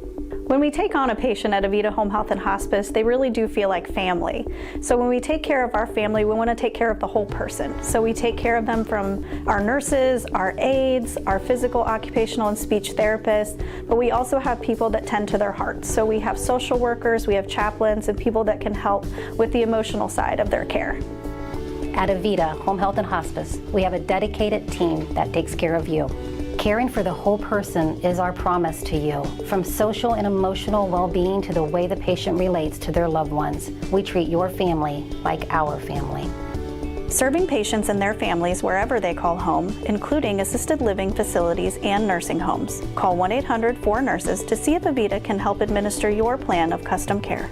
When we take on a patient at Avita Home Health and Hospice, they really do feel like family. So when we take care of our family, we want to take care of the whole person. So we take care of them from our nurses, our aides, our physical, occupational, and speech therapists, but we also have people that tend to their hearts. So we have social workers, we have chaplains, and people that can help with the emotional side of their care. At Avita Home Health and Hospice, we have a dedicated team that takes care of you. Caring for the whole person is our promise to you. From social and emotional well-being to the way the patient relates to their loved ones, we treat your family like our family. Serving patients and their families wherever they call home, including assisted living facilities and nursing homes. Call 1-800-4NURSES to see if Avita can help administer your plan of custom care.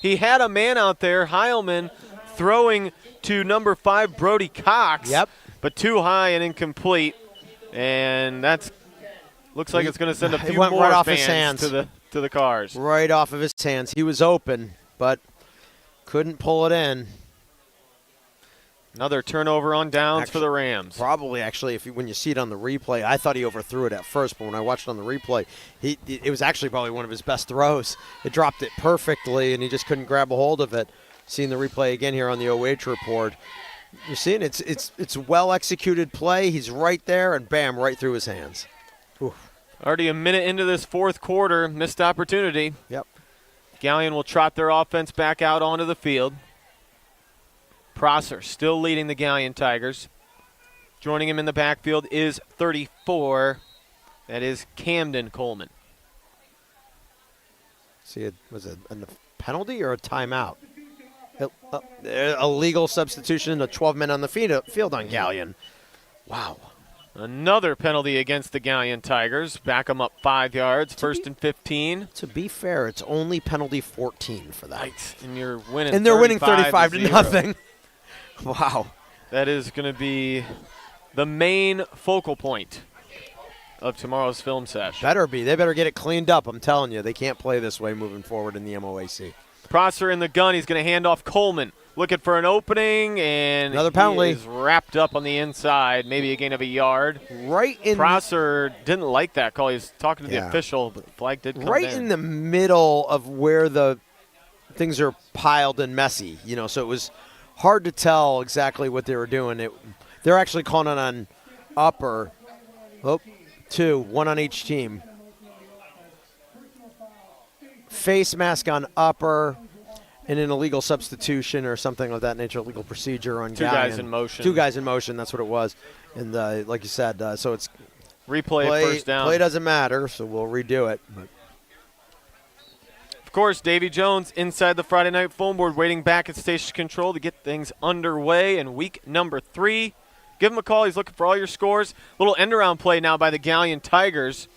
He had a man out there, Heilman, throwing to number 5, Brody Cox. Yep. But too high and incomplete. And that's looks like it's going to send a few went more right off fans his hands. to the cars. Right off of his hands. He was open, but couldn't pull it in. Another turnover on downs for the Rams. Probably, actually, when you see it on the replay, I thought he overthrew it at first, but when I watched it on the replay, it was actually probably one of his best throws. It dropped it perfectly, and he just couldn't grab a hold of it. Seeing the replay again here on the OH report, you're seeing it's well-executed play. He's right there, and bam, right through his hands. Oof. Already a minute into this fourth quarter, missed opportunity. Yep. Galion will trot their offense back out onto the field. Prosser still leading the Galion Tigers. Joining him in the backfield is 34. That is Camden Coleman. See, was it a penalty or a timeout? Illegal substitution, a 12 men on the field on Galion. Wow. Another penalty against the Galion Tigers. Back them up 5 yards, first and 15. To be fair, it's only penalty 14 for that. Right, and you're winning. And they're winning 35 to nothing. Wow. That is going to be the main focal point of tomorrow's film session. Better be. They better get it cleaned up. I'm telling you, they can't play this way moving forward in the MOAC. Prosser in the gun. He's going to hand off Coleman. Looking for an opening, and another penalty. He is wrapped up on the inside. Maybe a gain of a yard. Right in. Prosser didn't like that call. He was talking to the official, but the flag did come right in the middle of where the things are piled and messy. So it was hard to tell exactly what they were doing. They're actually calling it on Upper. Oh, 2, 1 on each team. Face mask on Upper. And an illegal substitution or something of that nature, illegal procedure on Galion. 2 guys in motion. 2 guys in motion, that's what it was. And like you said, so it's replay first down. Play doesn't matter, so we'll redo it. But. Of course, Davy Jones inside the Friday night phone board, waiting back at station control to get things underway in week number 3. Give him a call. He's looking for all your scores. Little end-around play now by the Galion Tigers.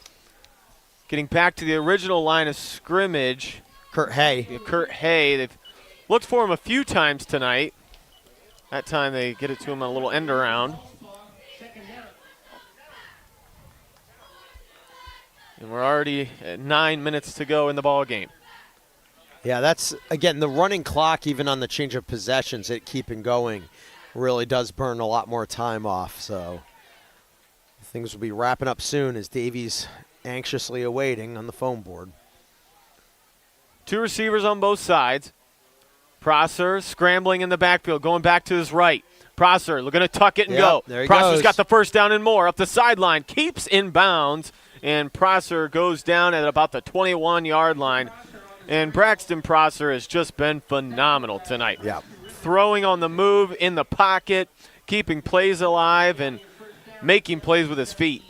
Getting back to the original line of scrimmage. Kurt Hay. They've looked for him a few times tonight. That time they get it to him on a little end around. And we're already at 9 minutes to go in the ball game. Yeah, that's, again, the running clock, even on the change of possessions, it keeping going, really does burn a lot more time off. So things will be wrapping up soon as Davies anxiously awaiting on the phone board. 2 receivers on both sides. Prosser scrambling in the backfield, going back to his right. Prosser looking to tuck it and go. There he Prosser's goes. got the first down and more. Up the sideline, keeps in bounds, and Prosser goes down at about the 21-yard line. And Braxton Prosser has just been phenomenal tonight. Yeah. Throwing on the move, in the pocket, keeping plays alive, and making plays with his feet.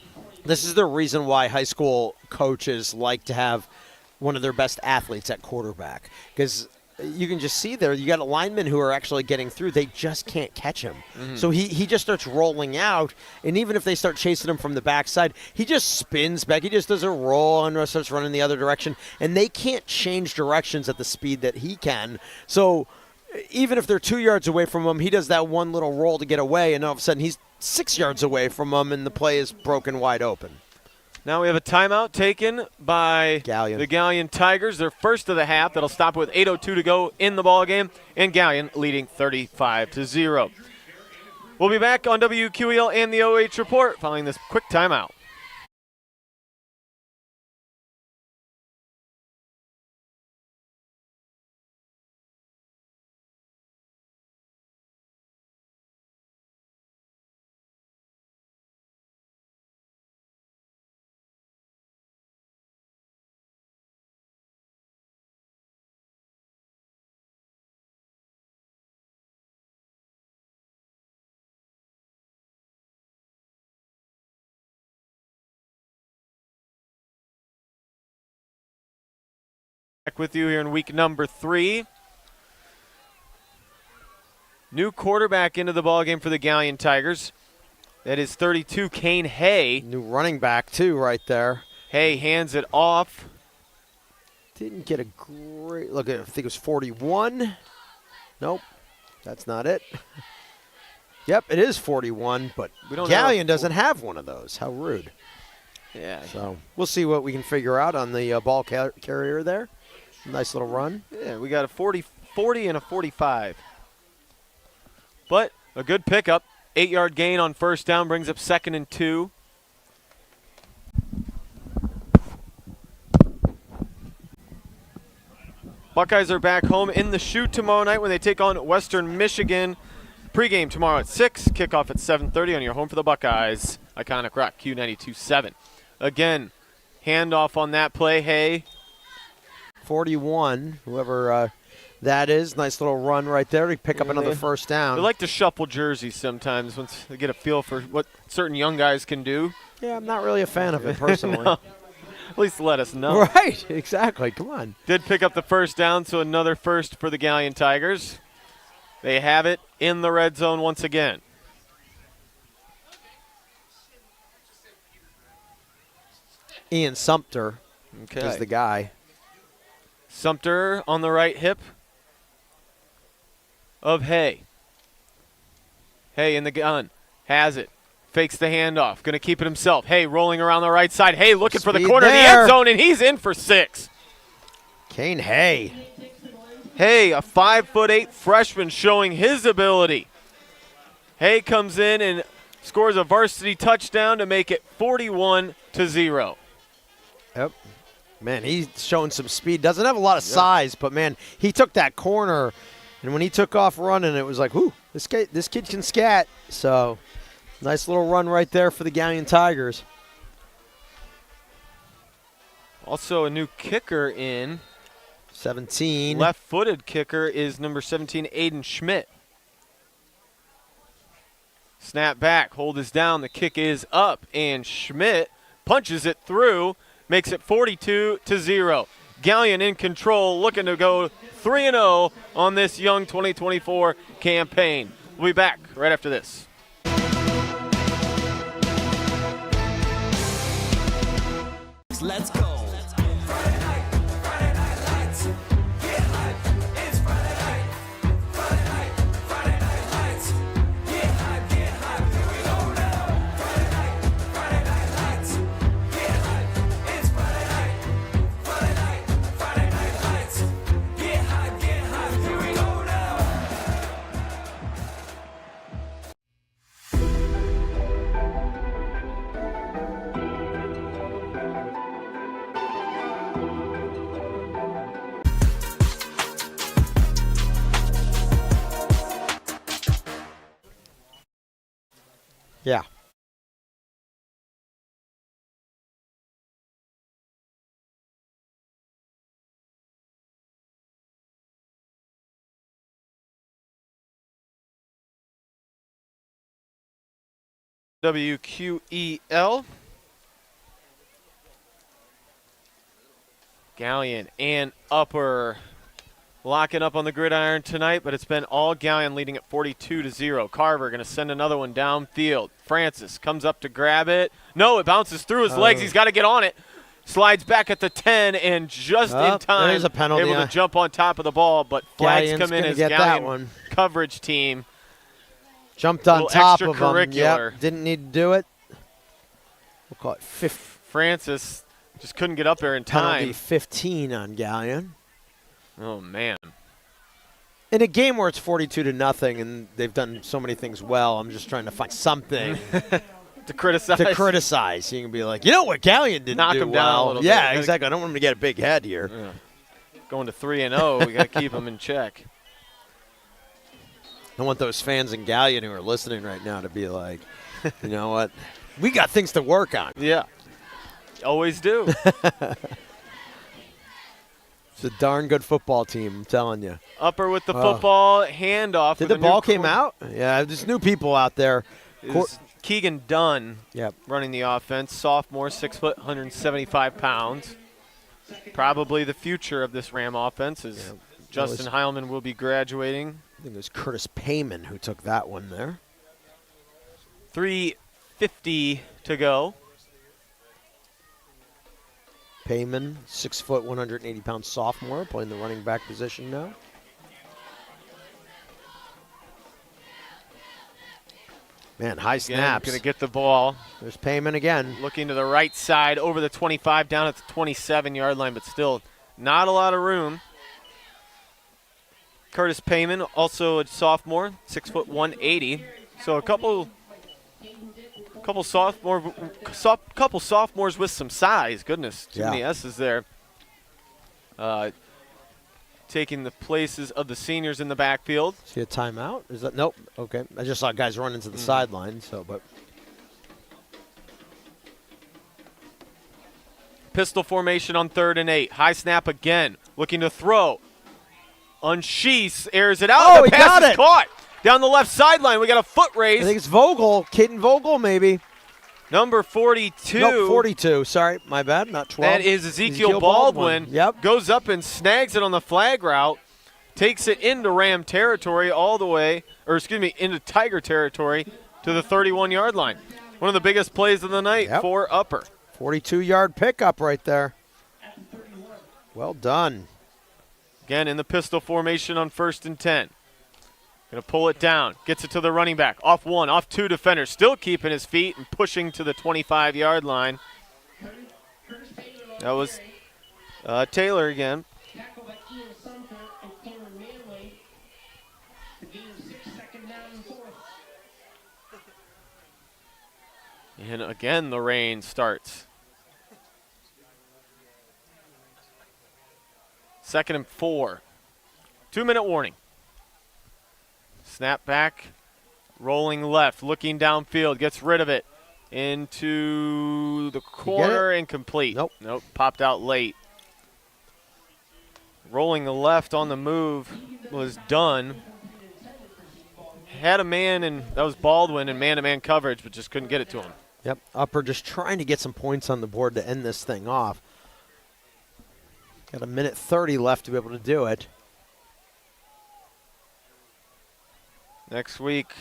This is the reason why high school coaches like to have one of their best athletes at quarterback, because you can just see there you got linemen who are actually getting through. They just can't catch him. Mm-hmm. So he just starts rolling out, and even if they start chasing him from the backside, he just spins back. He just does a roll and starts running the other direction, and they can't change directions at the speed that he can. So even if they're 2 yards away from him, he does that one little roll to get away, and all of a sudden he's 6 yards away from him, and the play is broken wide open. Now we have a timeout taken by Galion. the Galion Tigers. Their first of the half. That'll stop with 8:02 to go in the ballgame, and Galion leading 35-0. We'll be back on WQEL and the OH Report following this quick timeout. Back with you here in week number 3. New quarterback into the ballgame for the Galion Tigers. That is 32, Kane Hay. New running back, too, right there. Hay hands it off. Didn't get a great look at it. I think it was 41. Nope, that's not it. Yep, it is 41, but Galion doesn't have one of those. How rude. Yeah. So we'll see what we can figure out on the ball carrier there. Nice little run. Yeah, we got a 40 and a 45. But a good pickup. 8-yard gain on first down brings up 2nd and 2. Buckeyes are back home in the shoot tomorrow night when they take on Western Michigan. Pregame tomorrow at 6, kickoff at 7:30 on your home for the Buckeyes. Iconic Rock Q92.7. Again, handoff on that play. Hay. 41, whoever that is. Nice little run right there to pick up another first down. They like to shuffle jerseys sometimes once they get a feel for what certain young guys can do. Yeah, I'm not really a fan of it personally. No. At least let us know. Right, exactly. Come on. Did pick up the first down, so another first for the Galion Tigers. They have it in the red zone once again. Ian Sumter is the guy. Sumter on the right hip of Hay. Hay in the gun. Has it. Fakes the handoff. Going to keep it himself. Hay rolling around the right side. Hay looking for the corner of the end zone, and he's in for 6. Kane Hay. Hay, a 5'8" freshman showing his ability. Hay comes in and scores a varsity touchdown to make it 41-0. Yep. Man, he's showing some speed. Doesn't have a lot of size, but, man, he took that corner, and when he took off running, it was like, whoo, this kid can scat. So, nice little run right there for the Galion Tigers. Also a new kicker in. 17. Left-footed kicker is number 17, Aiden Schmidt. Snap back, hold is down, the kick is up, and Schmidt punches it through, makes it 42-0. Galion in control, looking to go 3-0 on this young 2024 campaign. We'll be back right after this. Let's go. Friday night lights. Get hype. It's Friday night. Friday night lights. Get hype. Here we go now. Friday night lights. Get hype. It's Friday night lights. Get hype. Here we go now. Yeah. WQEL. Galion and Upper locking up on the gridiron tonight, but it's been all Galion leading at 42-0. Carver going to send another one downfield. Francis comes up to grab it. No, it bounces through his legs. He's got to get on it. Slides back at the 10 and just in time there's a penalty, able to jump on top of the ball, but flags Gallion's come in gonna as get that Galion one. coverage team. Jumped on top of him. Extracurricular. Yep. Didn't need to do it. We'll call it Francis just couldn't get up there in penalty time. 15 on Galion. Oh, man. In a game where it's 42-0 and they've done so many things well, I'm just trying to find something to criticize. You can be like, you know what, Galion didn't knock do him down a little bit. Yeah, exactly. I don't want him to get a big head here. Yeah. Going to 3-0, we got to keep him in check. I want those fans in Galion who are listening right now to be like, you know what, we got things to work on. Yeah, always do. It's a darn good football team, I'm telling you. Upper with the football, handoff. Did the ball came out? Yeah, there's new people out there. Keegan Dunn Yep. running the offense. Sophomore, 6 foot, 175 pounds. Probably the future of this Ram offense as Justin Heilman will be graduating. I think it was Curtis Payman who took that one there. 3:50 to go. Payman, 6 foot, 180 pound sophomore, playing the running back position now. Man, high snaps. Going to get the ball. There's Payman again. Looking to the right side, over the 25, down at the 27-yard line, but still not a lot of room. Curtis Payman, also a sophomore, 6 foot, 180. So a couple sophomores with some size. Goodness, too many S's there. Taking the places of the seniors in the backfield. See a timeout? Is that nope? Okay, I just saw guys running to the sideline. So, but pistol formation on 3rd and 8. High snap again. Looking to throw. Unsheaths, airs it out. Oh, the he pass got is it. Caught down the left sideline. We got a foot raise. I think it's Vogel, Caden Vogel, maybe. Number 42. No, 42. Sorry, my bad. Not 12. That is Ezekiel Baldwin. Yep. Goes up and snags it on the flag route. takes it into Ram territory all the way, into Tiger territory to the 31-yard line. One of the biggest plays of the night for Upper. 42-yard pickup right there. Well done. Again, in the pistol formation on 1st and 10. Going to pull it down. Gets it to the running back. Off one, off two defenders. Still keeping his feet and pushing to the 25-yard line. That was Taylor again. And again, the rain starts. 2nd and 4. 2-minute warning. Snap back, rolling left, looking downfield, gets rid of it. Into the corner, incomplete. Nope, popped out late. Rolling left on the move was done. Had a man, and that was Baldwin in man-to-man coverage, but just couldn't get it to him. Yep, Upper just trying to get some points on the board to end this thing off. Got a minute 30 left to be able to do it. Next week,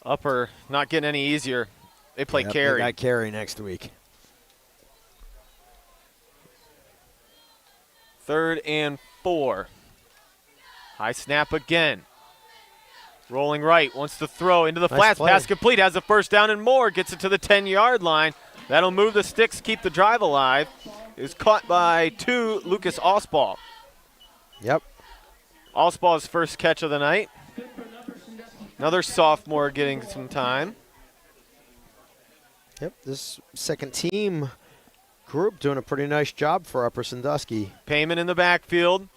Upper not getting any easier. They play Cary. They got Cary next week. 3rd and 4. High snap again. Rolling right, wants to throw into the flats. Pass complete, has a first down and more. Gets it to the 10-yard line. That'll move the sticks, keep the drive alive. Is caught by Lucas Osball. Yep. Osball's first catch of the night. Another sophomore getting some time. Yep, this second team group doing a pretty nice job for Upper Sandusky. Payment in the backfield,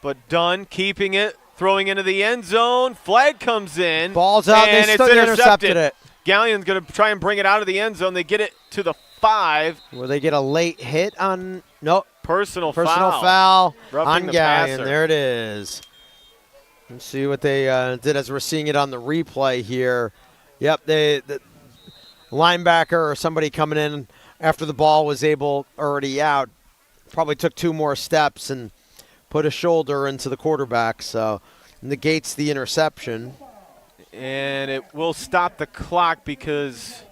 but Dunn keeping it, throwing into the end zone. Flag comes in. Ball's out, and they it's still intercepted it. Gallion's going to try and bring it out of the end zone. They get it to the 5. Will they get a late hit on? Nope. Personal foul on the Galion. passer. There it is. Let's see what they did as we're seeing it on the replay here. Yep, the linebacker or somebody coming in after the ball was already out, probably took 2 more steps and put a shoulder into the quarterback, so negates the interception. And it will stop the clock because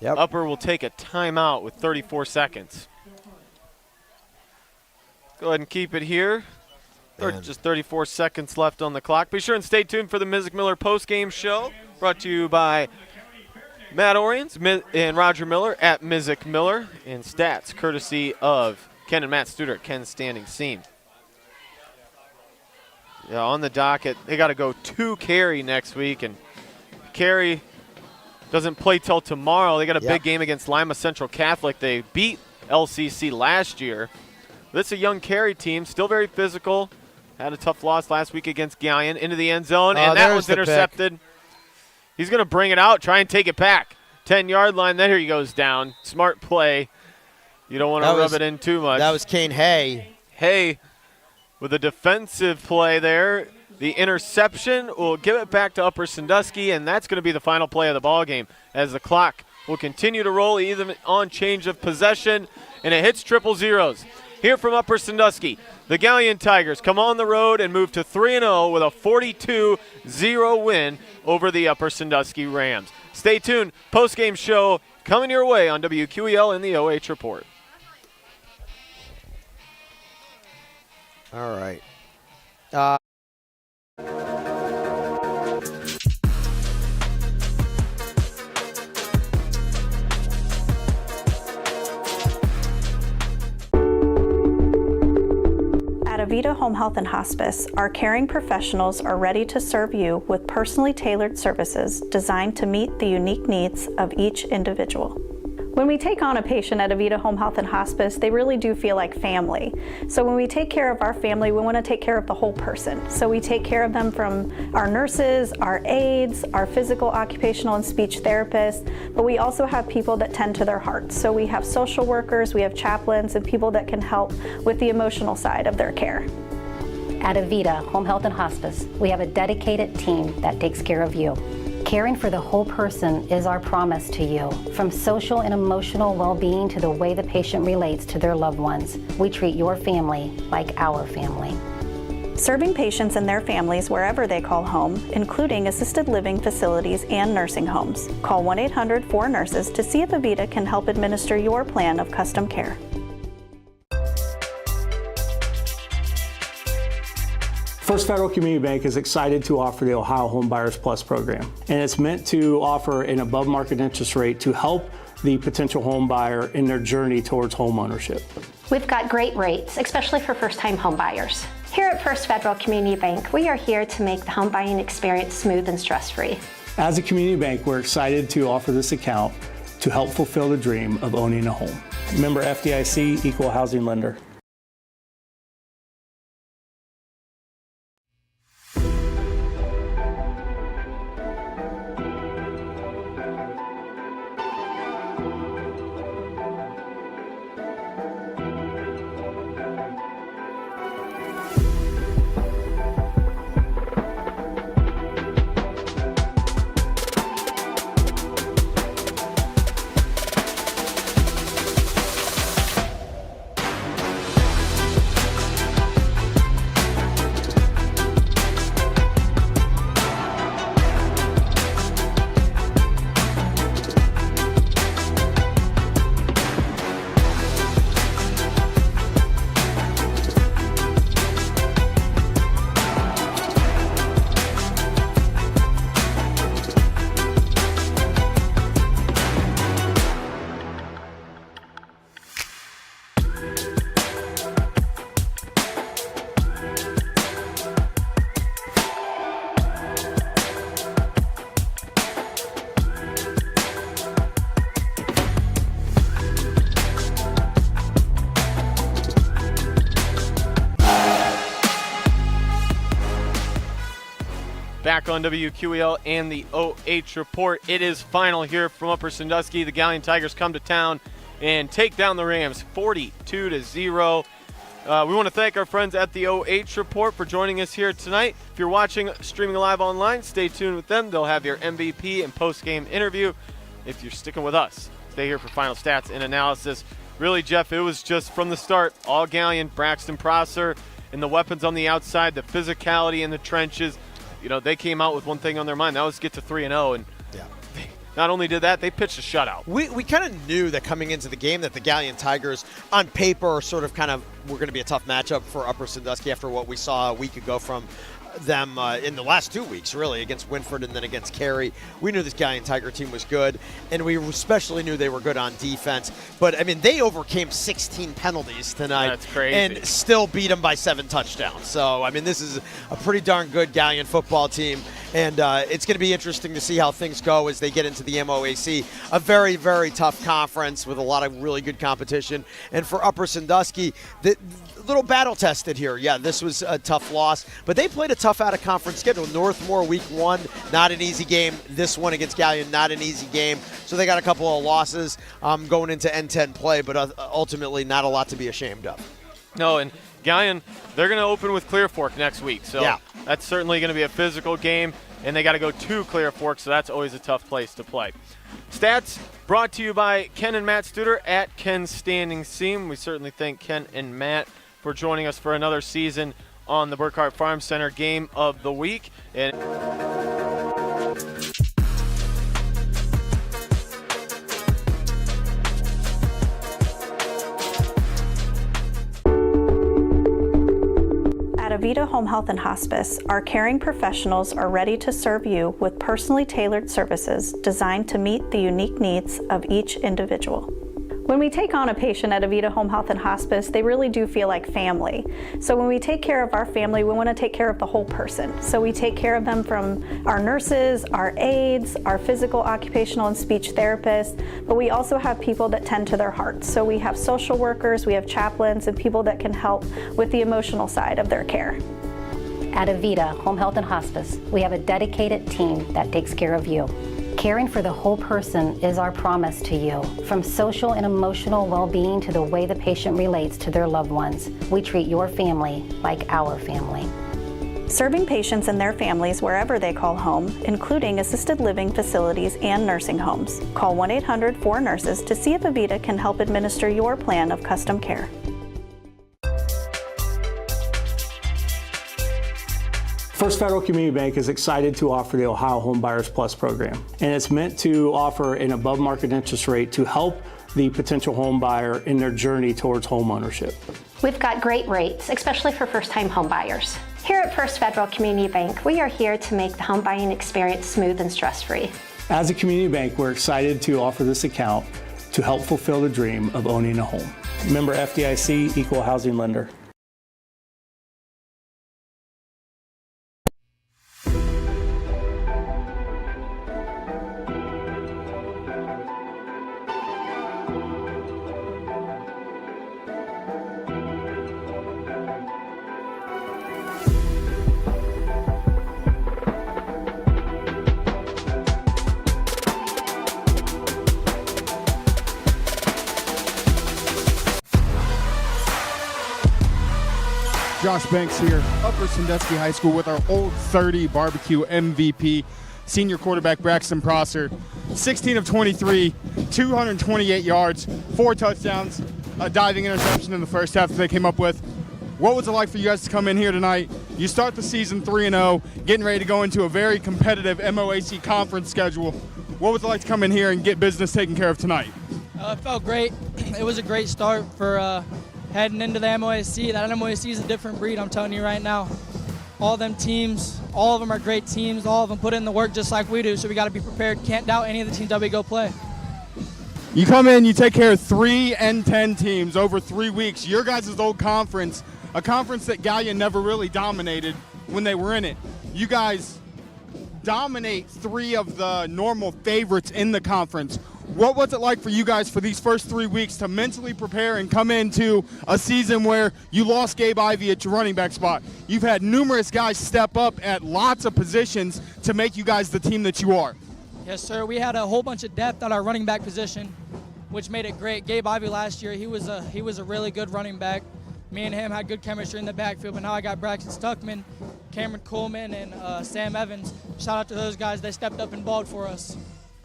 Upper will take a timeout with 34 seconds. Go ahead and keep it here. Just 34 seconds left on the clock. Be sure and stay tuned for the Mizik Miller postgame show, brought to you by Matt Oriens and Roger Miller at Mizik Miller, and stats courtesy of Ken and Matt Studer at Ken's Standing Seam. Yeah, on the docket, they got to go to Cary next week, and Cary doesn't play till tomorrow. They got a big game against Lima Central Catholic. They beat LCC last year. This is a young Cary team, still very physical. Had a tough loss last week against Galion into the end zone, and that was intercepted. Pick. He's going to bring it out, try and take it back. 10-yard line, then here he goes down. Smart play. You don't want to rub it in too much. That was Kane Hay. Hay with a defensive play there. The interception will give it back to Upper Sandusky, and that's going to be the final play of the ballgame as the clock will continue to roll even on change of possession, and it hits 000. Here from Upper Sandusky, the Galion Tigers come on the road and move to 3-0 with a 42-0 win over the Upper Sandusky Rams. Stay tuned. Post-game show coming your way on WQEL in the OH Report. All right. At Avita Home Health and Hospice, our caring professionals are ready to serve you with personally tailored services designed to meet the unique needs of each individual. When we take on a patient at Avita Home Health and Hospice, they really do feel like family. So when we take care of our family, we want to take care of the whole person. So we take care of them from our nurses, our aides, our physical, occupational, and speech therapists, but we also have people that tend to their hearts. So we have social workers, we have chaplains, and people that can help with the emotional side of their care. At Avita Home Health and Hospice, we have a dedicated team that takes care of you. Caring for the whole person is our promise to you. From social and emotional well-being to the way the patient relates to their loved ones, we treat your family like our family. Serving patients and their families wherever they call home, including assisted living facilities and nursing homes. Call 1-800-4NURSES to see if Avita can help administer your plan of custom care. First Federal Community Bank is excited to offer the Ohio Home Buyers Plus program, and it's meant to offer an above-market interest rate to help the potential home buyer in their journey towards home ownership. We've got great rates, especially for first-time home buyers. Here at First Federal Community Bank, we are here to make the home buying experience smooth and stress-free. As a community bank, we're excited to offer this account to help fulfill the dream of owning a home. Member FDIC, Equal Housing Lender. Back on WQEL and the OH Report. It is final here from Upper Sandusky. The Galion Tigers come to town and take down the Rams 42-0. We want to thank our friends at the OH Report for joining us here tonight. If you're watching, streaming live online, stay tuned with them. They'll have your MVP and post-game interview. If you're sticking with us, stay here for final stats and analysis. Really, Jeff, it was just from the start, all Galion, Braxton Prosser, and the weapons on the outside, the physicality in the trenches. You know, they came out with one thing on their mind. That was get to 3-0, and they not only did that, they pitched a shutout. We kind of knew that coming into the game that the Galion Tigers, on paper, are sort of were going to be a tough matchup for Upper Sandusky after what we saw a week ago from them in the last 2 weeks, really, against Winford and then against Cary. We knew this Galion Tiger team was good, and we especially knew they were good on defense. But, I mean, they overcame 16 penalties tonight. That's crazy. And still beat them by 7 touchdowns. So, I mean, this is a pretty darn good Galion football team. And it's going to be interesting to see how things go as they get into the MOAC. A very, very tough conference with a lot of really good competition. And for Upper Sandusky, the little battle tested here. Yeah, this was a tough loss. But they played a tough out-of-conference schedule. Northmore week 1, not an easy game. This one against Galion, not an easy game. So they got a couple of losses going into N10 play, but ultimately not a lot to be ashamed of. No, and Galion, they're going to open with Clear Fork next week. So yeah, that's certainly going to be a physical game. And they got to go to Clear Fork, so that's always a tough place to play. Stats brought to you by Ken and Matt Studer at Ken's Standing Seam. We certainly thank Ken and Matt for joining us for another season on the Burkhart Farm Center Game of the Week. And At Avita Home Health and Hospice, our caring professionals are ready to serve you with personally tailored services designed to meet the unique needs of each individual. When we take on a patient at Avita Home Health and Hospice, they really do feel like family. So when we take care of our family, we want to take care of the whole person. So we take care of them from our nurses, our aides, our physical, occupational, and speech therapists, but we also have people that tend to their hearts. So we have social workers, we have chaplains, and people that can help with the emotional side of their care. At Avita Home Health and Hospice, we have a dedicated team that takes care of you. Caring for the whole person is our promise to you. From social and emotional well-being to the way the patient relates to their loved ones, we treat your family like our family. serving patients and their families wherever they call home, including assisted living facilities and nursing homes. Call 1-800-4NURSES to see if Avita can help administer your plan of custom care. First Federal Community Bank is excited to offer the Ohio Home Buyers Plus program, and it's meant to offer an above-market interest rate to help the potential home buyer in their journey towards home ownership. We've got great rates, especially for first-time home buyers. Here at First Federal Community Bank, we are here to make the home buying experience smooth and stress-free. As a community bank, we're excited to offer this account to help fulfill the dream of owning a home. Member FDIC, Equal Housing Lender. Josh Banks here, Upper Sandusky High School with our Old 30 barbecue MVP, senior quarterback Braxton Prosser. 16 of 23, 228 yards, 4 touchdowns, a diving interception in the first half that they came up with. What was it like for you guys to come in here tonight? You start the season 3-0, getting ready to go into a very competitive MOAC conference schedule. What was it like to come in here and get business taken care of tonight? It felt great. It was a great start for heading into the MOAC. That MOAC is a different breed, I'm telling you right now. All them teams, all of them are great teams. All of them put in the work just like we do, so we got to be prepared. Can't doubt any of the teams that we go play. You come in, you take care of 3 and 10 teams over 3 weeks. Your guys' old conference, a conference that Galion never really dominated when they were in it. You guys dominate 3 of the normal favorites in the conference. What was it like for you guys for these first 3 weeks to mentally prepare and come into a season where you lost Gabe Ivey at your running back spot? You've had numerous guys step up at lots of positions to make you guys the team that you are. Yes, sir. We had a whole bunch of depth at our running back position, which made it great. Gabe Ivey last year, he was a really good running back. Me and him had good chemistry in the backfield, but now I got Braxton Stuckman, Cameron Coleman, and Sam Evans. Shout out to those guys. They stepped up and balled for us.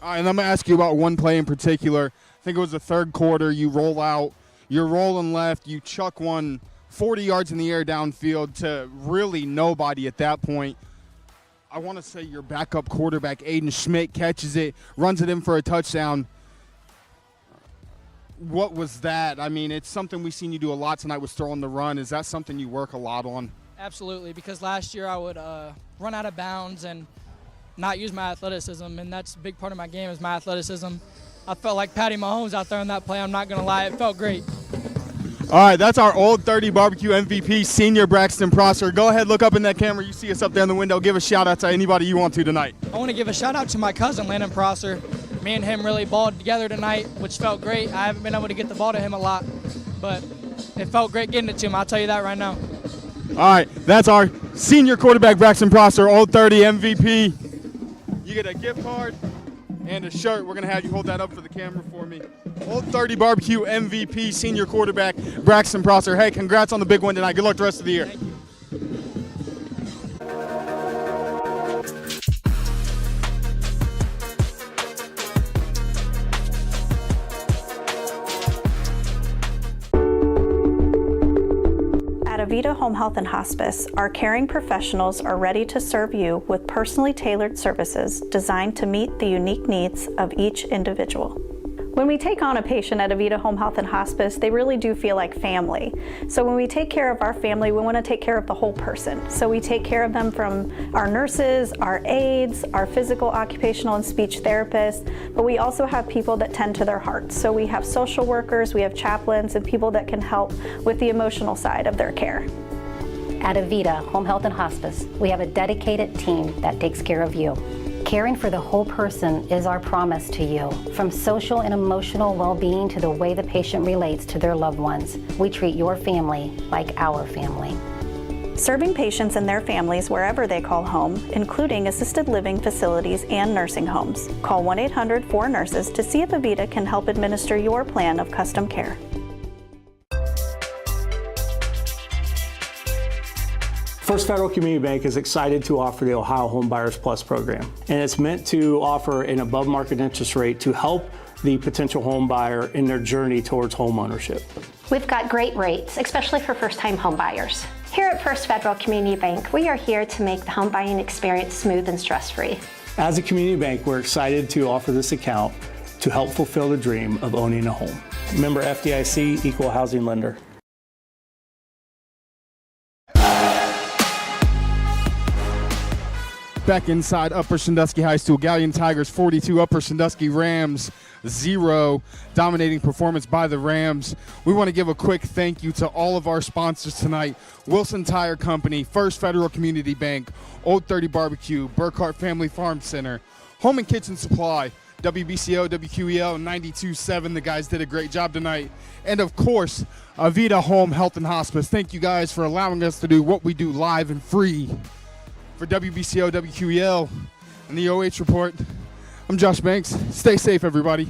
All right, and I'm going to ask you about one play in particular. I think it was the third quarter. You roll out, you're rolling left, you chuck one 40 yards in the air downfield to really nobody at that point. I want to say your backup quarterback, Aiden Schmidt, catches it, runs it in for a touchdown. What was that? I mean, it's something we've seen you do a lot tonight was throwing the run. Is that something you work a lot on? Absolutely, because last year I would run out of bounds and not use my athleticism, and that's a big part of my game is my athleticism. I felt like Patty Mahomes out there on that play. I'm not going to lie. It felt great. All right, that's our Old 30 barbecue MVP, senior Braxton Prosser. Go ahead, look up in that camera. You see us up there in the window. Give a shout-out to anybody you want to tonight. I want to give a shout-out to my cousin, Landon Prosser. Me and him really balled together tonight, which felt great. I haven't been able to get the ball to him a lot, but it felt great getting it to him. I'll tell you that right now. All right, that's our senior quarterback, Braxton Prosser, Old 30 MVP. You get a gift card and a shirt. We're going to have you hold that up for the camera for me. Old 30 barbecue MVP, senior quarterback, Braxton Prosser. Hey, congrats on the big one tonight. Good luck the rest of the year. Thank you. At Avita Home Health and Hospice, our caring professionals are ready to serve you with personally tailored services designed to meet the unique needs of each individual. When we take on a patient at Avita Home Health and Hospice, they really do feel like family. So when we take care of our family, we want to take care of the whole person. So we take care of them from our nurses, our aides, our physical, occupational, and speech therapists, but we also have people that tend to their hearts. So we have social workers, we have chaplains, and people that can help with the emotional side of their care. At Avita Home Health and Hospice, we have a dedicated team that takes care of you. Caring for the whole person is our promise to you. From social and emotional well-being to the way the patient relates to their loved ones, we treat your family like our family. Serving patients and their families wherever they call home, including assisted living facilities and nursing homes. Call 1-800-4NURSES to see if Avita can help administer your plan of custom care. First Federal Community Bank is excited to offer the Ohio Home Buyers Plus program, and it's meant to offer an above market interest rate to help the potential home buyer in their journey towards home ownership. We've got great rates, especially for first-time home buyers. Here at First Federal Community Bank, we are here to make the home buying experience smooth and stress-free. As a community bank, we're excited to offer this account to help fulfill the dream of owning a home. Member FDIC, equal housing lender. Back inside Upper Sandusky High School, Galion Tigers 42, Upper Sandusky Rams 0. Dominating performance by the Rams. We want to give a quick thank you to all of our sponsors tonight. Wilson Tire Company, First Federal Community Bank, Old 30 Barbecue, Burkhart Family Farm Center, Home and Kitchen Supply, WBCO, WQEL 92.7. The guys did a great job tonight. And of course, Avita Home Health and Hospice. Thank you guys for allowing us to do what we do live and free. For WBCO, WQEL, and the OH Report, I'm Josh Banks. Stay safe, everybody.